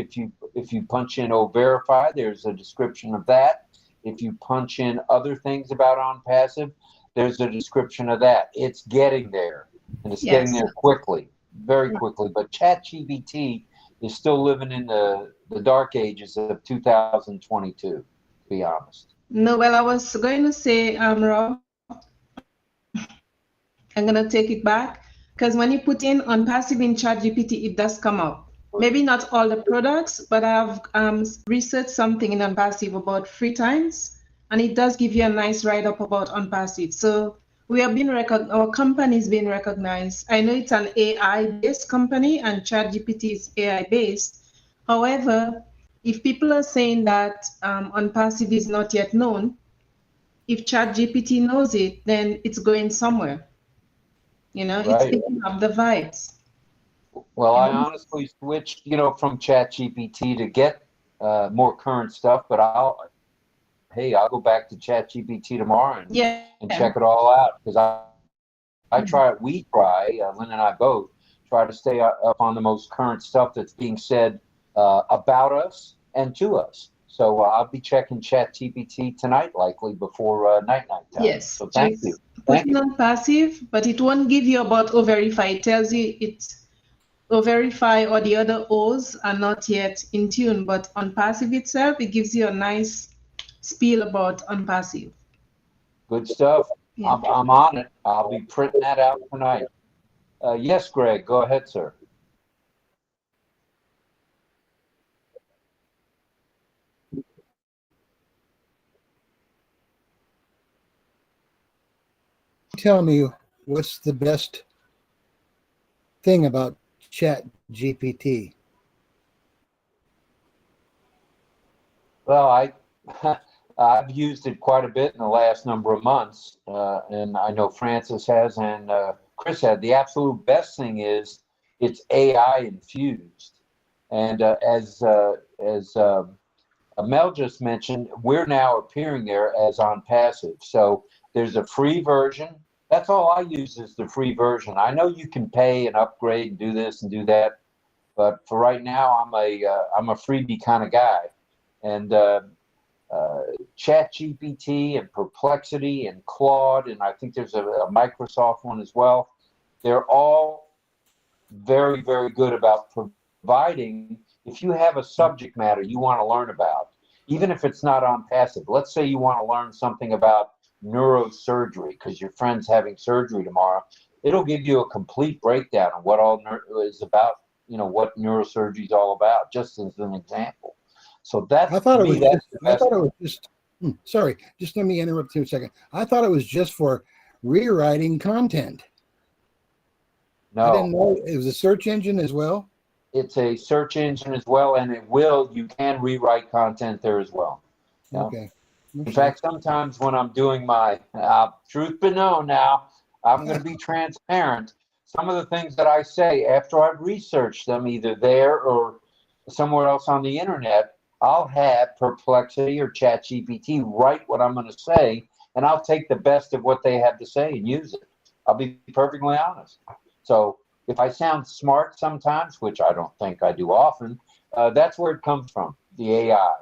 If you punch in 𝗪𝗡, there's a description of that. If you punch in other things about OnPassive, there's a description of that. It's getting there, and it's getting there quickly, very quickly. But ChatGPT is still living in the dark ages of 2022, to be honest. No, well, I was going to say, Rob, I'm going to take it back, because when you put in OnPassive in ChatGPT, it does come up. Maybe not all the products, but I have researched something in OnPassive about 3 times, and it does give you a nice write-up about OnPassive. So we have been our company is being recognized. I know it's an AI-based company, and ChatGPT is AI-based. However, if people are saying that OnPassive is not yet known, if ChatGPT knows it, then it's going somewhere. You know, it's picking up the vibes. Well, I honestly switched, from ChatGPT to get more current stuff, but I'll go back to ChatGPT tomorrow and check it all out, because we try, Lynn and I both try to stay up on the most current stuff that's being said about us and to us. So I'll be checking ChatGPT tonight, likely before night time. Yes. So thank you. Put it on passive, but it won't give you about 𝗪𝗡. It tells you it's 𝗪𝗡 or the other O's are not yet in tune, but OnPassive itself, it gives you a nice spiel about OnPassive. Good stuff. Yeah. I'm on it. I'll be printing that out tonight. Yes, Greg, go ahead, sir. Tell me what's the best thing about ChatGPT? Well, I've used it quite a bit in the last number of months, and I know Francis has and Chris had. The absolute best thing is it's AI infused, and as Mel just mentioned, we're now appearing there as OnPassive. So there's a free version. That's all I use is the free version. I know you can pay and upgrade and do this and do that, but for right now, I'm a freebie kind of guy. And ChatGPT and Perplexity and Claude, and I think there's a Microsoft one as well. They're all very, very good about providing, if you have a subject matter you want to learn about, even if it's not OnPassive. Let's say you want to learn something about neurosurgery because your friend's having surgery tomorrow. It'll give you a complete breakdown of what all is about, what neurosurgery is all about, just as an example. So that's, I thought it was just sorry, just let me interrupt you a second. I thought it was just for rewriting content. No. I didn't know it was a search engine as well. It's a search engine as well, and you can rewrite content there as well. Okay. In fact, sometimes when I'm doing my truth be known now, I'm going to be transparent. Some of the things that I say after I've researched them, either there or somewhere else on the internet, I'll have Perplexity or ChatGPT write what I'm going to say, and I'll take the best of what they have to say and use it. I'll be perfectly honest. So if I sound smart sometimes, which I don't think I do often, that's where it comes from, the AI.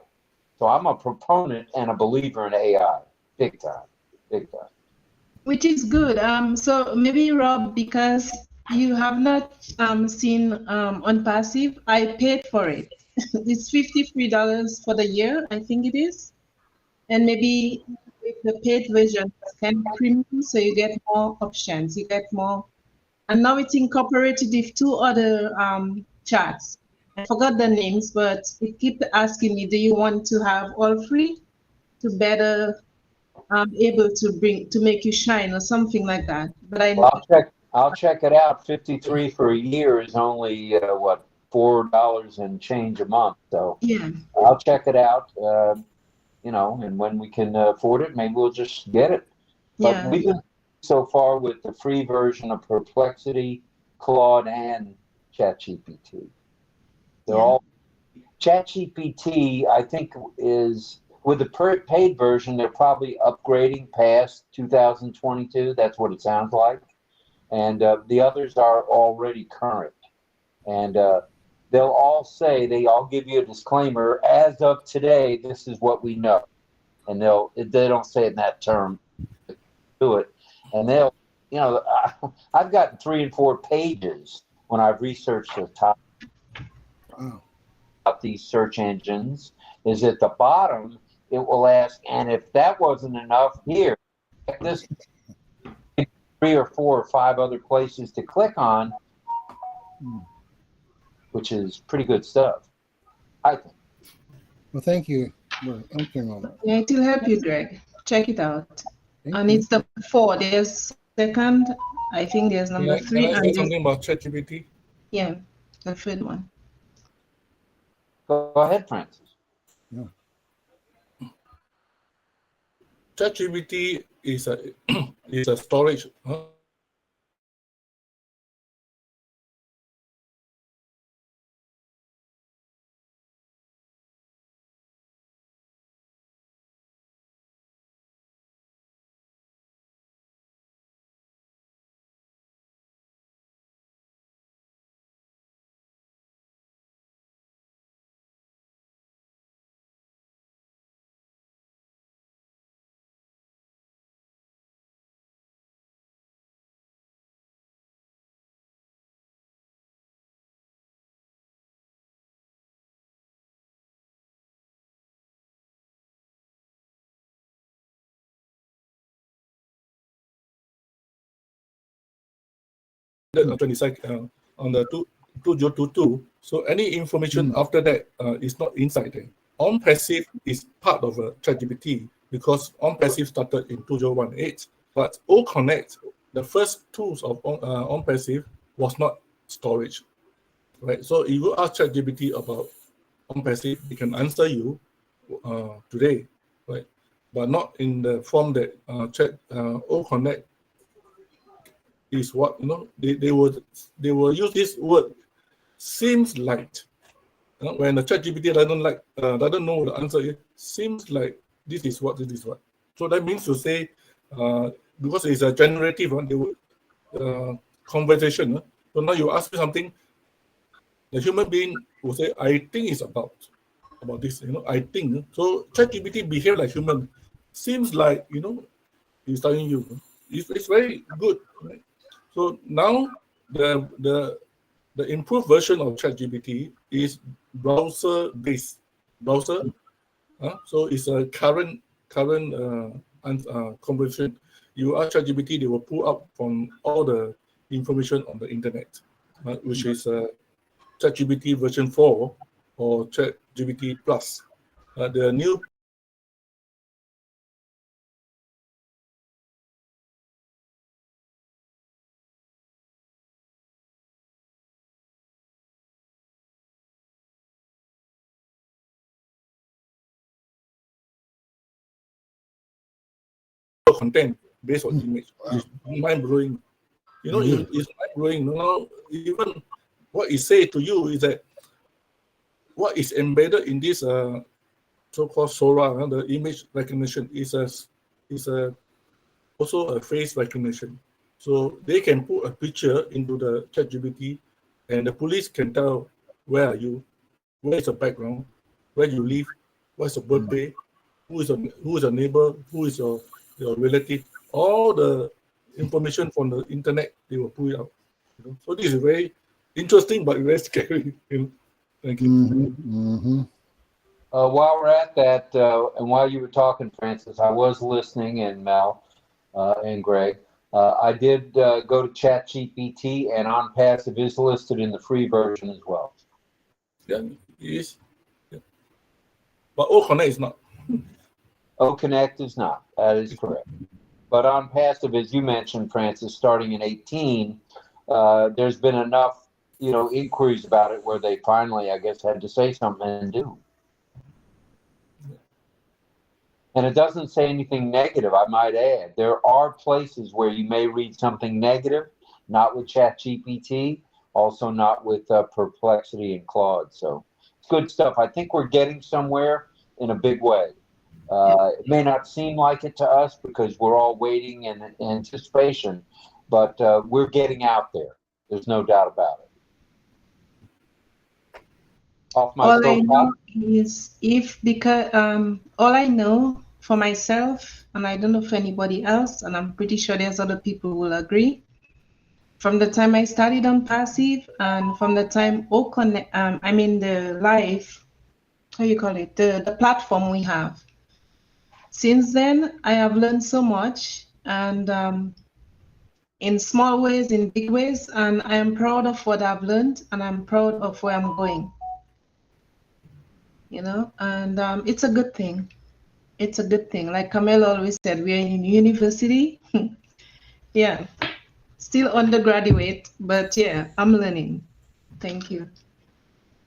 So I'm a proponent and a believer in AI, big time, big time. Which is good. So maybe, Rob, because you have not seen OnPassive, I paid for it. it's $53 for the year, I think it is. And maybe with the paid version, it's kind of premium, so you get more options. You get more. And now it's incorporated with two other chats. I forgot the names, but it keeps asking me, do you want to have all free to better able to make you shine or something like that? But Well, I'll check it out. 53 for a year is only what, $4 and change a month. So yeah, I'll check it out. You know, and when we can afford it, maybe we'll just get it. But yeah, we've been so far with the free version of Perplexity, Claude, and ChatGPT. They're all ChatGPT, I think, is with the paid version, they're probably upgrading past 2022. That's what it sounds like. And the others are already current. And they'll all say, they all give you a disclaimer, as of today, this is what we know. And they don't say it in that term, do it. And they'll, you know, I've gotten 3 and 4 pages when I've researched the top about these search engines, is at the bottom, it will ask, and if that wasn't enough, here, this 3 or 4 or 5 other places to click on, which is pretty good stuff, I think. Well, thank you for answering all that. Yeah, it will help you, Greg. Check it out. Thank And you. it's the 4. There's second, I think there's number 3. Can I and say there's, something about ChatGPT? yeah, the third one. Go ahead, Francis. Yeah. ChatGPT is a storage. On 22nd, on the 2022. So any information after that is not inside there. OnPassive is part of ChatGPT because OnPassive started in 2018. But OConnect, the first tools of OnPassive was not storage, right? So if you ask ChatGPT about OnPassive, it can answer you today, right? But not in the form that OConnect is what, you know, they will use this word, seems like. When the ChatGPT doesn't know the answer is, seems like this is what. So that means to say, because it's a generative one, they would conversation. So now you ask me something, the human being will say, I think it's about this, you know, I think. So ChatGPT behave like human. Seems like, you know, he's telling you. It's very good, right? So now the improved version of ChatGPT is browser-based. So it's a current conversation. You ask ChatGPT, they will pull up from all the information on the internet, which is ChatGPT version 4 or ChatGPT Plus. The new content based on image. It's mind-blowing. You know, it's mind-blowing. You know, even what it say to you is that what is embedded in this so-called SORA, the image recognition, is also a face recognition. So they can put a picture into the ChatGPT, and the police can tell where are you, where is the background, where you live, what's your birthday, who is a neighbor, who is your relative. All the information from the internet, they will pull it out. You know? So this is very interesting but very scary. You know? Thank you. While we're at that, and while you were talking, Francis, I was listening, and Mel and Greg. I did go to ChatGPT, and OnPassive is listed in the free version as well. Yeah, it is. Yeah. But OConnect is not. OConnect is not. That is correct. But OnPassive, as you mentioned, Francis, starting in 18, there's been enough, inquiries about it where they finally, I guess, had to say something and do. And it doesn't say anything negative, I might add. There are places where you may read something negative, not with ChatGPT, also not with Perplexity and Claude. So it's good stuff. I think we're getting somewhere in a big way. It may not seem like it to us because we're all waiting in anticipation, but we're getting out there. There's no doubt about it. Off my All I soapbox. know is all I know for myself, and I don't know for anybody else, and I'm pretty sure there's other people who will agree. From the time I started OnPassive, and from the time the live, the platform we have. Since then, I have learned so much, and in small ways, in big ways, and I am proud of what I've learned, and I'm proud of where I'm going. And it's a good thing. It's a good thing. Like Kamel always said, we're in university. Yeah, still undergraduate, but yeah, I'm learning. Thank you.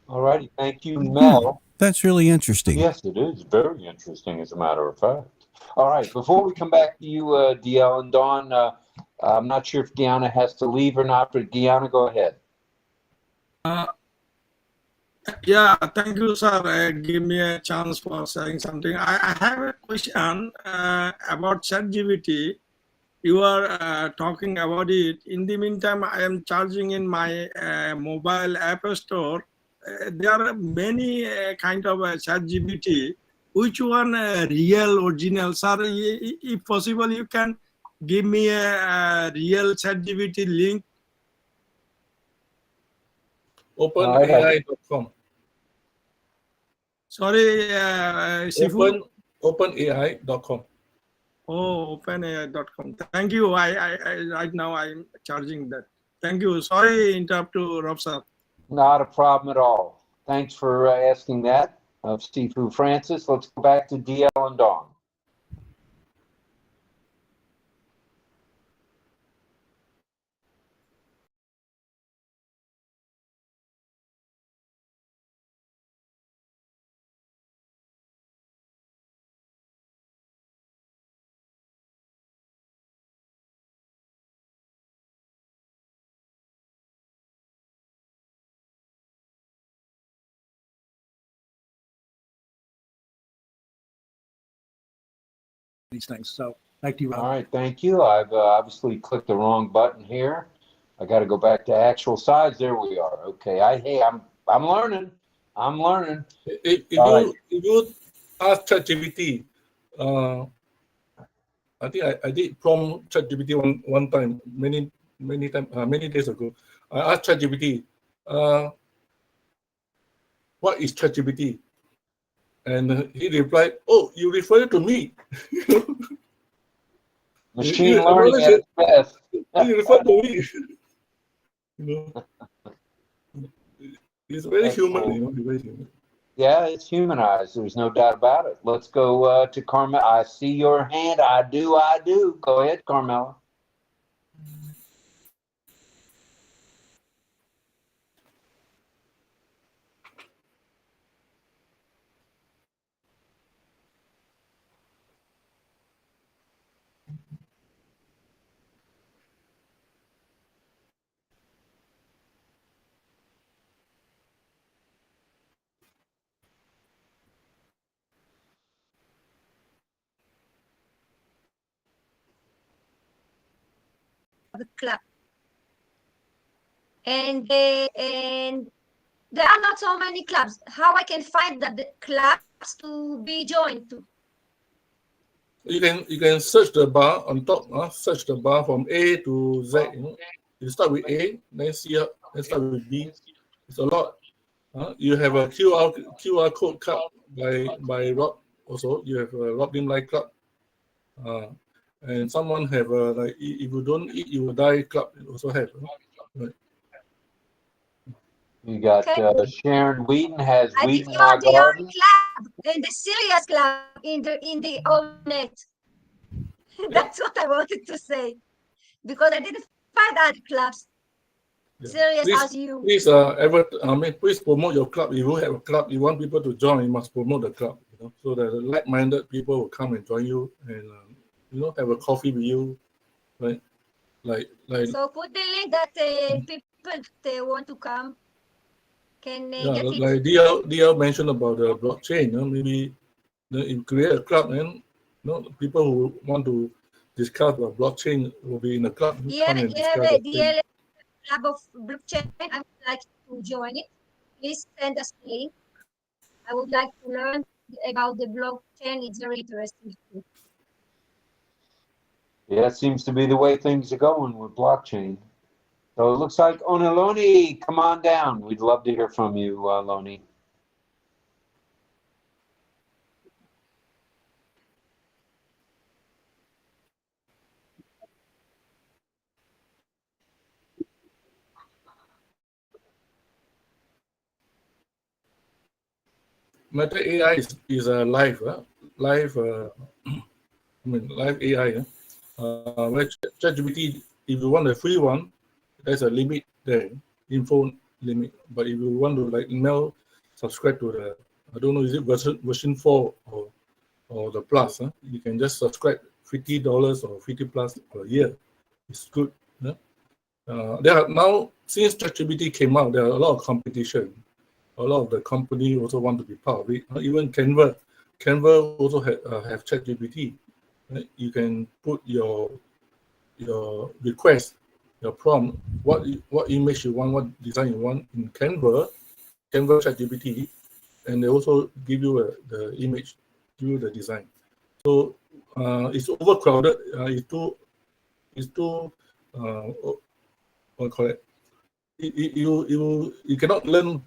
All righty. Thank you, Mel. That's really interesting. Yes, it is very interesting, as a matter of fact. All right. Before we come back to you, DL and Dawn, I'm not sure if 𝗀𝗲 has to leave or not, but 𝗀𝗲, go ahead. Yeah, thank you, sir. Give me a chance for saying something. I have a question about ChatGPT. You are talking about it. In the meantime, I am charging in my mobile app store. There are many kind of ChatGPT. Which one real, original? Sir, if possible, you can give me a real ChatGPT link. OpenAI.com. Sorry, Sifu. OpenAI.com. Oh, OpenAI.com. Thank you. I right now I'm charging that. Thank you. Sorry, interrupt to Rob sir. Not a problem at all. Thanks for asking that of Sifu Francis. Let's go back to DL and Dawn. These things. So back to you, Rob. All right, thank you. I've obviously clicked the wrong button here. I got to go back to actual size. There we are. Okay. I'm learning. I'm learning. If you ask ChatGPT, I think I did prompt ChatGPT one time, many days ago. I asked ChatGPT, what is ChatGPT? And he replied, "Oh, you refer to me." Machine learning at its best. He referred to me. It's very human, very human. Yeah, it's humanized. There's no doubt about it. Let's go to Carmel. I see your hand. I do. Go ahead, Carmela. The club. And there are not so many clubs. How I can find the clubs to be joined to? You can search the bar on top. Search the bar from A to Z. You start with A, then C, then start with B. It's a lot. You have a QR code club by Rob also. You have a Rob Lim Life Club. And someone have like if you don't eat you will die club. It also have. Right. You got Sharon Wheaton has I think Wheaton you are the Garden. only club in the serious club in the net. That's what I wanted to say, because I didn't find other clubs serious as you. Please, please promote your club. If you have a club, you want people to join, you must promote the club. So that like-minded people will come and join you, and have a coffee with you, right? Like. So put the link that people they want to come can get it. Like DL mentioned about the blockchain. Maybe if you create a club, and people who want to discuss about blockchain will be in the club. DL Club of Blockchain. I would like to join it. Please send us the link. I would like to learn about the blockchain. It's very interesting too. Yeah, it seems to be the way things are going with blockchain. So it looks like Oneloni, come on down. We'd love to hear from you, Loni. Meta AI is a live AI. Where ChatGPT, if you want a free one, there's a limit there, info limit. But if you want to email, subscribe to the, I don't know, is it version 4 or the plus? You can just subscribe $50 or 50 plus per year. It's good. There are now, since ChatGPT came out, there are a lot of competition. A lot of the company also want to be part of it. Even Canva also have ChatGPT. Right? You can put your request, your prompt, what image you want, what design you want in Canva ChatGPT, and they also give you the image, give you the design. So it's overcrowded. It's too what do you call it? You cannot learn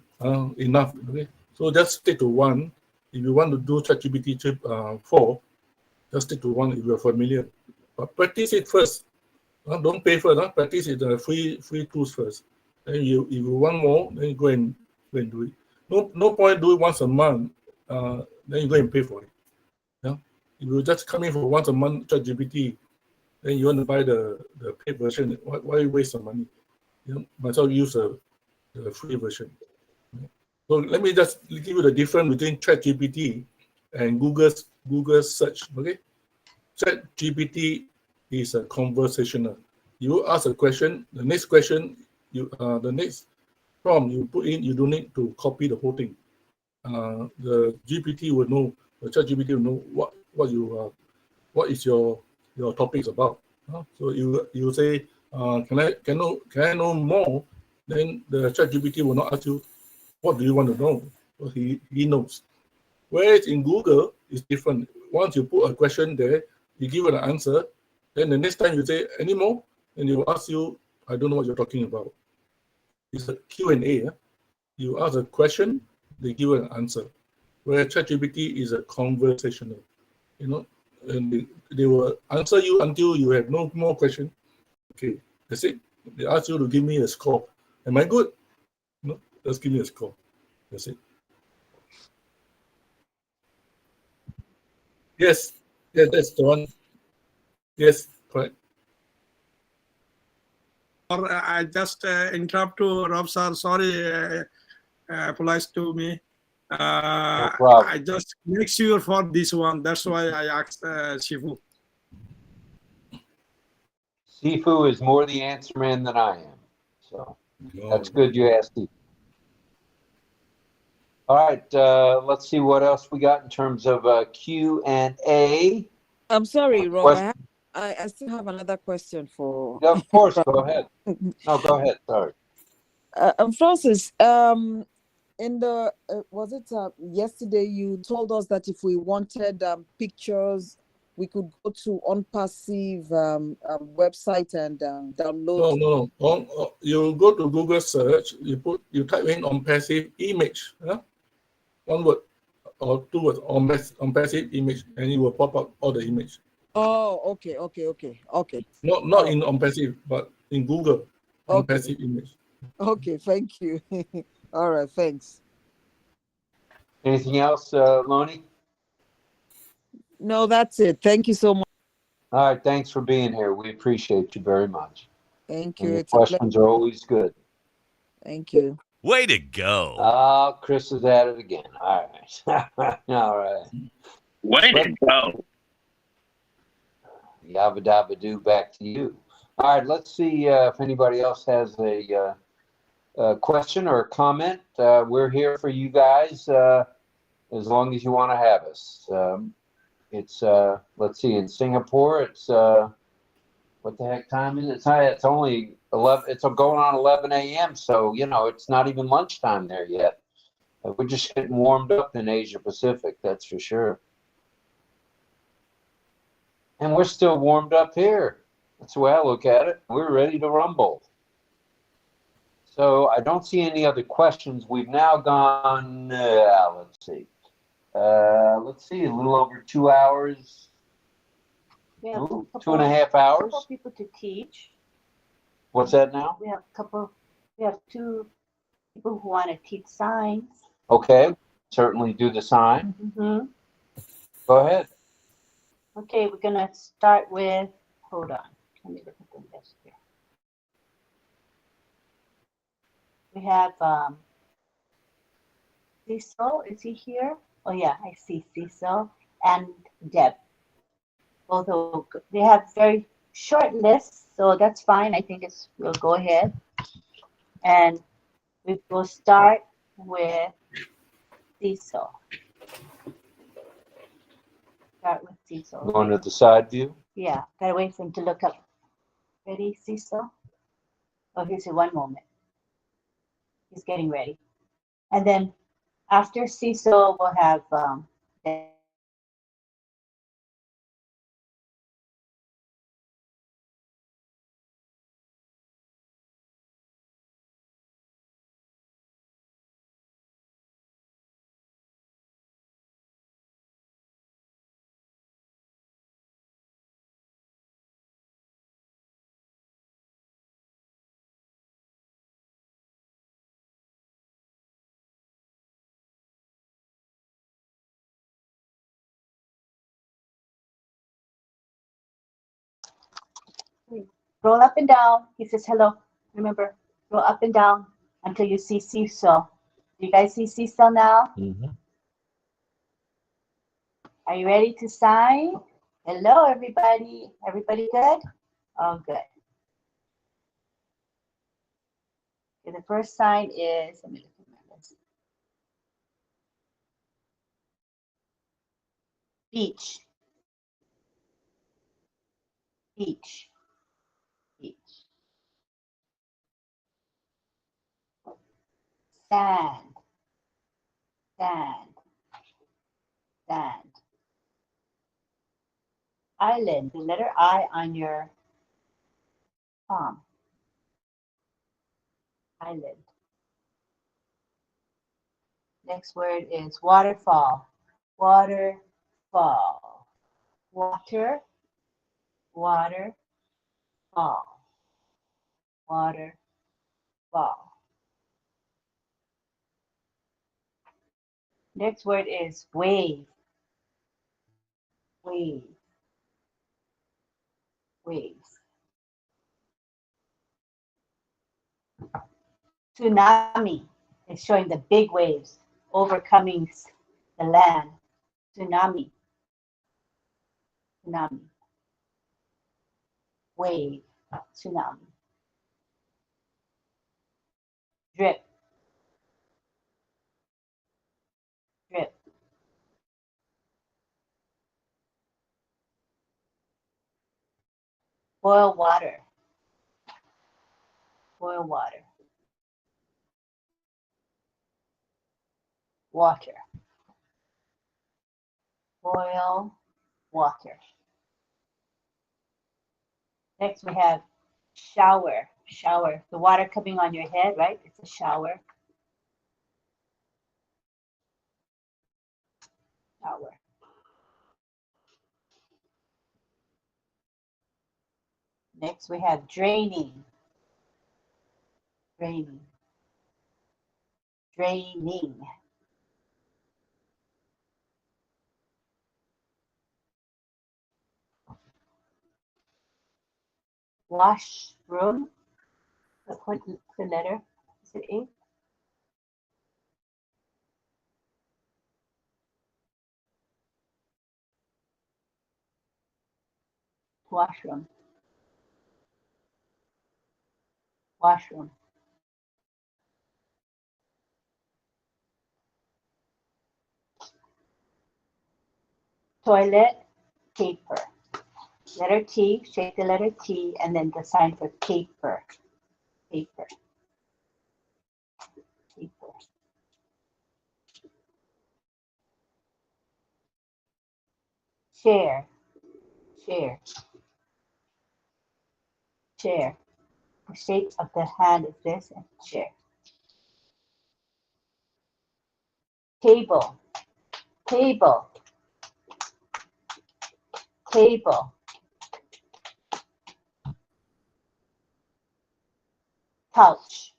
enough. Okay, so just stick to one. If you want to do ChatGPT 4, just stick to one if you're familiar. But practice it first. Don't pay for it. Practice it free tools first. Then if you want more, then you go and do it. No point do it once a month. Then you go and pay for it. Yeah. If you just come in for once a month ChatGPT, then you want to buy the paid version. Why waste the money? Might as well use the free version. So let me just give you the difference between ChatGPT and Google search. Okay, ChatGPT is a conversational. You ask a question, the next question, the next prompt you put in, you don't need to copy the whole thing. The GPT will know, the ChatGPT will know what is your topics about. So you say, can I know more? Then the ChatGPT will not ask you, what do you want to know? Well, he knows. Whereas in Google, it's different. Once you put a question there, you give it an answer. Then the next time you say, any more? And they will ask you, I don't know what you're talking about. It's a Q&A. You ask a question, they give an answer. Whereas ChatGPT is a conversational. And they will answer you until you have no more question. Okay, that's it. They ask you to give me a score. Am I good? No, just give me a score. That's it. Yes, that's the one. Yes, correct. Or I just interrupt to Rob sir. Sorry, apologize to me. No problem. I just make sure for this one. That's why I asked Shifu. Sifu is more the answer man than I am. So that's good you asked him. All right, let's see what else we got in terms of Q&A. I'm sorry, Rob. I still have another question for. Yeah, of course, go ahead. No, go ahead. Sorry. Francis, in the was it yesterday? You told us that if we wanted pictures we could go to OnPassive website and download. No. You go to Google search. You type in OnPassive image. One word or two words OnPassive image, and it will pop up all the image. Oh, okay. Not in OnPassive, but in Google OnPassive image. Okay, thank you. All right, thanks. Anything else, Lonnie? No, that's it. Thank you so much. All right, thanks for being here. We appreciate you very much. Thank you. And your It's a pleasure. questions are always good. Thank you. Way to go. Oh, Chris is at it again. All right. All right. Way to go. Yabba dabba do, back to you. All right, let's see if anybody else has a question or a comment. We're here for you guys as long as you want to have us. It's let's see, in Singapore, it's what the heck time is it? It's only 11. It's going on 11 a.m. So it's not even lunchtime there yet. We're just getting warmed up in Asia Pacific, that's for sure. And we're still warmed up here. That's the way I look at it. We're ready to rumble. So I don't see any other questions. We've now gone, let's see, a little over 2 hours. We have Ooh, 2.5 hours. couple people to teach. What's that now? We have two people who want to teach signs. Okay, certainly do the sign. Mm-hmm. Go ahead. Okay, we're gonna start with, hold on, let me look at the list here. We have Cecil, is he here? Oh yeah, I see Cecil and Deb. Both of, they have very short lists, so that's fine. I think we'll go ahead. And we will start with Cecil. Start with Cecil. Going to the side view. Yeah, gotta wait for him to look up. Ready, Cecil? Oh, here's one moment. He's getting ready. And then after Cecil, we'll have roll up and down. He says hello. Remember, roll up and down until you see Cecil. Do you guys see Cecil now? Mm-hmm. Are you ready to sign? Hello, everybody. Everybody good? Oh, good. Okay, the first sign is, let me look at my list. Beach. Beach. Beach. Sand. Sand. Sand. Island, the letter I on your palm. Island. Next word is waterfall. Waterfall. Water. Water. Fall. Water. Fall. Next word is wave. Wave. Waves. Tsunami is showing the big waves overcoming the land. Tsunami. Tsunami. Wave. Tsunami. Drip. Drip. Boil water. Boil water. Water. Boil water. Next we have shower. Shower. The water coming on your head, right? It's a shower. Shower. Next we have draining. Draining. Draining. Washroom. What's the letter? Is it A? Washroom. Washroom. Toilet paper. Letter T, shake the letter T, and then the sign for paper. Paper. Paper. Chair. Chair. Chair. The shape of the hand is this, and chair. Table. Table. Table. Couch.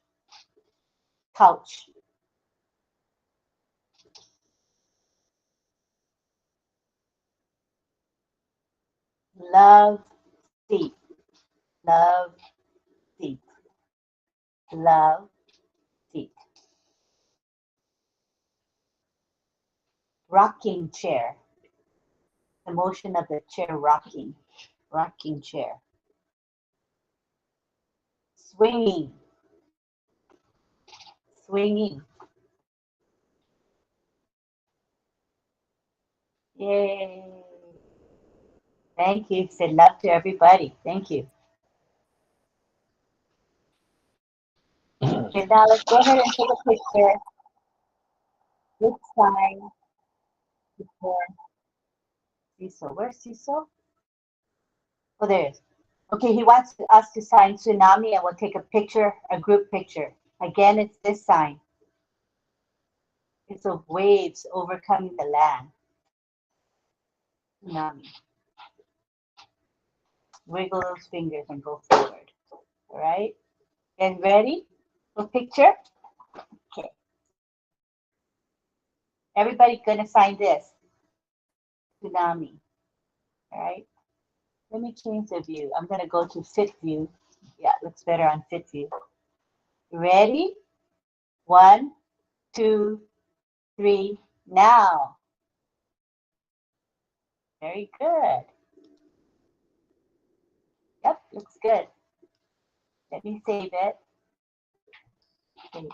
Couch. Love seat. Love seat. Love seat. Rocking chair. The motion of the chair rocking. Rocking chair. Swinging. Swinging. Yay. Thank you. Said love to everybody. Thank you. Okay, now let's go ahead and take a picture. This sign before 𝗙𝗀. Where's 𝗙𝗀? Oh, there it is. Okay, he wants us to sign tsunami, and we'll take a picture, a group picture. Again, it's this sign. It's of waves overcoming the land. Tsunami. Wiggle those fingers and go forward. All right? Guys ready for picture? Okay. Everybody's gonna sign this. Tsunami. All right? Let me change the view. I'm gonna go to fit view. Yeah, looks better on fit view. Ready? 1, 2, 3, now. Very good. Yep, looks good. Let me save it. Okay.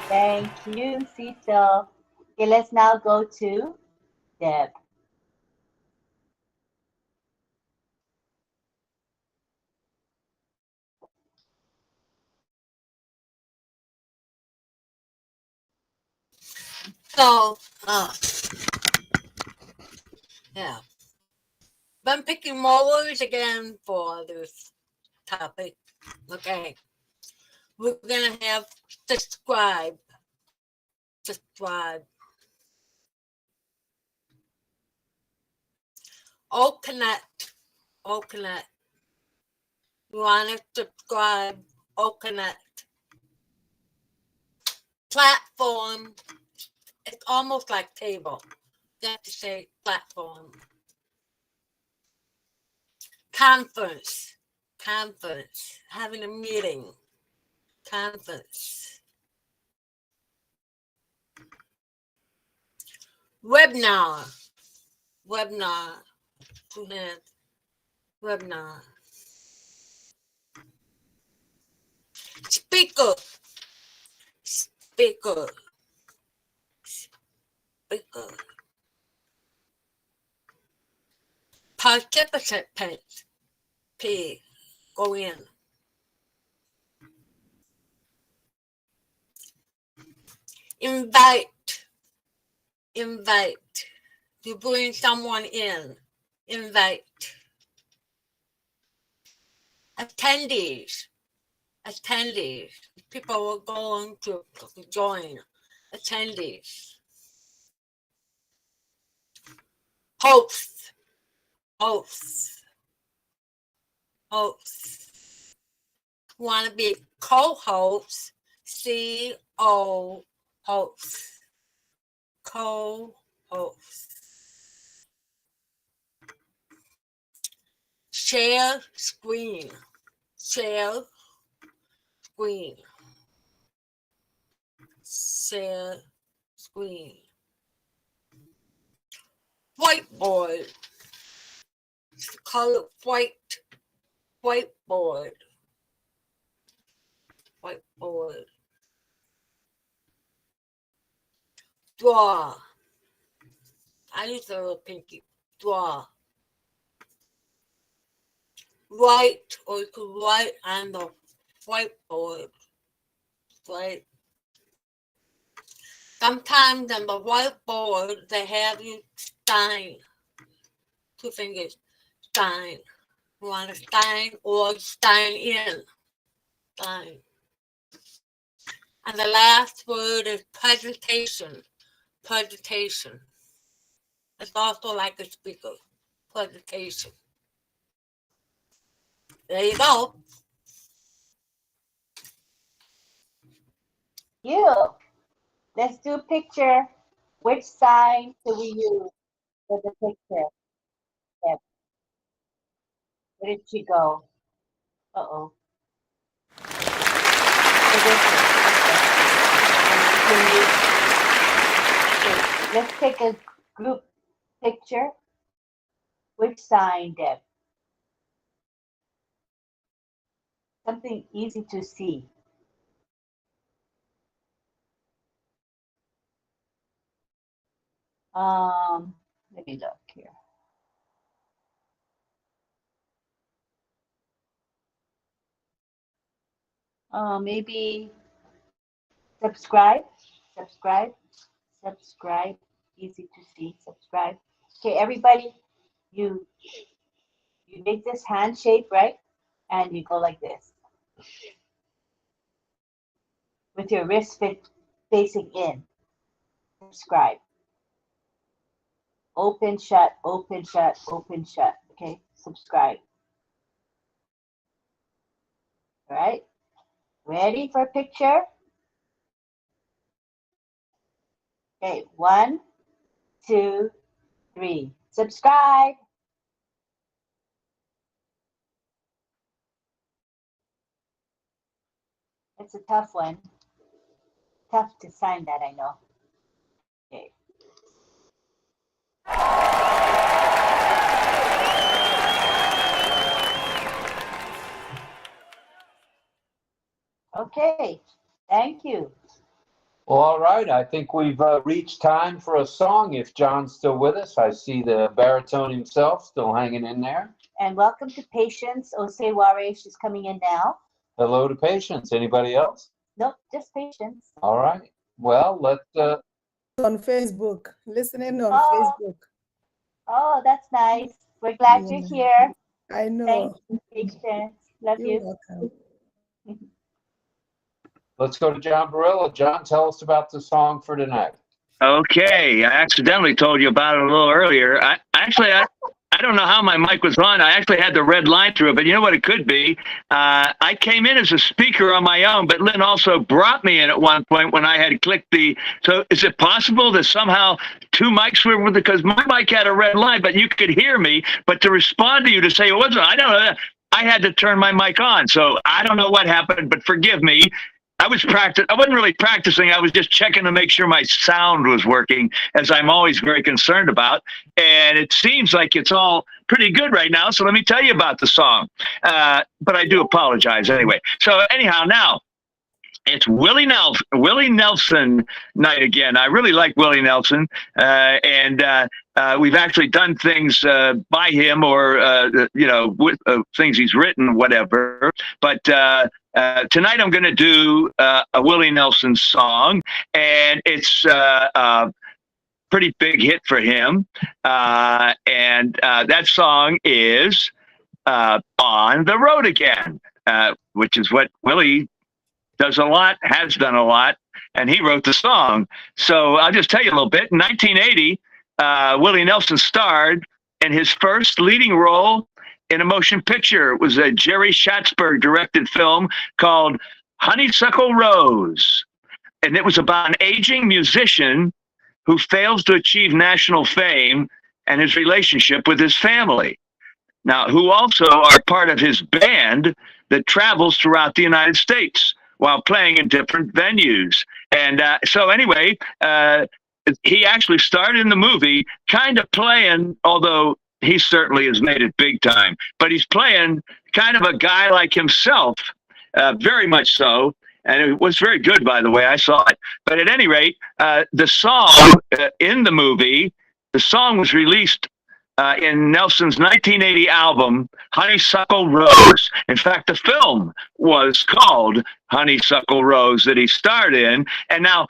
Thank you, 𝗙𝗀. Okay, let's now go to Deb. So, yeah. I'm picking more words again for this topic. Okay. We're going to have describe. Describe. 𝗪connect. 𝗪connect. You want to describe 𝗪connect. Platform. It's almost like table. You have to say platform. Conference. Conference. Having a meeting. Conference. Webinar. Webinar. 2 hands. Webinar. Speaker. Speaker. Speaker. Participant. P. Go in. Invite. Invite. You bring someone in. Invite. Attendees. Attendees. People are going to join. Attendees. Hosts. Hosts. Hosts. Want to be co-hosts. CO hosts. Co-hosts. Share screen. Share screen. Share screen. Whiteboard. Call it whiteboard. Whiteboard. Draw. I use a little pinky. Draw. Write, or you could write on the whiteboard. Right? Sometimes on the whiteboard they have you sign. 2 fingers. Sign. You want to sign or sign in. Sign. And the last word is presentation. Presentation. It's also like a speaker. Presentation. There you go. You. Let's do a picture. Which sign do we use for the picture? Yep. Where did she go? Uh-oh. Okay, let's take a group picture. Which sign, Deb? Something easy to see. Let me look here. Maybe subscribe. Easy to see. Subscribe. Okay, everybody, you make this hand shape, right? And you go like this with your wrist facing in. Subscribe. Open, shut, open, shut, open, shut. Okay, subscribe. All right, ready for a picture? Okay, 1, 2, 3. Subscribe. It's a tough one. Tough to sign that, I know. Okay. Okay, thank you. Well, all right. I think we've reached time for a song. If John's still with us, I see the baritone himself still hanging in there. And welcome to Patience. 𝗘𝘃𝗁𝗓, she's coming in now. Hello to Patience. Anybody else? Nope, just Patience. All right. Well, let's. On Facebook, listening on Facebook. Oh, that's nice. We're glad you're here. I know. Thank you, Patience. Love You're you. welcome. Let's go to John Barilla. John, tell us about the song for tonight. Okay, I accidentally told you about it a little earlier. I don't know how my mic was on. I actually had the red line through it, but you know what it could be? I came in as a speaker on my own, but Lynn also brought me in at one point when I had clicked the. So is it possible that somehow 2 mics were, because my mic had a red line, but you could hear me, but to respond to you to say it wasn't, I don't know, I had to turn my mic on. So I don't know what happened, but forgive me. I wasn't really practicing. I was just checking to make sure my sound was working, as I'm always very concerned about. And it seems like it's all pretty good right now. So let me tell you about the song. But I do apologize anyway. So anyhow, now it's Willie Nelson night again. I really like Willie Nelson. And we've actually done things by him or, with things he's written, whatever. But tonight I'm going to do a Willie Nelson song, and it's a pretty big hit for him. And that song is On the Road Again, which is what Willie does a lot, has done a lot, and he wrote the song. So I'll just tell you a little bit. In 1980, Willie Nelson starred in his first leading role in a motion picture. It was a Jerry Schatzberg directed film called Honeysuckle Rose. And it was about an aging musician who fails to achieve national fame and his relationship with his family. Now, who also are part of his band that travels throughout the United States while playing in different venues. And so anyway, he actually started in the movie kind of playing, although he certainly has made it big time, but he's playing kind of a guy like himself, very much so. And it was very good, by the way. I saw it. But at any rate, the song in the movie, the song was released in Nelson's 1980 album, Honeysuckle Rose. In fact, the film was called Honeysuckle Rose that he starred in. And now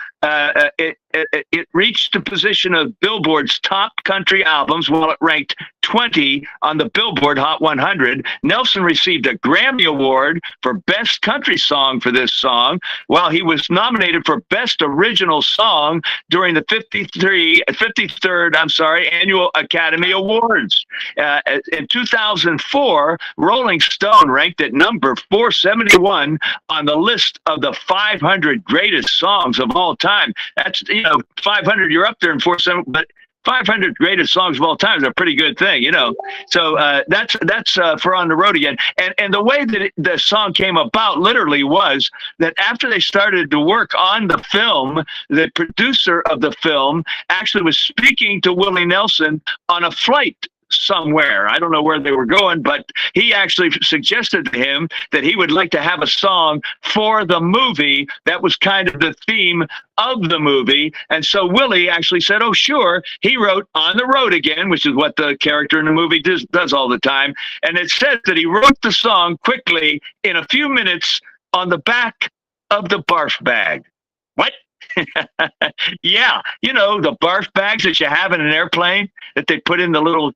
it reached the position of Billboard's top country albums while it ranked 20 on the Billboard Hot 100. Nelson received a Grammy Award for Best Country Song for this song, while he was nominated for Best Original Song during the 53rd Annual Academy Awards. In 2004, Rolling Stone ranked at number 471 on the list of the 500 greatest songs of all time. That's, 500, you're up there in 470, but 500 greatest songs of all time is a pretty good thing, So that's for On the Road Again. And the way that the song came about literally was that after they started to work on the film, the producer of the film actually was speaking to Willie Nelson on a flight somewhere. I don't know where they were going, but he actually suggested to him that he would like to have a song for the movie that was kind of the theme of the movie. And so Willie actually said, oh, sure. He wrote On the Road Again, which is what the character in the movie does all the time. And it says that he wrote the song quickly in a few minutes on the back of the barf bag. What? Yeah, the barf bags that you have in an airplane that they put in the little,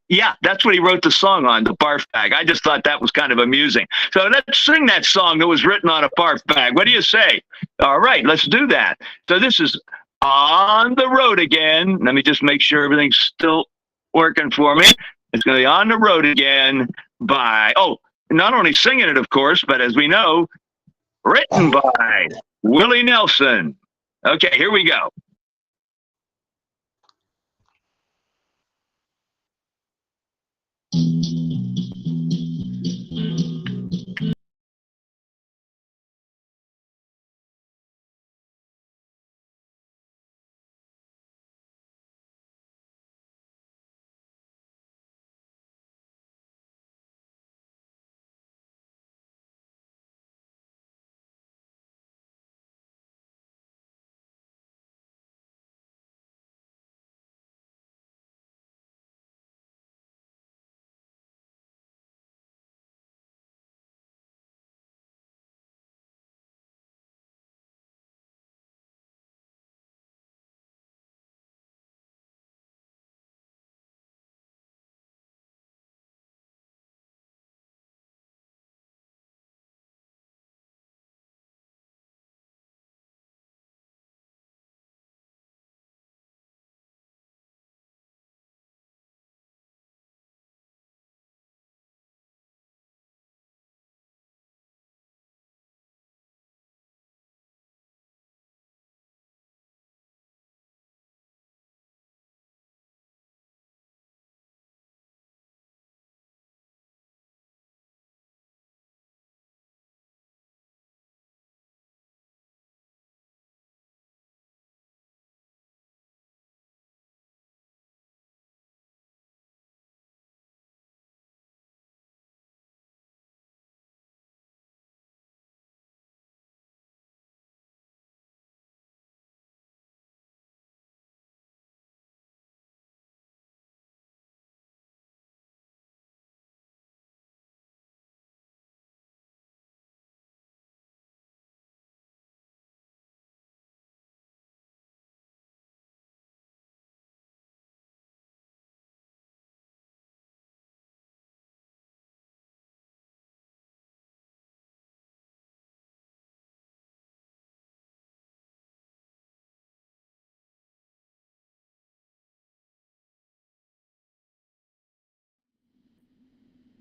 yeah, that's what he wrote the song on, the barf bag. I just thought that was kind of amusing. So let's sing that song that was written on a barf bag. What do you say? All right, let's do that. So this is On the Road Again. Let me just make sure everything's still working for me. It's going to be On the Road Again by, not only singing it, of course, but as we know, written by Willie Nelson. Okay, here we go.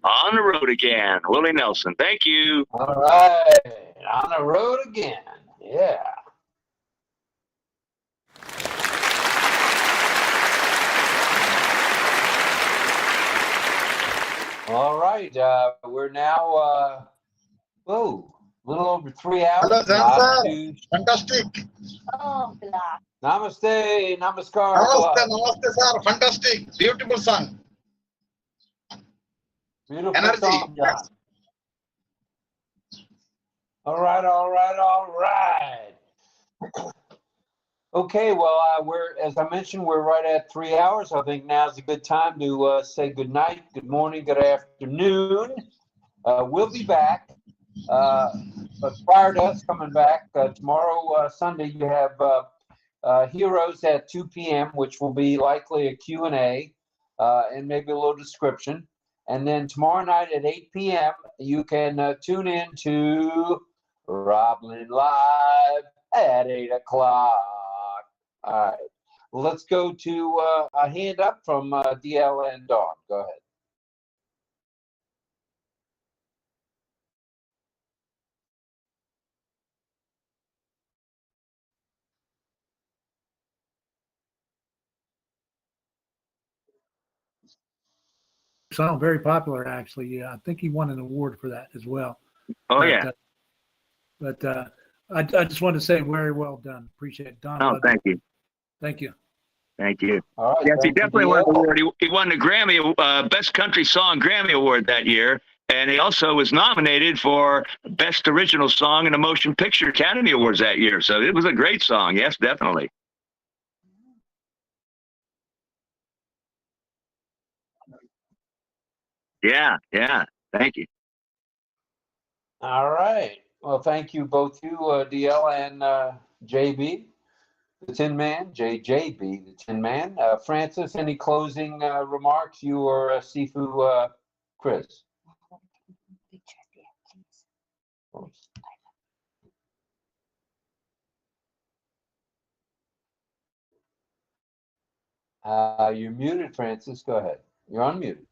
On the road again, Willie Nelson. Thank you. All right, on the road again. Yeah. All right, we're now, a little over 3 hours. Hello, Not sir. too- Fantastic. Oh, Black. Namaste, namaskar. Namaste, namaste, sir. Fantastic. Beautiful song. Beautiful Energy. song, John. All right, all right, all right. Okay, well, as I mentioned, we're right at 3 hours. I think now's a good time to say good night, good morning, good afternoon. We'll be back. But prior to us coming back, tomorrow, Sunday, you have Heroes at 2 p.m., which will be likely a Q&A and maybe a little description. And then tomorrow night at 8 p.m., you can tune in to Roblin Live at 8 o'clock. All right. Well, let's go to a hand up from DL and Dawn. Go ahead. Song very popular, actually. Yeah, I think he won an award for that as well. Oh, But, yeah. I just wanted to say very well done. Appreciate it, Don. Oh, thank you. Thank you. Thank you. All right, Yes, he thank you, definitely won the DL. award. He won the Grammy Best Country Song Grammy Award that year, and he also was nominated for Best Original Song in the Motion Picture Academy Awards that year. So it was a great song. Yes, definitely. Yeah, yeah. Thank you. All right. Well, thank you both you, DL and JB, the Tin Man, JJB, the Tin Man. Francis, any closing remarks? You or Sifu, Chris? You're muted, Francis. Go ahead. You're unmuted.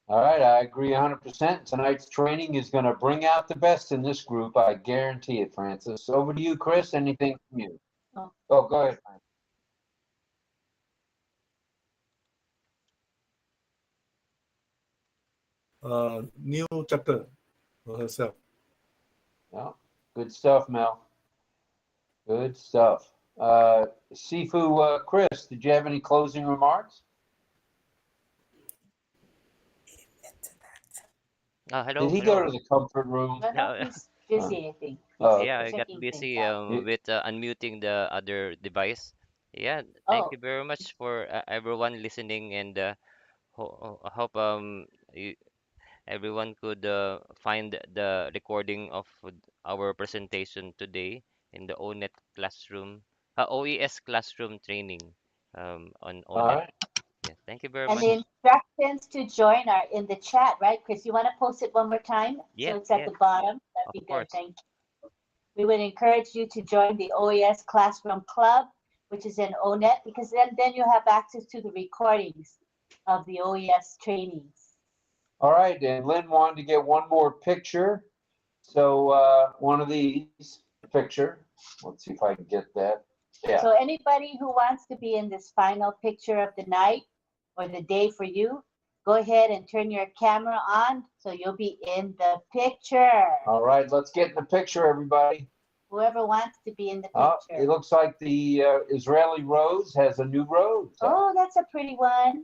All right, I agree 100%. Tonight's training is going to bring out the best in this group. I guarantee it, Francis. Over to you, Chris. Anything from you? Oh, go ahead, Francis. New chapter for herself. Yeah, good stuff, Mel. Good stuff. Sifu, Chris, did you have any closing remarks? Hello. Did he hello. go to the comfort room? No, he's busy, I think. Oh, Yeah, I got Checking busy things out. with unmuting the other device. Yeah, thank Oh, you very much for everyone listening, and I hope everyone could find the recording of our presentation today in the ONET classroom, OES classroom training on all ONET. right. Yeah, thank you very and much. the instructions to join are in the chat, right, Chris? You want to post it one more time? Yeah, So it's at yeah, the bottom. That'd of be good. course. Thank you. We would encourage you to join the OES Classroom Club, which is in ONET, because then you have access to the recordings of the OES trainings. All right, and Lynn wanted to get one more picture. So one of these picture. Let's see if I can get that. Yeah. So anybody who wants to be in this final picture of the night or the day for you, go ahead and turn your camera on so you'll be in the picture. All right, let's get in the picture, everybody. Whoever wants to be in the Oh, picture. it looks like the Israeli rose has a new rose. Oh, that's a pretty one.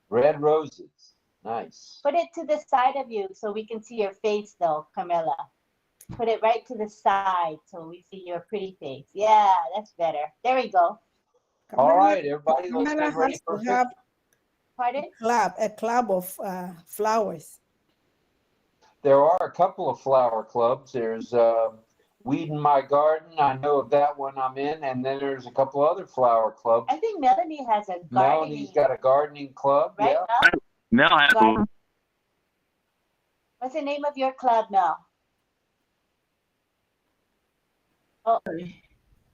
Red roses. Nice. Put it to the side of you so we can see your face though, Carmela. Put it right to the side so we see your pretty face. Yeah, that's better. There we go. All right, everybody, let's Carmela get ready has for to have Pardon? a club of flowers. There are a couple of flower clubs. There's Weed in My Garden. I know of that one I'm in. And then there's a couple other flower clubs. I think Melanie has a gardening. Melanie's got a gardening club. Right, Yeah. Mel? Mel has one. What's the name of your club, Mel? Oh,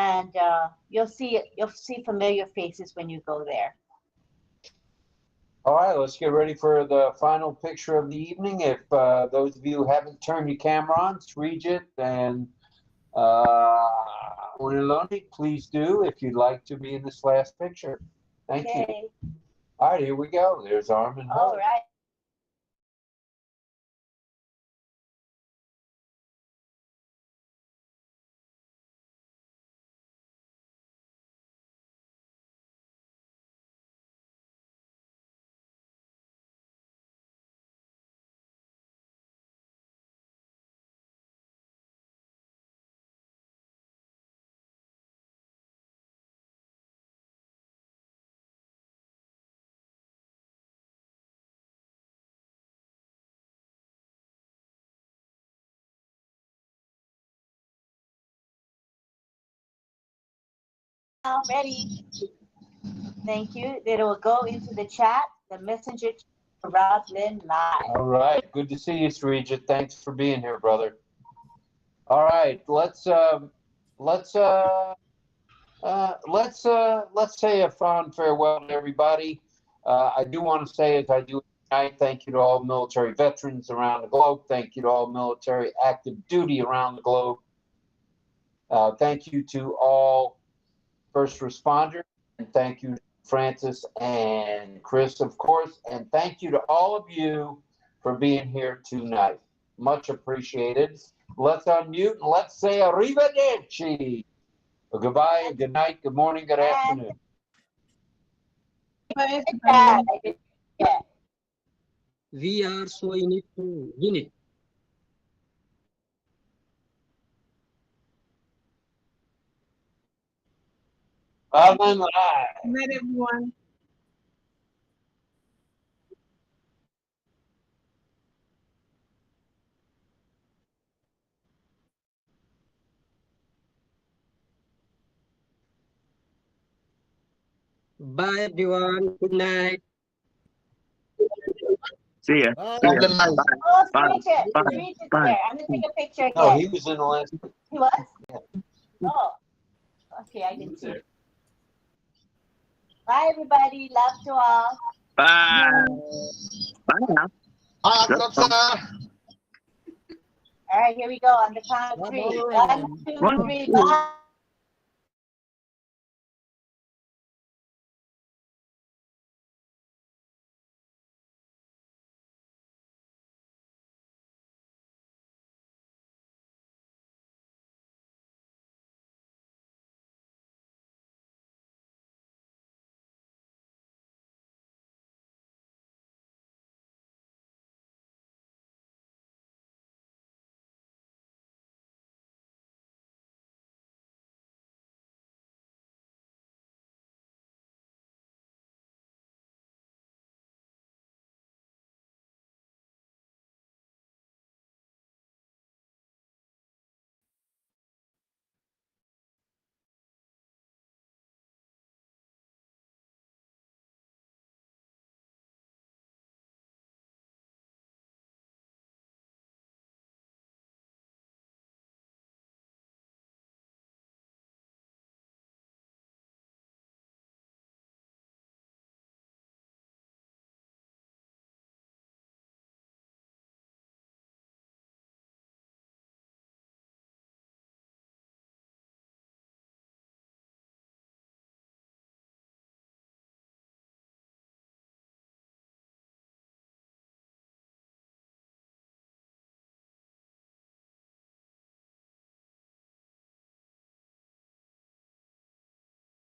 and you'll see familiar faces when you go there. All right, let's get ready for the final picture of the evening. If those of you who haven't turned your camera on, Srijit and Uniloni, please do if you'd like to be in this last picture. Thank you. All right, here we go. There's arm and All hug. right. Now ready. Thank you. It will go into the chat, the messenger to Rob Lynn live. All right, good to see you, Srijit. Thanks for being here, brother. All right, let's say a fond farewell to everybody. I do want to say, as I do tonight, thank you to all military veterans around the globe. Thank you to all military active duty around the globe. Thank you to all first responders, and thank you, Francis and Chris, of course, and thank you to all of you for being here tonight. Much appreciated. Let's unmute and let's say arrivederci. Goodbye, good night, good morning, good afternoon. Bye. We are so in it to win it. Good night, everyone. Bye, everyone. Good night. See ya. Oh, Bye. Srijit there. I'm gonna take a picture again. No, he was in the last. He was? Oh, okay, I didn't see. Bye, everybody. Love to all. Bye. Bye now. All right, here we go on the count of 3. 1, 2, 3. Bye.